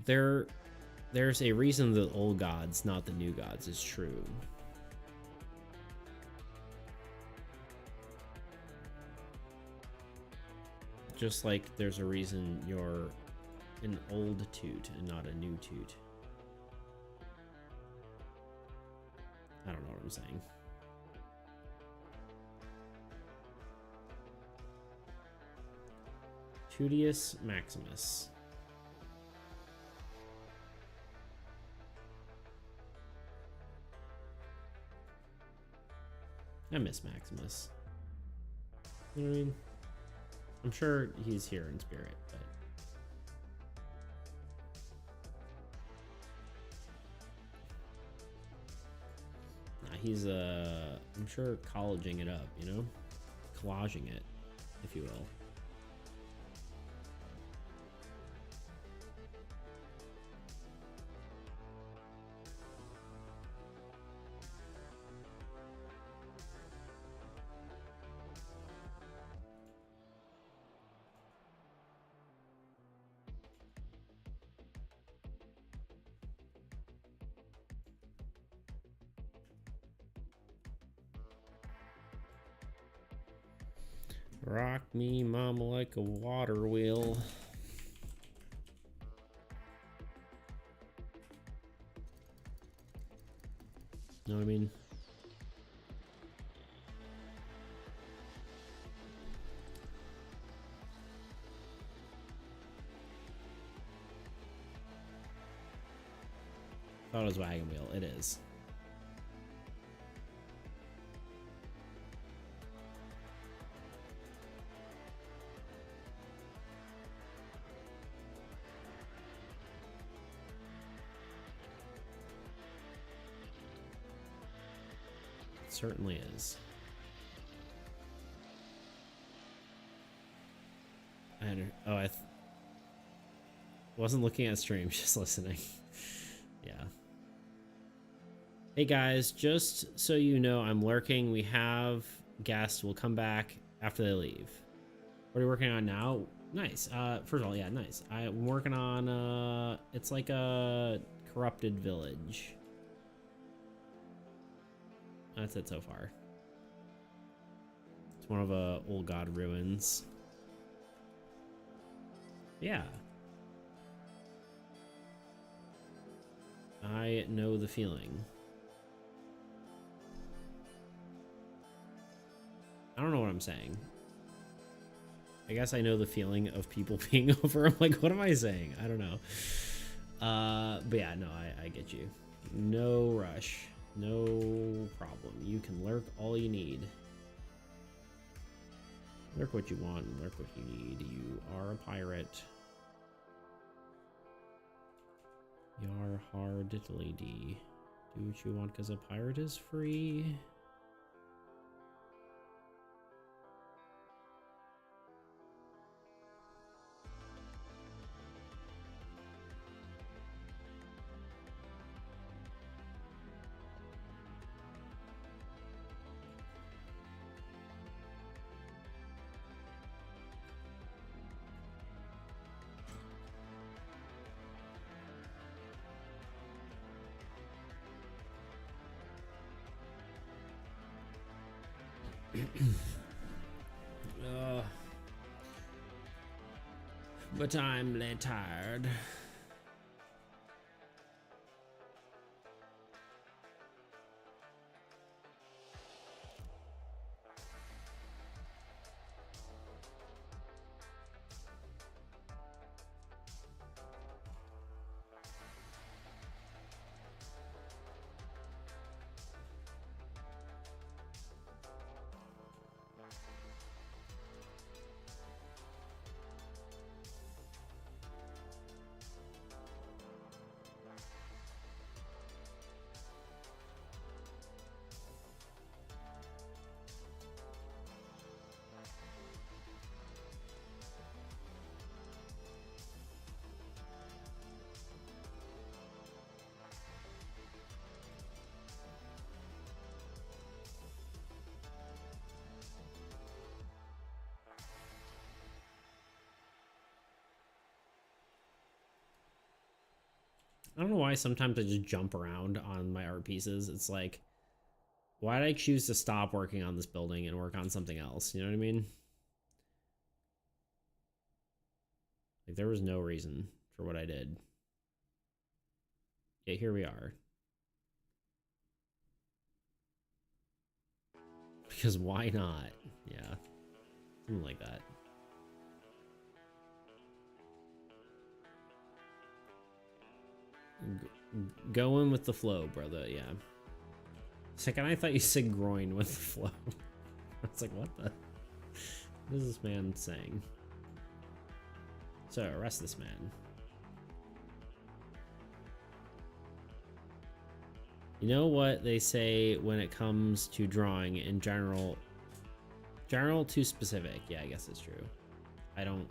Speaker 1: There's a reason the old gods, not the new gods, is true. Just like there's a reason you're an old toot and not a new toot. I don't know what I'm saying. Tutius Maximus. I miss Maximus. You know what I mean? I'm sure he's here in spirit, but nah, he's I'm sure collaging it up, you know? Collaging it, if you will. Rock me, mama, like a water wheel. Know what I mean? Thought it was wagon wheel. It is. Certainly is. I wasn't looking at stream, just listening. Yeah. Hey guys, just so you know, I'm lurking. We have guests. We'll come back after they leave. What are you working on now? Nice. First of all, yeah, nice. I'm working on it's like a corrupted village. That's it so far. It's one of old god ruins. Yeah. I know the feeling. I don't know what I'm saying. I guess I know the feeling of people being over. I'm like, what am I saying? I don't know. But yeah, no, I get you. No rush. No problem. You can lurk all you need. Lurk what you want and lurk what you need. You are a pirate. You're hard lady. Do what you want because a pirate is free. But I'm tired. I don't know why sometimes I just jump around on my art pieces. It's like, why did I choose to stop working on this building and work on something else? You know what I mean? Like, there was no reason for what I did. Yet here we are. Because why not? Yeah. Something like that. Going with the flow, brother. Yeah. Second, I thought you said groin with the flow. I was like, what the? What is this man saying? So, arrest this man. You know what they say when it comes to drawing in general? General too specific. Yeah, I guess it's true. I don't...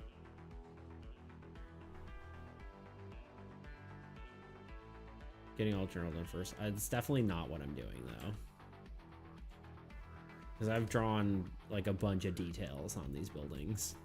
Speaker 1: Getting all journal done first. It's definitely not what I'm doing, though. Because I've drawn, like, a bunch of details on these buildings.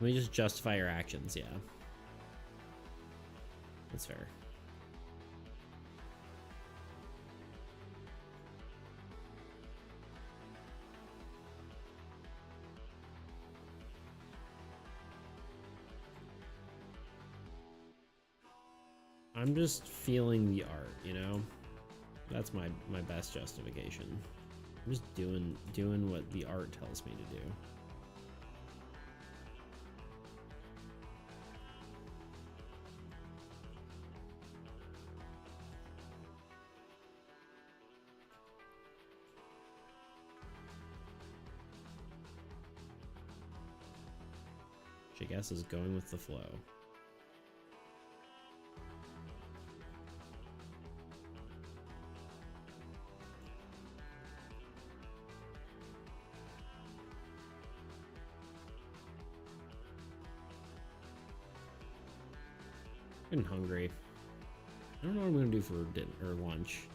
Speaker 1: Let me just justify your actions, yeah. That's fair. I'm just feeling the art, you know? That's my best justification. I'm just doing what the art tells me to do. Which I guess is going with the flow. I'm hungry. I don't know what I'm gonna do for dinner or lunch.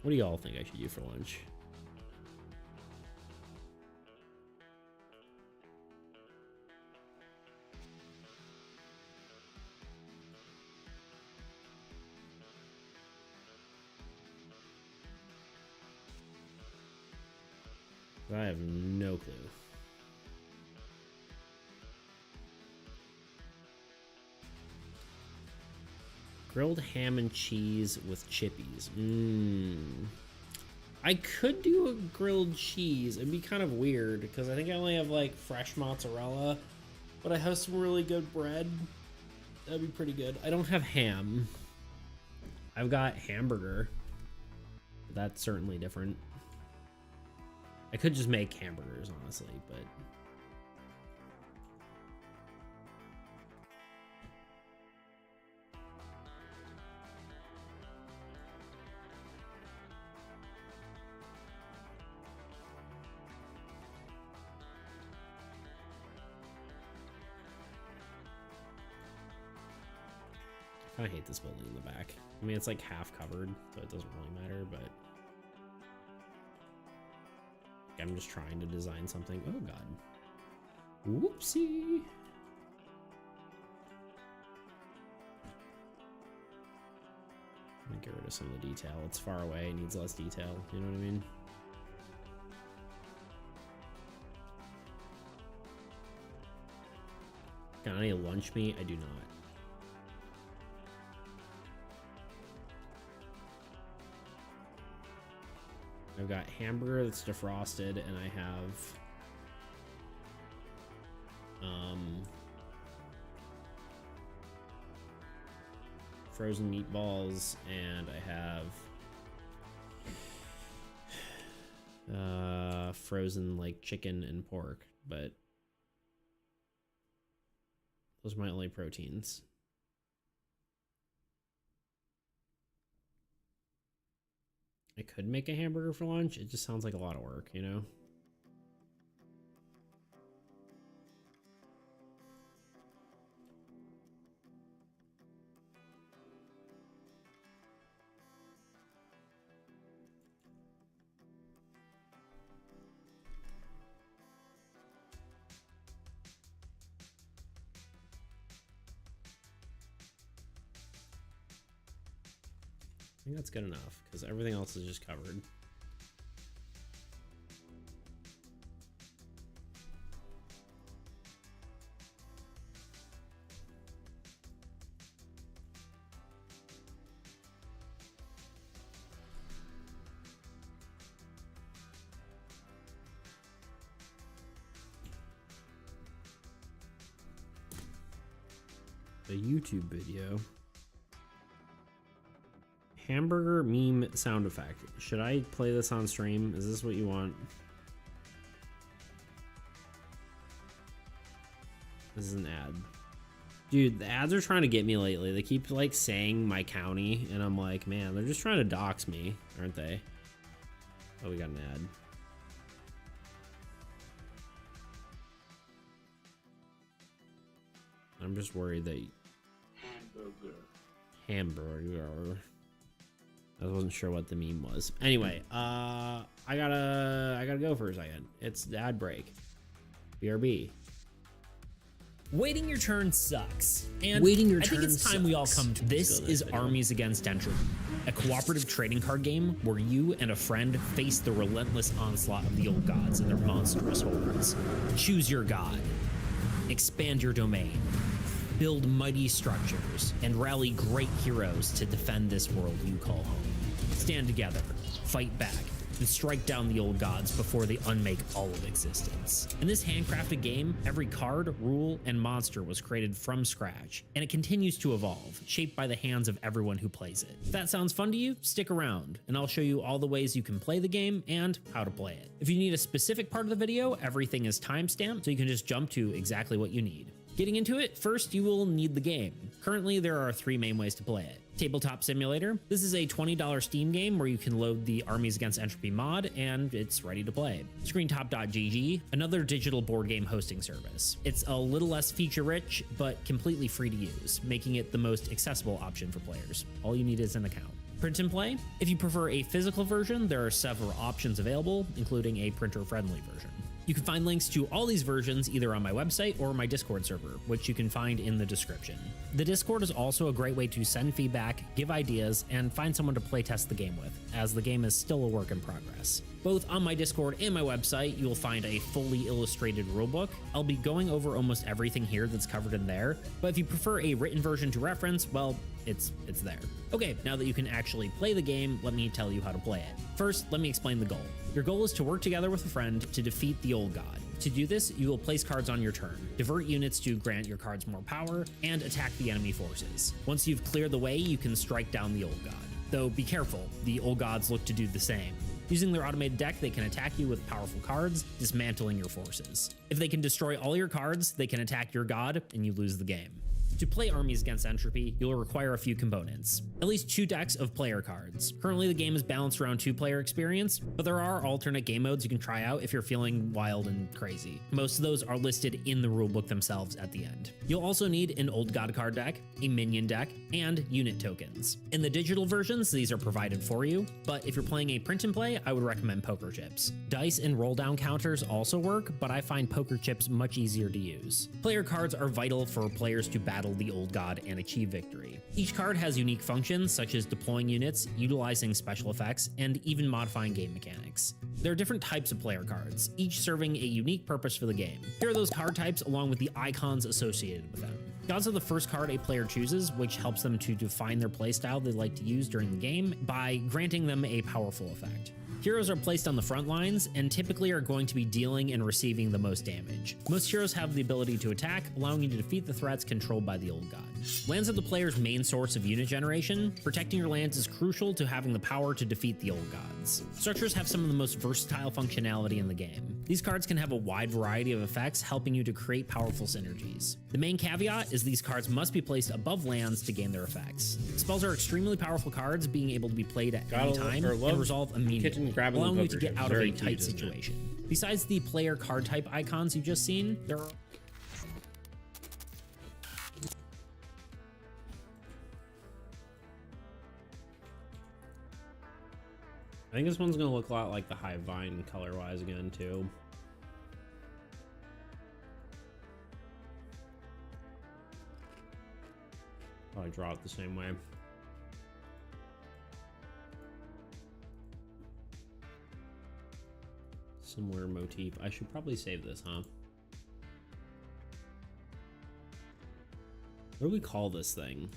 Speaker 1: What do y'all think I should do for lunch? I have no clue. Grilled ham and cheese with chippies. I could do a grilled cheese. It'd be kind of weird because I think I only have like fresh mozzarella, but I have some really good bread. That'd be pretty good. I don't have ham. I've got hamburger. That's certainly different. I could just make hamburgers, honestly, but I hate this building in the back. I mean, it's like half covered, so it doesn't really matter, but I'm just trying to design something. Oh god. Whoopsie. I'm gonna get rid of some of the detail. It's far away, it needs less detail, you know what I mean? Got any lunch meat? I do not. I've got hamburger that's defrosted, and I have frozen meatballs, and I have frozen like chicken and pork, but those are my only proteins. I could make a hamburger for lunch. It just sounds like a lot of work, you know? I think that's good enough because everything else is just covered. The YouTube video. Hamburger meme sound effect. Should I play this on stream? Is this what you want? This is an ad. Dude, the ads are trying to get me lately. They keep like saying my county, and I'm like, man, they're just trying to dox me, aren't they? Oh, we got an ad. I'm just worried that hamburger. I wasn't sure what the meme was. Anyway, I gotta go for a second. It's the ad break. BRB.
Speaker 3: Waiting your turn sucks. And
Speaker 1: Waiting
Speaker 3: I think it's time we all come to this. Is
Speaker 1: video.
Speaker 3: Armies Against Entropy, a cooperative trading card game where you and a friend face the relentless onslaught of the old gods and their monstrous hordes. Choose your god, expand your domain, build mighty structures, and rally great heroes to defend this world you call home. Stand together, fight back, and strike down the old gods before they unmake all of existence. In this handcrafted game, every card, rule, and monster was created from scratch, and it continues to evolve, shaped by the hands of everyone who plays it. If that sounds fun to you, stick around, and I'll show you all the ways you can play the game and how to play it. If you need a specific part of the video, everything is timestamped, so you can just jump to exactly what you need. Getting into it, first you will need the game. Currently, there are 3 main ways to play it. Tabletop Simulator. This is a $20 Steam game where you can load the Armies Against Entropy mod and it's ready to play. Screentop.gg, another digital board game hosting service. It's a little less feature rich, but completely free to use, making it the most accessible option for players. All you need is an account. Print and Play. If you prefer a physical version, there are several options available, including a printer-friendly version. You can find links to all these versions either on my website or my Discord server, which you can find in the description. The Discord is also a great way to send feedback, give ideas, and find someone to playtest the game with, as the game is still a work in progress. Both on my Discord and my website, you will find a fully illustrated rulebook. I'll be going over almost everything here that's covered in there, but if you prefer a written version to reference, well, it's there. Okay, now that you can actually play the game, let me tell you how to play it. First, let me explain the goal. Your goal is to work together with a friend to defeat the old god. To do this, you will place cards on your turn, divert units to grant your cards more power, and attack the enemy forces. Once you've cleared the way, you can strike down the old god. Though be careful, the old gods look to do the same. Using their automated deck, they can attack you with powerful cards, dismantling your forces. If they can destroy all your cards, they can attack your god, and you lose the game. To play Armies Against Entropy, you'll require a few components. At least 2 decks of player cards. Currently, the game is balanced around 2-player experience, but there are alternate game modes you can try out if you're feeling wild and crazy. Most of those are listed in the rulebook themselves at the end. You'll also need an Old God card deck, a minion deck, and unit tokens. In the digital versions, these are provided for you, but if you're playing a print and play, I would recommend poker chips. Dice and roll down counters also work, but I find poker chips much easier to use. Player cards are vital for players to battle the old god and achieve victory. Each card has unique functions such as deploying units, utilizing special effects, and even modifying game mechanics. There are different types of player cards, each serving a unique purpose for the game. Here are those card types along with the icons associated with them. Gods are the first card a player chooses, which helps them to define their playstyle they like to use during the game by granting them a powerful effect. Heroes are placed on the front lines and typically are going to be dealing and receiving the most damage. Most heroes have the ability to attack, allowing you to defeat the threats controlled by the old god. Lands are the player's main source of unit generation. Protecting your lands is crucial to having the power to defeat the old gods. Structures have some of the most versatile functionality in the game. These cards can have a wide variety of effects, helping you to create powerful synergies. The main caveat is these cards must be placed above lands to gain their effects. Spells are extremely powerful cards, being able to be played at any time and resolve immediately, allowing you to get out of a tight situation. Besides the player card type icons you've just seen, there are
Speaker 1: I think this one's gonna look a lot like the Hive Vine color-wise again, too. Probably draw it the same way. Similar motif. I should probably save this, huh? What do we call this thing?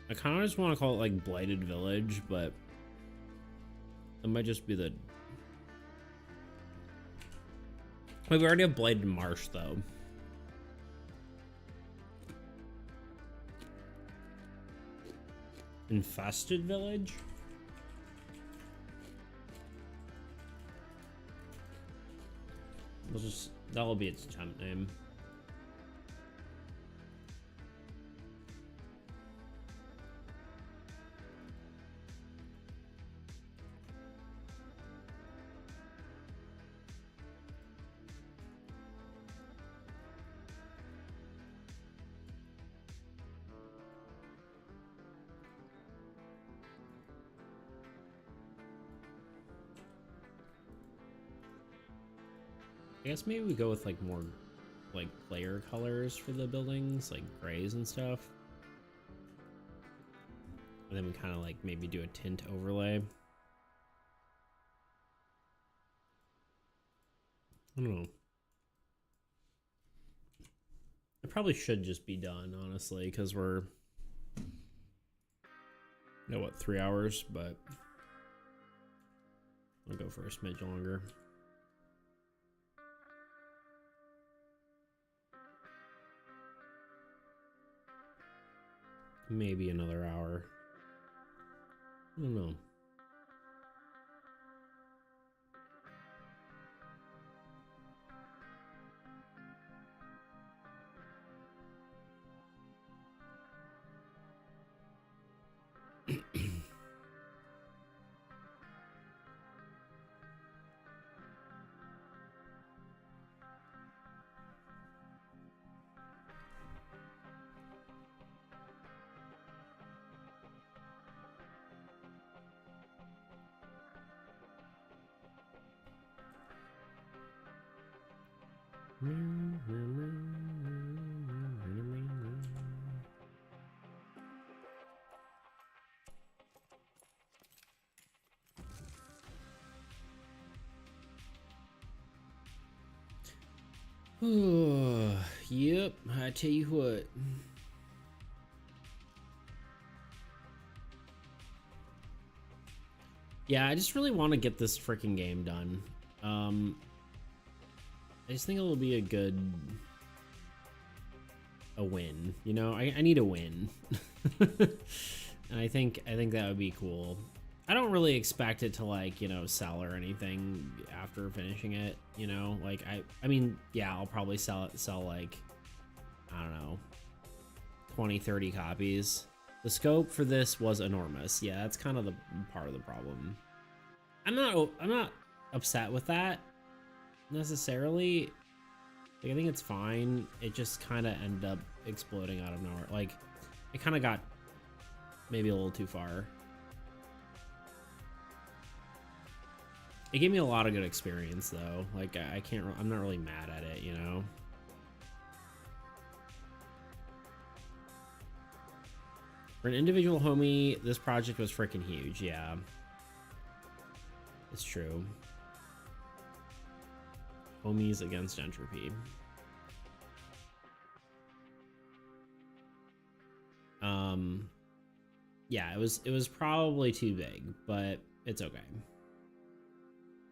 Speaker 1: I kind of just want to call it like Blighted Village, but it might just be the... Wait, we already have Blighted Marsh, though. Infested Village? We'll just... That'll be its temp name. I guess maybe we go with like more like player colors for the buildings, like grays and stuff. And then we kind of like maybe do a tint overlay. I don't know. It probably should just be done, honestly, because we're, you know what, 3 hours, but I'll go for a smidge longer. Maybe another hour. I don't know. Yep, I tell you what. Yeah, I just really want to get this freaking game done. I just think it'll be a win. You know, I need a win. And I think that would be cool. I don't really expect it to, like, you know, sell or anything after finishing it, you know? Like, I mean, yeah, I'll probably sell like, I don't know, 20, 30 copies. The scope for this was enormous. Yeah, that's kind of the part of the problem. I'm not upset with that necessarily. Like, I think it's fine. It just kind of ended up exploding out of nowhere. Like, it kind of got maybe a little too far. It gave me a lot of good experience, though. Like, I'm not really mad at it, you know? For an individual homie, this project was freaking huge, yeah. It's true. Homies against entropy. Yeah, it was probably too big, but it's okay.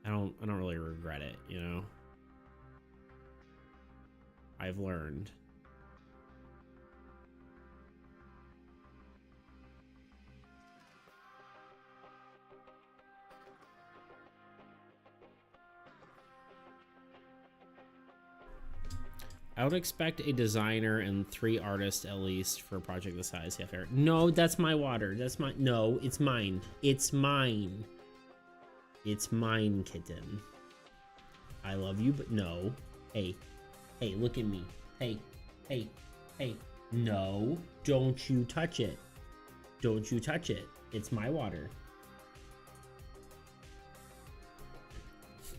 Speaker 1: I don't really regret it, you know? I've learned. I would expect a designer and 3 artists at least for a project this size. Yeah, fair. No, that's my water. That's my... No, it's mine. It's mine. It's mine, kitten. I love you, but no. Hey. Hey, look at me. Hey. Hey. Hey. No. Don't you touch it. Don't you touch it. It's my water.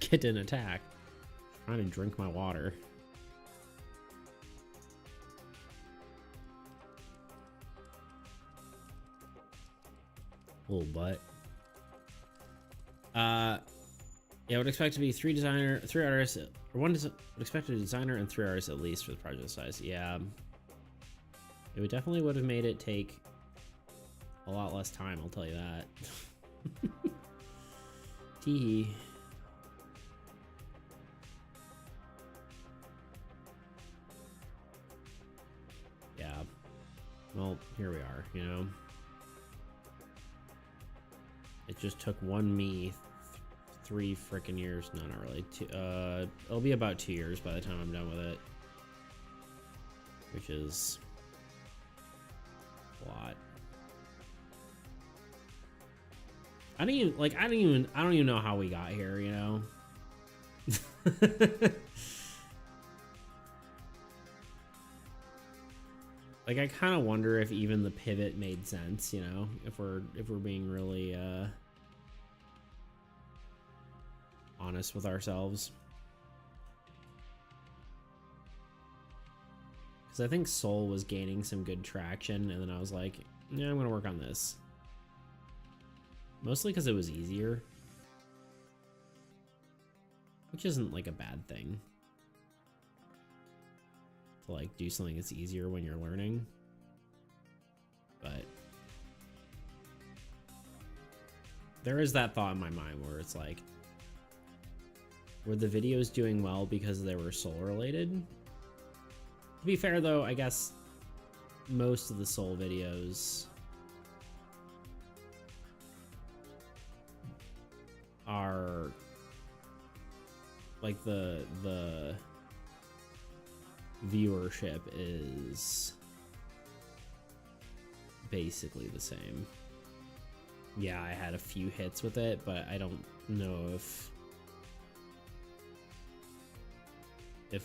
Speaker 1: Kitten attack. Trying to drink my water. Little butt. Yeah, I would expect to be 3 artists, or would expect a designer and 3 artists at least for the project size. Yeah, it would definitely would have made it take a lot less time. I'll tell you that. Teehee. Yeah. Well, here we are. You know. It just took me 3 freaking years. No, not really. It'll be about 2 years by the time I'm done with it, which is a lot. I don't even know how we got here, you know. Like, I kind of wonder if even the pivot made sense, you know, if we're being really honest with ourselves. Because I think Soul was gaining some good traction, and then I was like, yeah, I'm gonna work on this. Mostly because it was easier. which isn't like a bad thing. To like do something that's easier when you're learning. But there is that thought in my mind where it's like, were the videos doing well because they were soul related? To be fair though, I guess most of the soul videos are like the viewership is basically the same. Yeah, I had a few hits with it, but I don't know if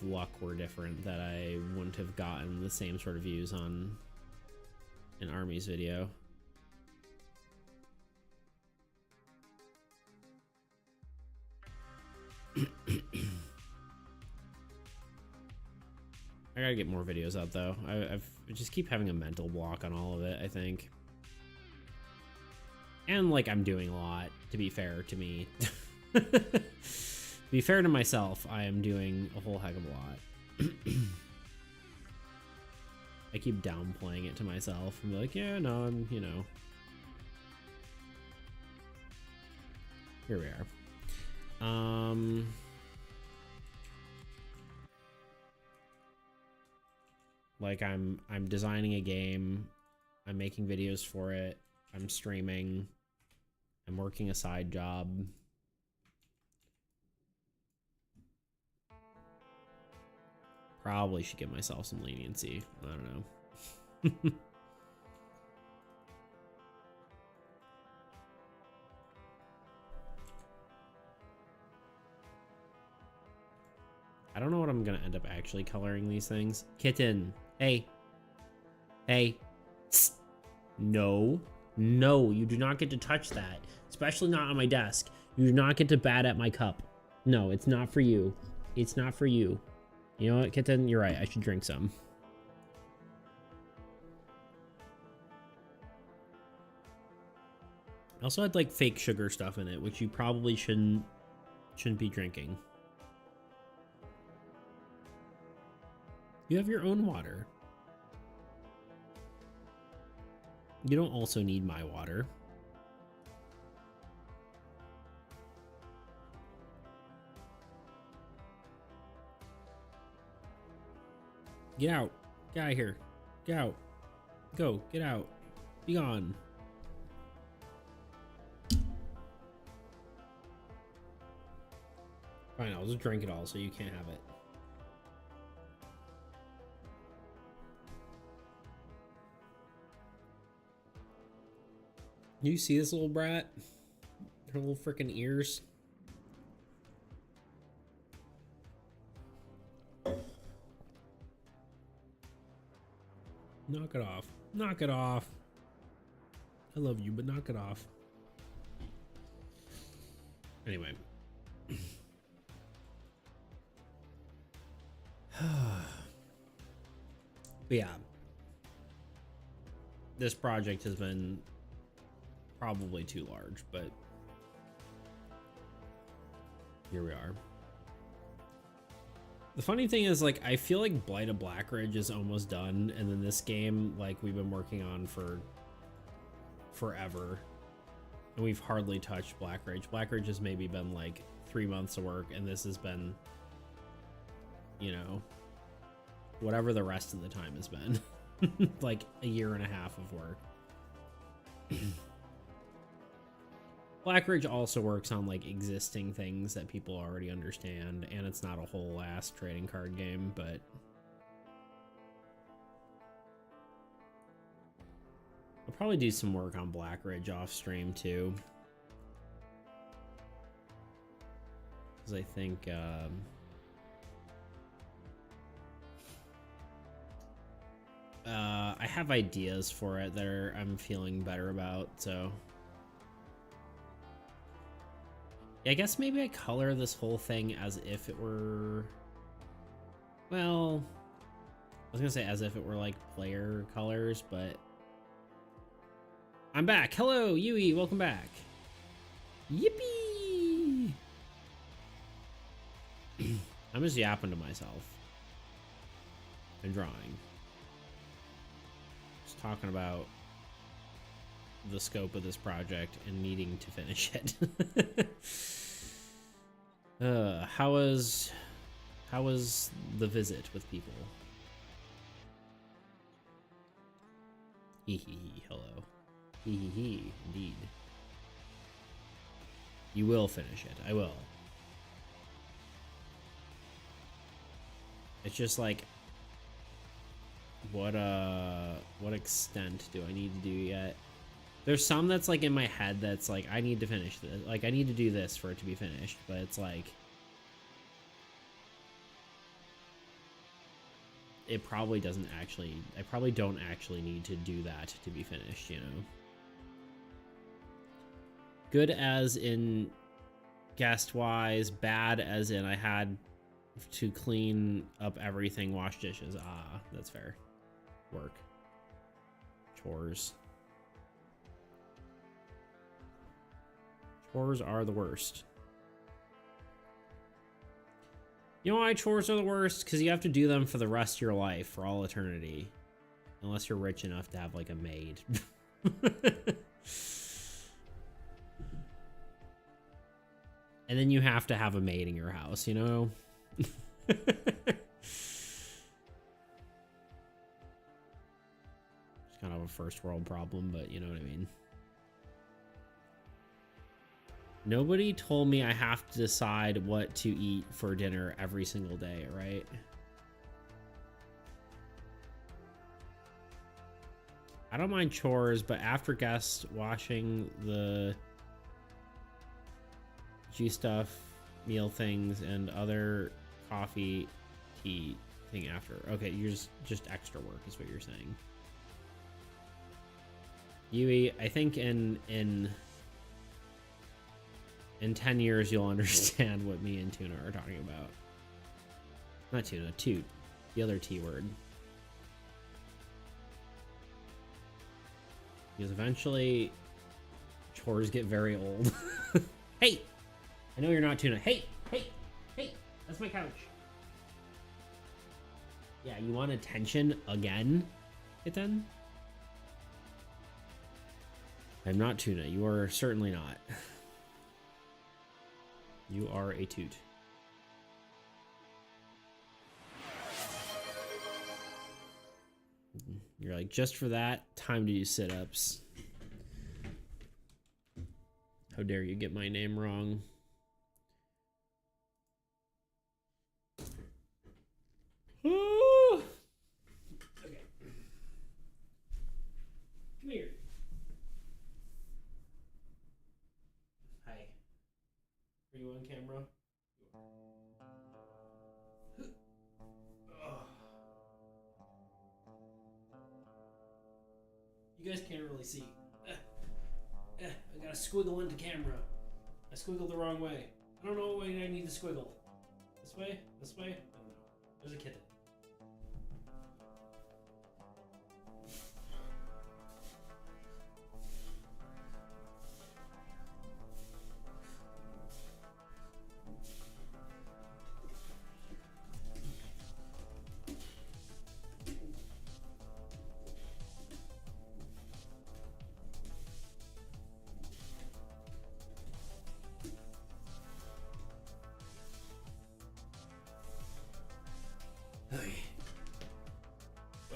Speaker 1: luck were different, that I wouldn't have gotten the same sort of views on an Army's video. I gotta get more videos out though. I just keep having a mental block on all of it, I think. And like I'm doing a lot, to be fair to me. To be fair to myself, I am doing a whole heck of a lot. I keep downplaying it to myself and be like, yeah, no, I'm, you know. Here we are. Like I'm designing a game, I'm making videos for it, I'm streaming, I'm working a side job. Probably should give myself some leniency. I don't know. I don't know what I'm gonna end up actually coloring these things. Kitten, hey. Hey. Tss. No. No, you do not get to touch that. Especially not on my desk. You do not get to bat at my cup. No, it's not for you. It's not for you. You know what, Kitten? You're right. I should drink some. I also had like fake sugar stuff in it, which you probably shouldn't be drinking. You have your own water. You don't also need my water. Get out. Get out of here. Get out. Go. Get out. Be gone. Fine, I'll just drink it all so you can't have it. You see this little brat? Her little freaking ears. Knock it off. Knock it off. I love you, but knock it off. Anyway. But yeah. This project has been probably too large, but here we are. The funny thing is, like, I feel like Blight of Blackridge is almost done, and then this game, like, we've been working on for forever, and we've hardly touched Blackridge. Blackridge has maybe been like 3 months of work, and this has been, you know, whatever the rest of the time has been. Like a year and a half of work. Blackridge also works on like existing things that people already understand, and it's not a whole ass trading card game, but I'll probably do some work on Blackridge off stream too, because I think I have ideas for it that I'm feeling better about, so yeah, I guess maybe I color this whole thing as if it were, well, I was gonna say as if it were like player colors, but I'm back. Hello, Yui, welcome back. Yippee! I'm just yapping to myself and drawing. Just talking about the scope of this project and needing to finish it. How was the visit with people? Hee hee hee, hello. Hee hee hee, indeed. You will finish it. I will. It's just like, what extent do I need to do yet? There's some that's like in my head that's like, I need to finish this. Like, I need to do this for it to be finished, but it's like, it probably doesn't actually, I probably don't actually need to do that to be finished, you know? Good as in guest-wise, bad as in I had to clean up everything, wash dishes. Ah, that's fair. Work. Chores. Chores are the worst. You know why chores are the worst? Because you have to do them for the rest of your life, for all eternity. Unless you're rich enough to have, like, a maid. And then you have to have a maid in your house, you know? It's kind of a first world problem, but you know what I mean. Nobody told me I have to decide what to eat for dinner every single day, right? I don't mind chores, but after guests, washing the juice stuff, meal things, and other coffee, tea thing after. Okay, you're just extra work is what you're saying. Yui, I think in 10 years you'll understand what me and Tuna are talking about. Not Tuna, Toot. The other T word. Because eventually chores get very old. Hey! I know you're not Tuna. Hey! Hey! Hey! That's my couch. Yeah, you want attention again? Kitten? I'm not Tuna. You are certainly not. You are a Toot. You're like, just for that, time to do sit-ups. How dare you get my name wrong? Okay. Come here. Hi. Are you on camera? You guys can't really see. I gotta squiggle into camera. I squiggled the wrong way. I don't know what way I need to squiggle. This way? This way? I don't know. There's a kitten.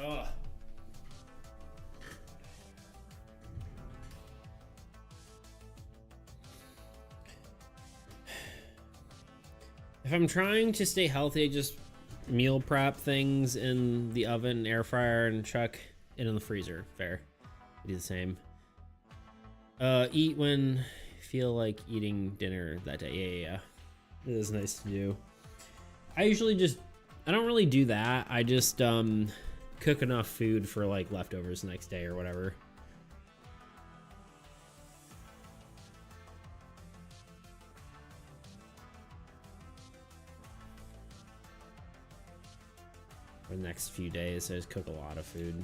Speaker 1: Ugh. If I'm trying to stay healthy, I just meal prep things in the oven, air fryer, and chuck it in the freezer. Fair. I do the same. Eat when you feel like eating dinner that day. Yeah. It is nice to do. I usually just, I don't really do that. I just cook enough food for like leftovers the next day or whatever. For the next few days, I just cook a lot of food.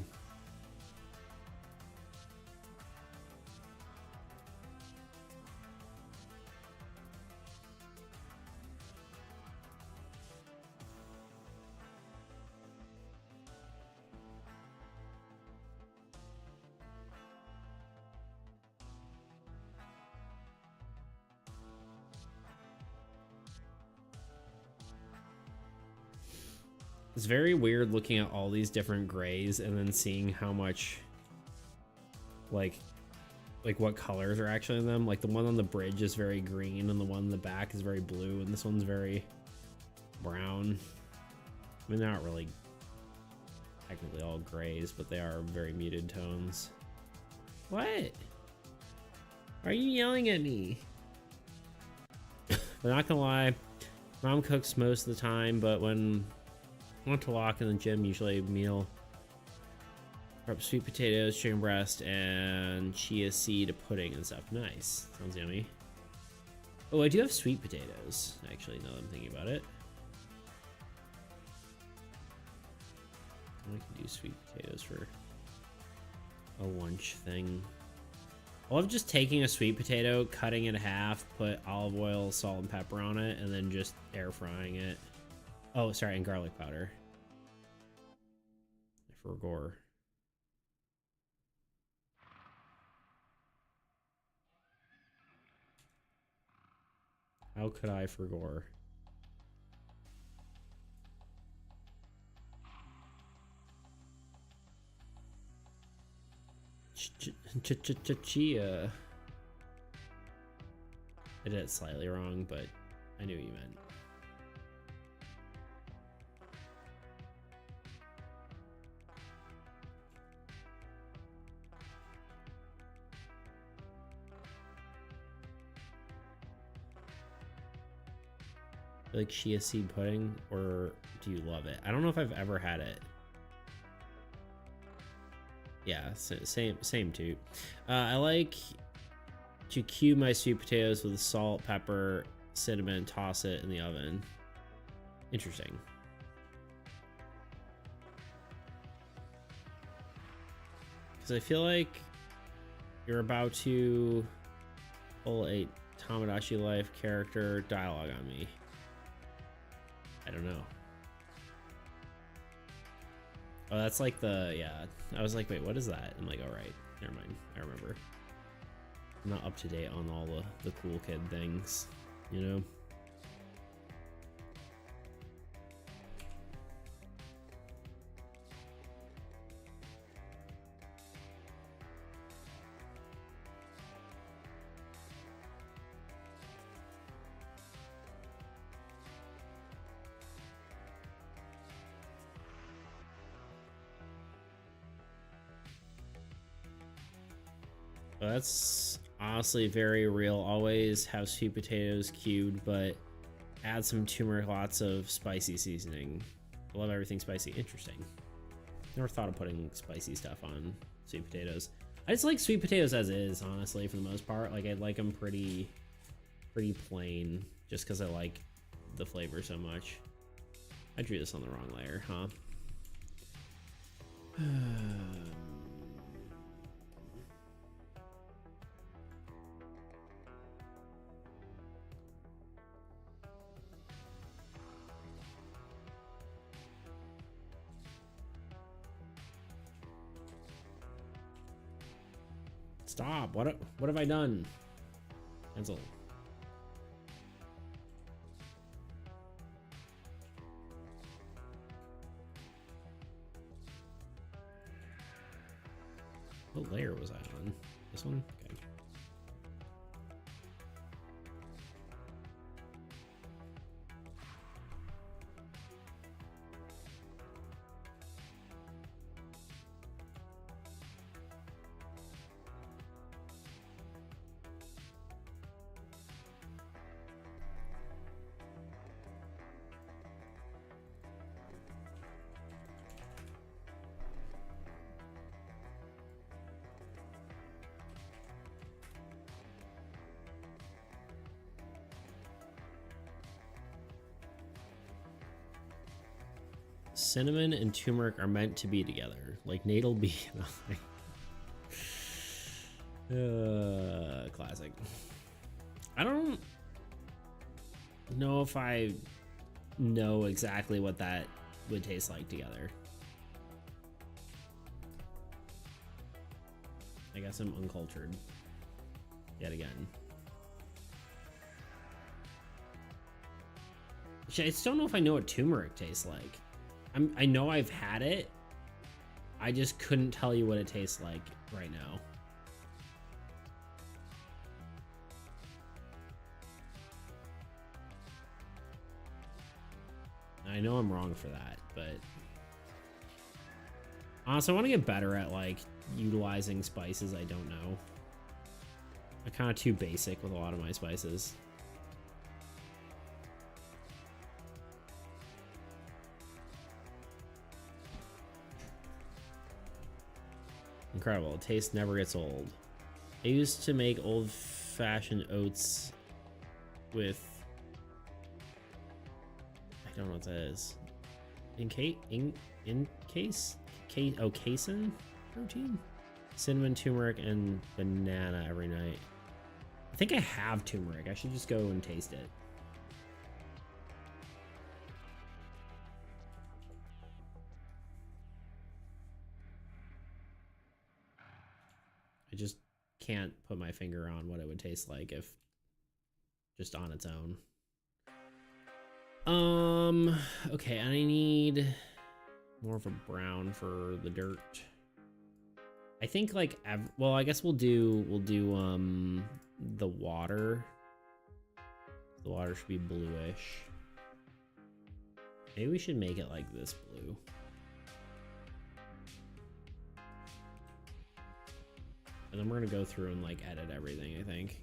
Speaker 1: It's very weird looking at all these different grays and then seeing how much like what colors are actually in them. Like the one on the bridge is very green and the one in the back is very blue and this one's very brown. I mean, they're not really technically all grays, but they are very muted tones. What? Why are you yelling at me? I'm not gonna lie, Mom cooks most of the time, but when I want to walk in the gym, usually a meal prep sweet potatoes, chicken breast, and chia seed pudding and stuff. Nice. Sounds yummy. Oh, I do have sweet potatoes, actually, now that I'm thinking about it. I can do sweet potatoes for a lunch thing. I love just taking a sweet potato, cutting it in half, put olive oil, salt, and pepper on it, and then just air frying it. Oh, sorry, and garlic powder. I forgot. How could I forgot? Chia. I did it slightly wrong, but I knew what you meant. Like chia seed pudding, or do you love it? I don't know if I've ever had it. Yeah, same too. I like to cube my sweet potatoes with salt, pepper, cinnamon, toss it in the oven. Interesting. Because I feel like you're about to pull a Tomodachi Life character dialogue on me. I don't know. Oh, that's like the, yeah. I was like, wait, what is that? I'm like, all right, never mind. I remember. I'm not up to date on all the cool kid things, you know? That's honestly very real. Always have sweet potatoes cubed, but add some turmeric, lots of spicy seasoning. I love everything spicy. Interesting. Never thought of putting spicy stuff on sweet potatoes. I just like sweet potatoes as is, honestly, for the most part. Like, I like them pretty plain, just because I like the flavor so much. I drew this on the wrong layer, huh? Stop. What have I done? Cancel. What layer was I on? This one? Okay. Cinnamon and turmeric are meant to be together, like natal bee. Classic. I don't know if I know exactly what that would taste like together. I guess I'm uncultured yet again. I just don't know if I know what turmeric tastes like. I know I've had it. I just couldn't tell you what it tastes like right now. I know I'm wrong for that, but honestly, I want to get better at like utilizing spices I don't know. I'm kind of too basic with a lot of my spices. Incredible. The taste never gets old. I used to make old-fashioned oats with... I don't know what that is. Casein protein? Cinnamon, turmeric, and banana every night. I think I have turmeric. I should just go and taste it. I just can't put my finger on what it would taste like if just on its own. Okay, and I need more of a brown for the dirt. I think like well, I guess we'll do the water. The water should be bluish. Maybe we should make it like this blue. And then we're gonna go through and like edit everything, I think.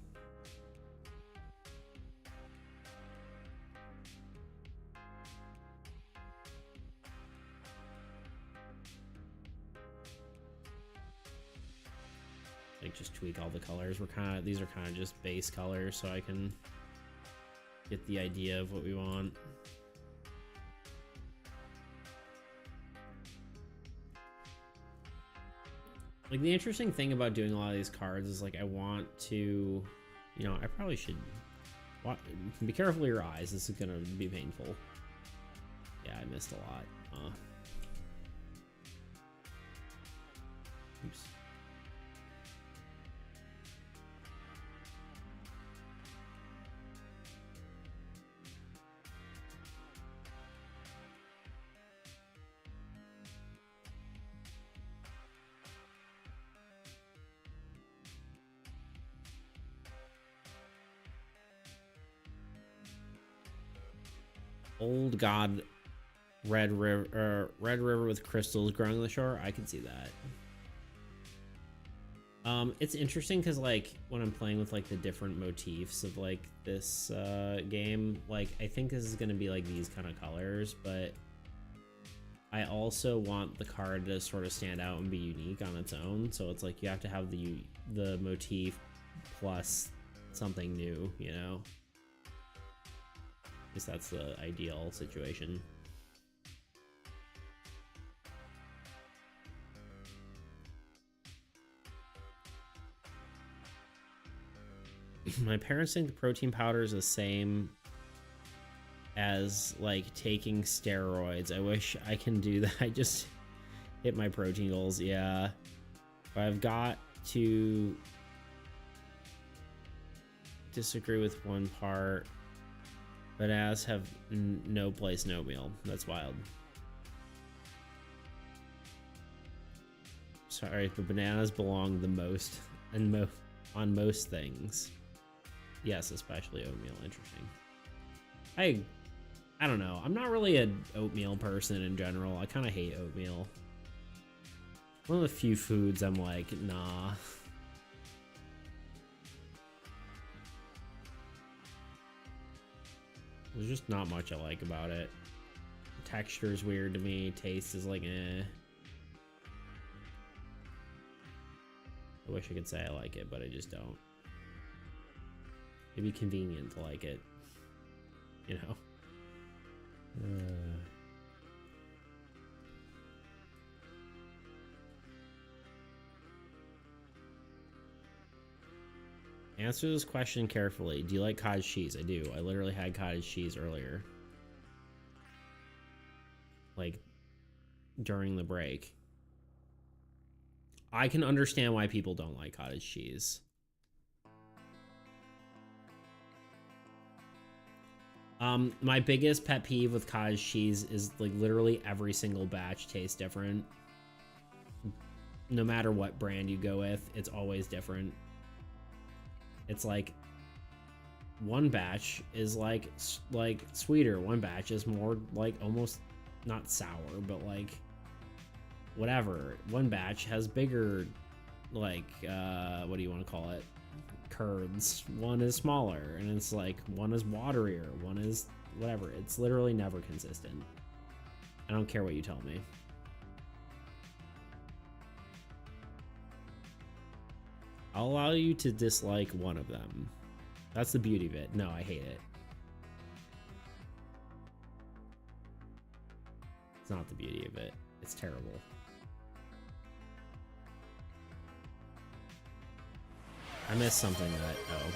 Speaker 1: Like just tweak all the colors. These are kind of just base colors so I can get the idea of what we want. Like the interesting thing about doing a lot of these cards is like I want to, you know, I probably should be careful of your eyes. This is gonna be painful. Yeah, I missed a lot. Oops. Old God, Red River with crystals growing on the shore. I can see that. It's interesting because like when I'm playing with like the different motifs of like this game, like I think this is gonna be like these kind of colors, but I also want the card to sort of stand out and be unique on its own. So it's like you have to have the motif plus something new, you know. At least that's the ideal situation. My parents think the protein powder is the same as like taking steroids. I wish I can do that. I just hit my protein goals. Yeah, but I've got to disagree with one part. Bananas have no place in oatmeal. That's wild. Sorry, but bananas belong the most and on most things. Yes, especially oatmeal. Interesting. I don't know. I'm not really an oatmeal person in general. I kind of hate oatmeal. One of the few foods I'm like, nah. There's just not much I like about it. The texture is weird to me. Taste is like, eh. I wish I could say I like it, but I just don't. It'd be convenient to like it, you know? Answer this question carefully. Do you like cottage cheese? I do. I literally had cottage cheese earlier. Like, during the break. I can understand why people don't like cottage cheese. My biggest pet peeve with cottage cheese is like literally every single batch tastes different. No matter what brand you go with, it's always different. It's like one batch is like sweeter, one batch is more like almost not sour, but like whatever. One batch has bigger, like what do you want to call it, curds. One is smaller, and it's like one is waterier, one is whatever. It's literally never consistent. I don't care what you tell me. I'll allow you to dislike one of them. That's the beauty of it. No, I hate it. It's not the beauty of it. It's terrible. I missed something that, oh.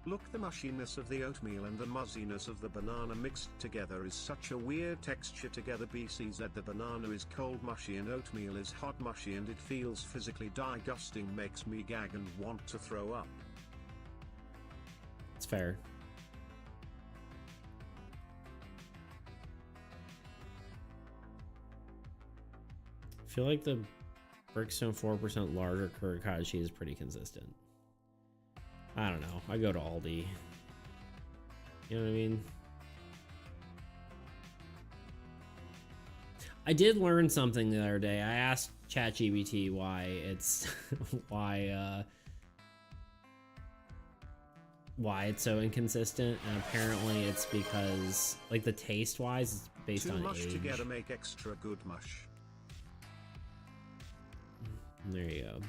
Speaker 2: Look, the mushiness of the oatmeal and the muzziness of the banana mixed together is such a weird texture together. BCZ, the banana is cold mushy and oatmeal is hot mushy, and it feels physically disgusting, makes me gag and want to throw up.
Speaker 1: It's fair. I feel like the Brickstone 4% larger curd cottage cheese is pretty consistent. I don't know. I go to Aldi. You know what I mean? I did learn something the other day. I asked ChatGPT why it's why it's so inconsistent, and apparently it's because like the taste wise it's based on
Speaker 2: mush
Speaker 1: age.
Speaker 2: Together make extra good mush.
Speaker 1: There you go.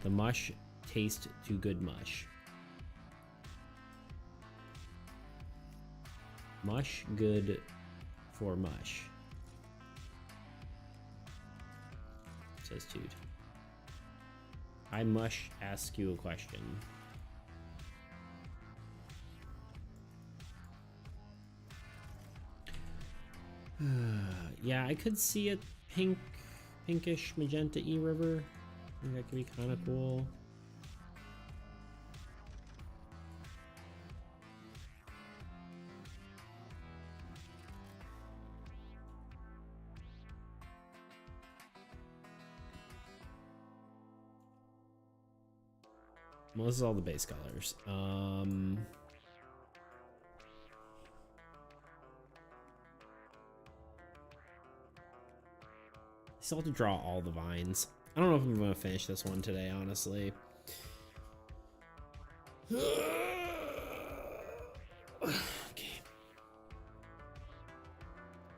Speaker 1: The mush taste to good mush. Mush good for mush. Says Toot. I mush ask you a question. Yeah, I could see it pinkish magenta E river. I think that could be kind of cool. Well, this is all the base colors. Still have to draw all the vines. I don't know if I'm going to finish this one today, honestly. Okay.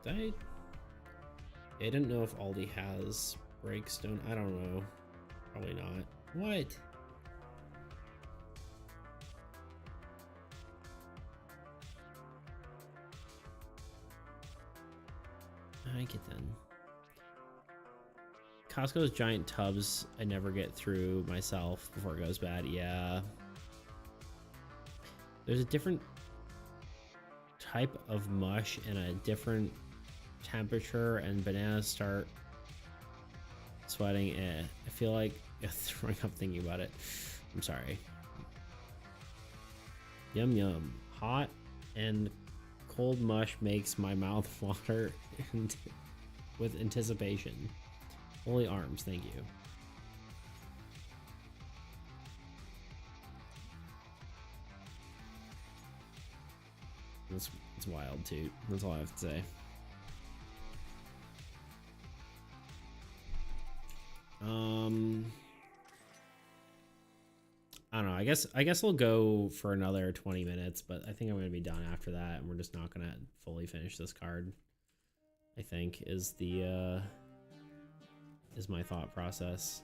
Speaker 1: I didn't know if Aldi has breakstone. I don't know. Probably not. What? I get then. Costco's giant tubs I never get through myself before it goes bad. Yeah. There's a different type of mush and a different temperature, and bananas start sweating. I feel like throwing up thinking about it. I'm sorry. Yum yum. Hot and cold mush makes my mouth water and with anticipation. Holy arms, thank you. It's wild too. That's all I have to say. I don't know. I guess we'll go for another 20 minutes, but I think I'm gonna be done after that, and we're just not gonna fully finish this card. I think is my thought process.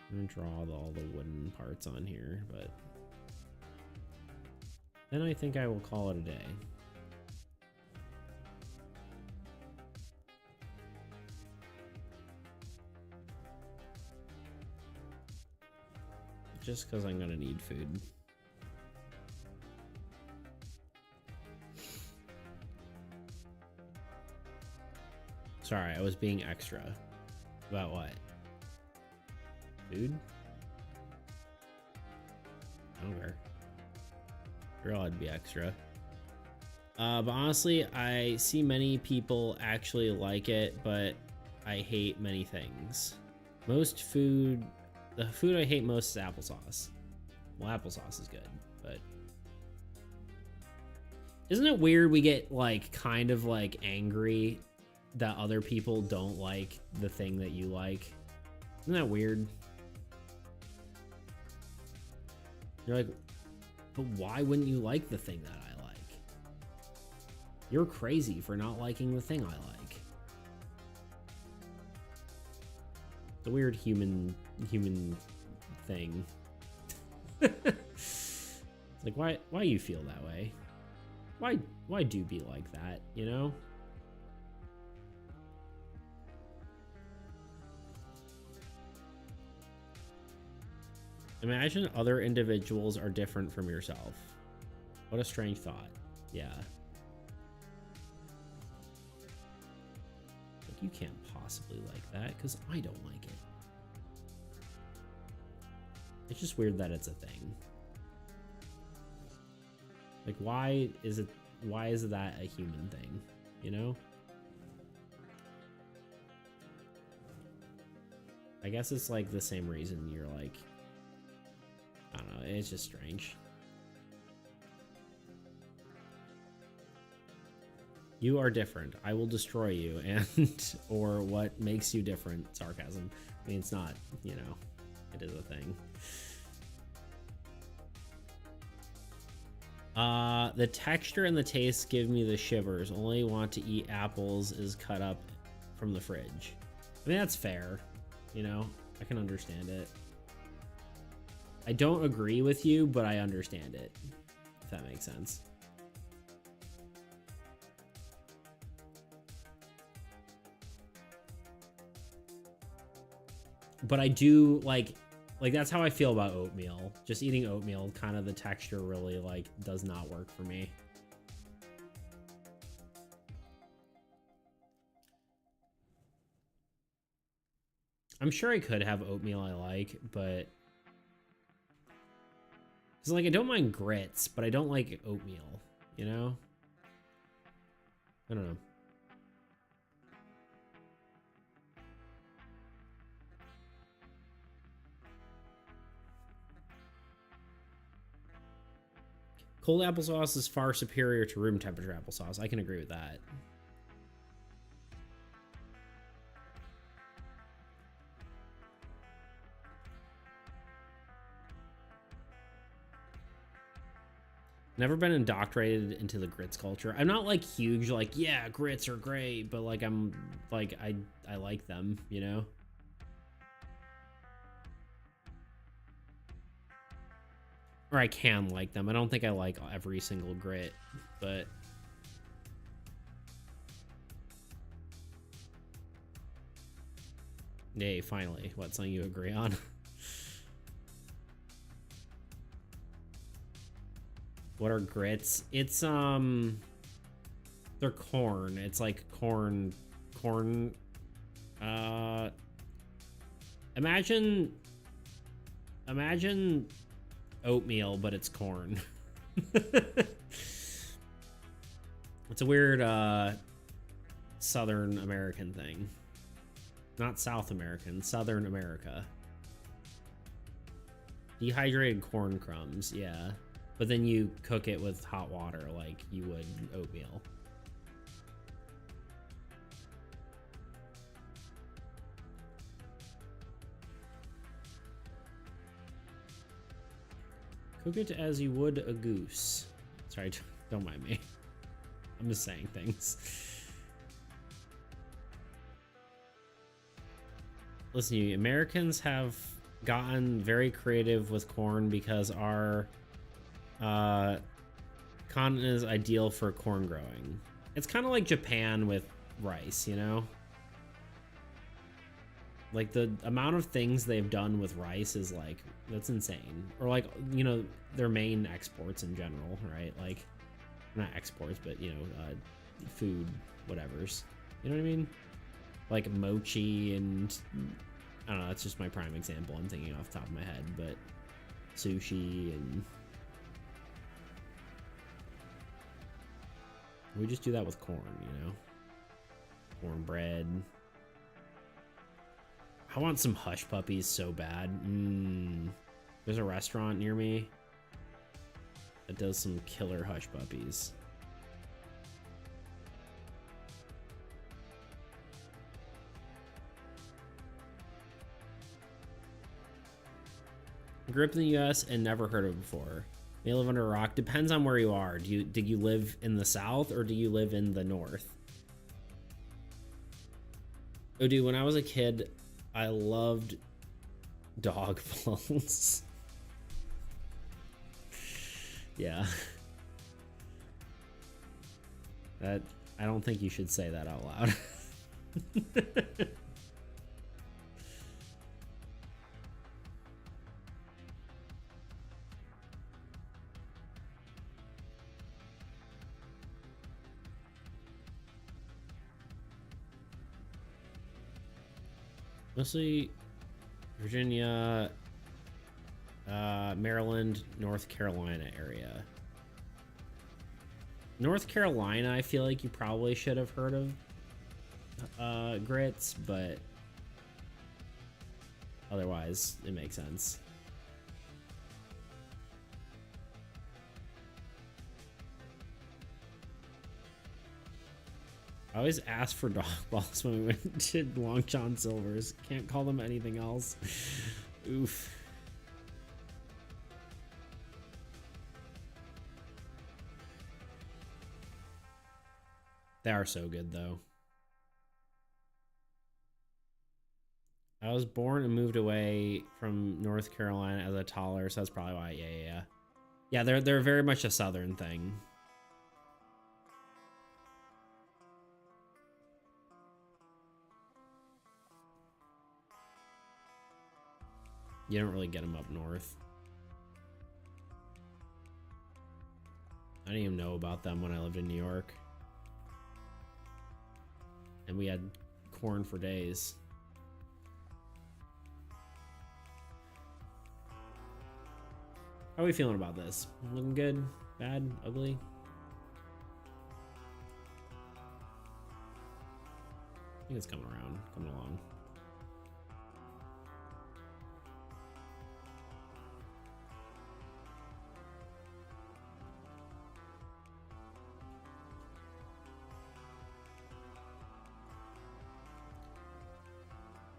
Speaker 1: I'm gonna draw all the wooden parts on here, but then I think I will call it a day. Just because I'm gonna need food. Sorry, I was being extra. About what? Food? I don't care. You're allowed to be extra. But honestly, I see many people actually like it, but I hate many things. The food I hate most is applesauce. Well, applesauce is good, but isn't it weird we get like kind of like angry that other people don't like the thing that you like? Isn't that weird? You're like, but why wouldn't you like the thing that I like? You're crazy for not liking the thing I like. It's a weird human thing. It's like, why you feel that way? Why do be like that, you know? Imagine other individuals are different from yourself. What a strange thought. Yeah. Like, you can't possibly like that because I don't like it. It's just weird that it's a thing. Like, why is that a human thing, you know? I guess it's like the same reason you're like, I don't know, it's just strange. You are different. I will destroy you. And, or what makes you different? Sarcasm. I mean, it's not, you know, it is a thing. The texture and the taste give me the shivers. Only want to eat apples is cut up from the fridge. I mean, that's fair. You know, I can understand it. I don't agree with you, but I understand it, if that makes sense. But I do like that's how I feel about oatmeal. Just eating oatmeal, kind of the texture really like does not work for me. I'm sure I could have oatmeal I like, but because like I don't mind grits, but I don't like oatmeal, you know? I don't know. Cold applesauce is far superior to room temperature applesauce. I can agree with that. Never been indoctrinated into the grits culture. I'm not like huge, like, yeah, grits are great, but like I'm like I like them, you know? Or I can like them. I don't think I like every single grit, but yay, finally. What's something you agree on? What are grits? It's they're corn. It's like corn imagine oatmeal, but it's corn. It's a weird Southern American thing. Not South American, Southern America. Dehydrated corn crumbs, yeah. But then you cook it with hot water like you would oatmeal. Cook it as you would a goose. Sorry, don't mind me. I'm just saying things. Listen, you Americans have gotten very creative with corn because our continent is ideal for corn growing. It's kind of like Japan with rice, you know? Like the amount of things they've done with rice is like, that's insane. Or like, you know, their main exports in general, right? Like, not exports, but you know, food, whatevers. You know what I mean? like mochi and I don't know, that's just my prime example I'm thinking off the top of my head, but sushi and we just do that with corn, you know? Cornbread. I want some hush puppies so bad. There's a restaurant near me that does some killer hush puppies. Grew up in the US and never heard of it before. May live under a rock. Depends on where you are. Did you live in the south or do you live in the north? Oh, dude, when I was a kid, I loved dog bones. Yeah. That I don't think you should say that out loud. Mostly Virginia, Maryland, North Carolina area. North Carolina, I feel like you probably should have heard of grits, but otherwise it makes sense. I always ask for dog balls when we went to Long John Silver's. Can't call them anything else. Oof. They are so good, though. I was born and moved away from North Carolina as a toddler, so that's probably why. Yeah. Yeah, they're very much a southern thing. You don't really get them up north. I didn't even know about them when I lived in New York. And we had corn for days. How are we feeling about this? Looking good? Bad? Ugly? I think it's coming around, coming along.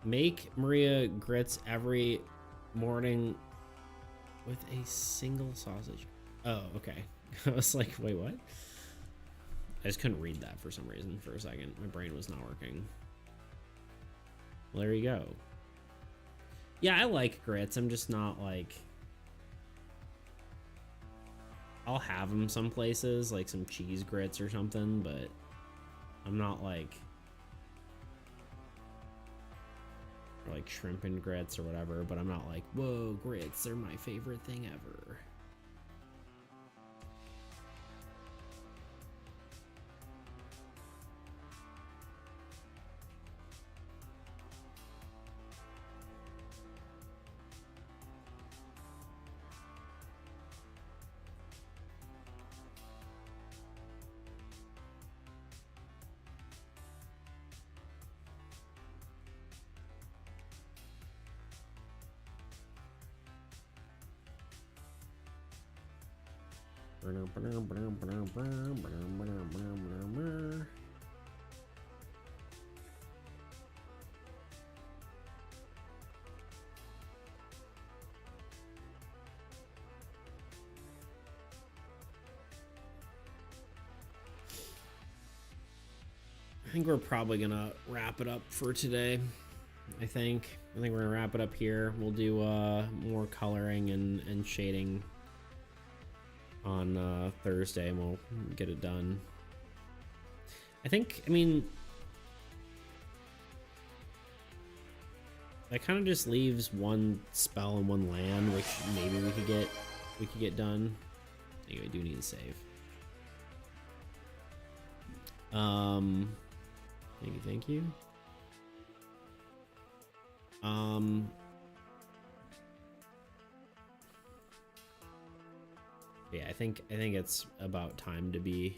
Speaker 1: Make Maria grits every morning with a single sausage. Oh, okay. I was like, wait, what? I just couldn't read that for some reason for a second. My brain was not working. Well, there you go. Yeah, I like grits. I'm just not like... I'll have them some places, like some cheese grits or something, but I'm not like... Or like shrimp and grits or whatever, but I'm not like, whoa, grits, they're my favorite thing ever. I think we're probably gonna wrap it up for today. I think we're gonna wrap it up here. We'll do more coloring and shading on Thursday, and we'll get it done. I mean, that kind of just leaves one spell and one land, which maybe we could get done. Anyway, I do need to save. Thank you. Yeah, I think it's about time to be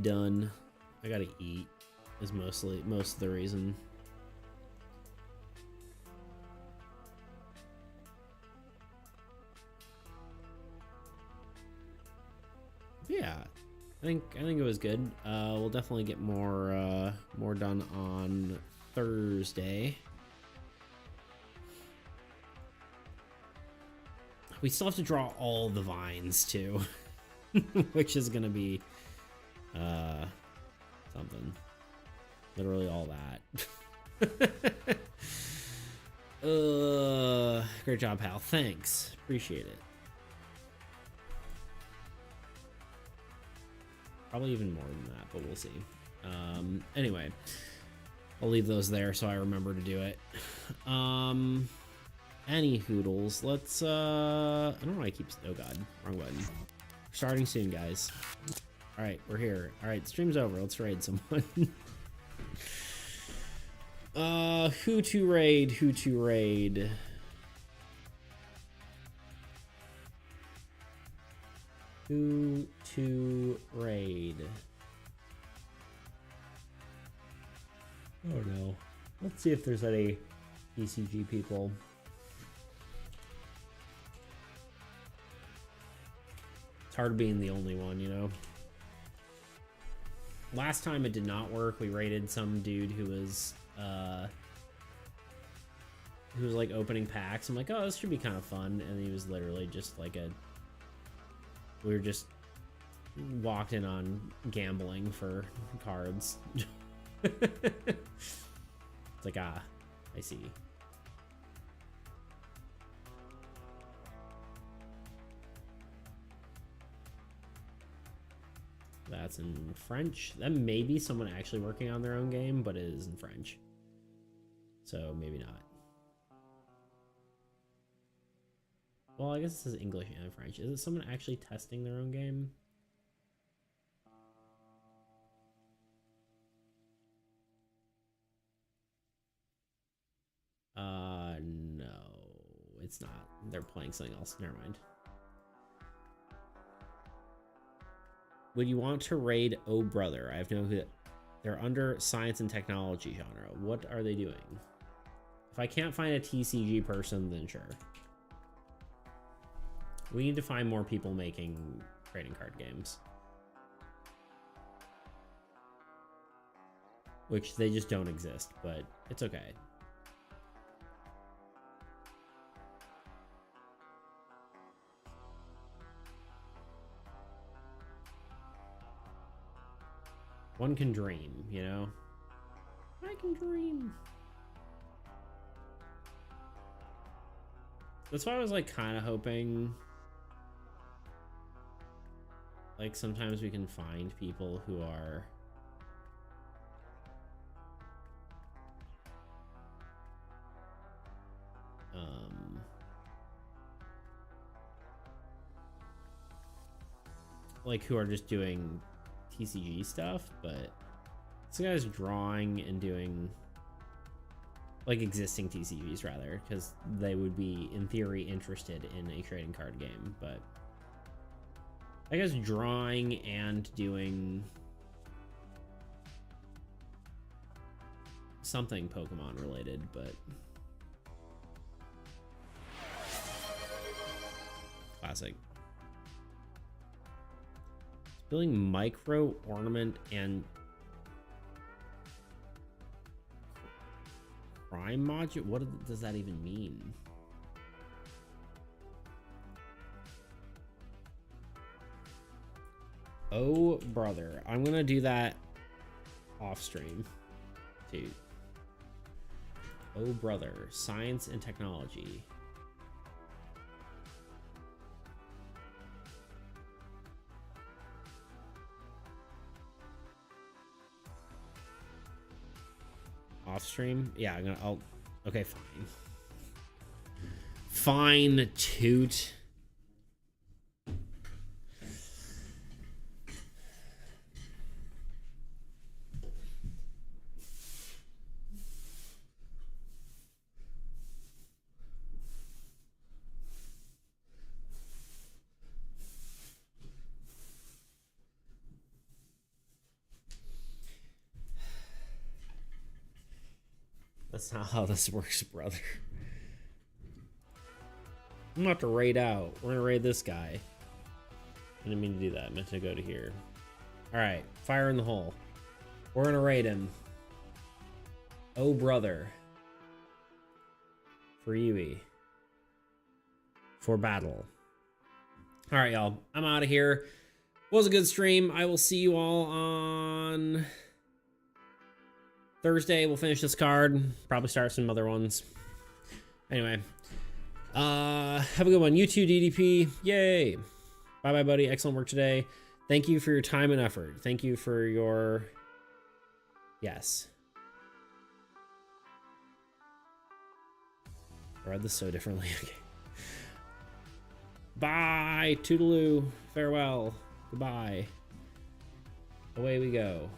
Speaker 1: done. I gotta eat is most of the reason. Yeah, I think it was good. We'll definitely get more done on Thursday. We still have to draw all the vines too, which is gonna be something. Literally all that. Great job, pal. Thanks. Appreciate it. Probably even more than that, but we'll see. Anyway, I'll leave those there so I remember to do it. Any hoodles. Let's I don't know why I keep, oh god, wrong button. We're starting soon, guys. All right, we're here. All right, stream's over. Let's raid someone. Who to raid? Who to raid? Who to raid? Oh no. Let's see if there's any ECG people. It's hard being the only one, you know? Last time it did not work. We raided some dude who was like opening packs. I'm like, oh, this should be kind of fun. And he was literally just like we were just walked in on gambling for cards. It's like, ah, I see. That's in French. That may be someone actually working on their own game, but it is in French. So maybe not. Well, I guess it says English and French. Is it someone actually testing their own game? No, it's not. They're playing something else. Never mind. Would you want to raid Oh Brother? I have no idea. They're under science and technology genre. What are they doing? If I can't find a TCG person, then sure. We need to find more people making trading card games. Which they just don't exist, but it's okay. One can dream, you know? I can dream. That's why I was like kind of hoping like sometimes we can find people who are like who are just doing TCG stuff, but this guy's drawing and doing like existing TCGs rather, because they would be in theory interested in a trading card game, but I guess drawing and doing something Pokemon related, but classic. Building micro ornament and crime module. What does that even mean? Oh brother, I'm gonna do that off stream, dude. Oh brother, science and technology. Off stream? Yeah, I'll okay, fine. Fine, toot. That's not how this works, brother. I'm about to raid out. We're gonna raid this guy. I didn't mean to do that. I meant to go to here. Alright, fire in the hole. We're gonna raid him. Oh, brother. For Yui. For battle. Alright, y'all. I'm out of here. Was a good stream. I will see you all on Thursday. We'll finish this card. Probably start some other ones. Anyway. Have a good one. You too, DDP. Yay. Bye-bye, buddy. Excellent work today. Thank you for your time and effort. Thank you for your... Yes. I read this so differently. Okay. Bye. Toodaloo. Farewell. Goodbye. Away we go.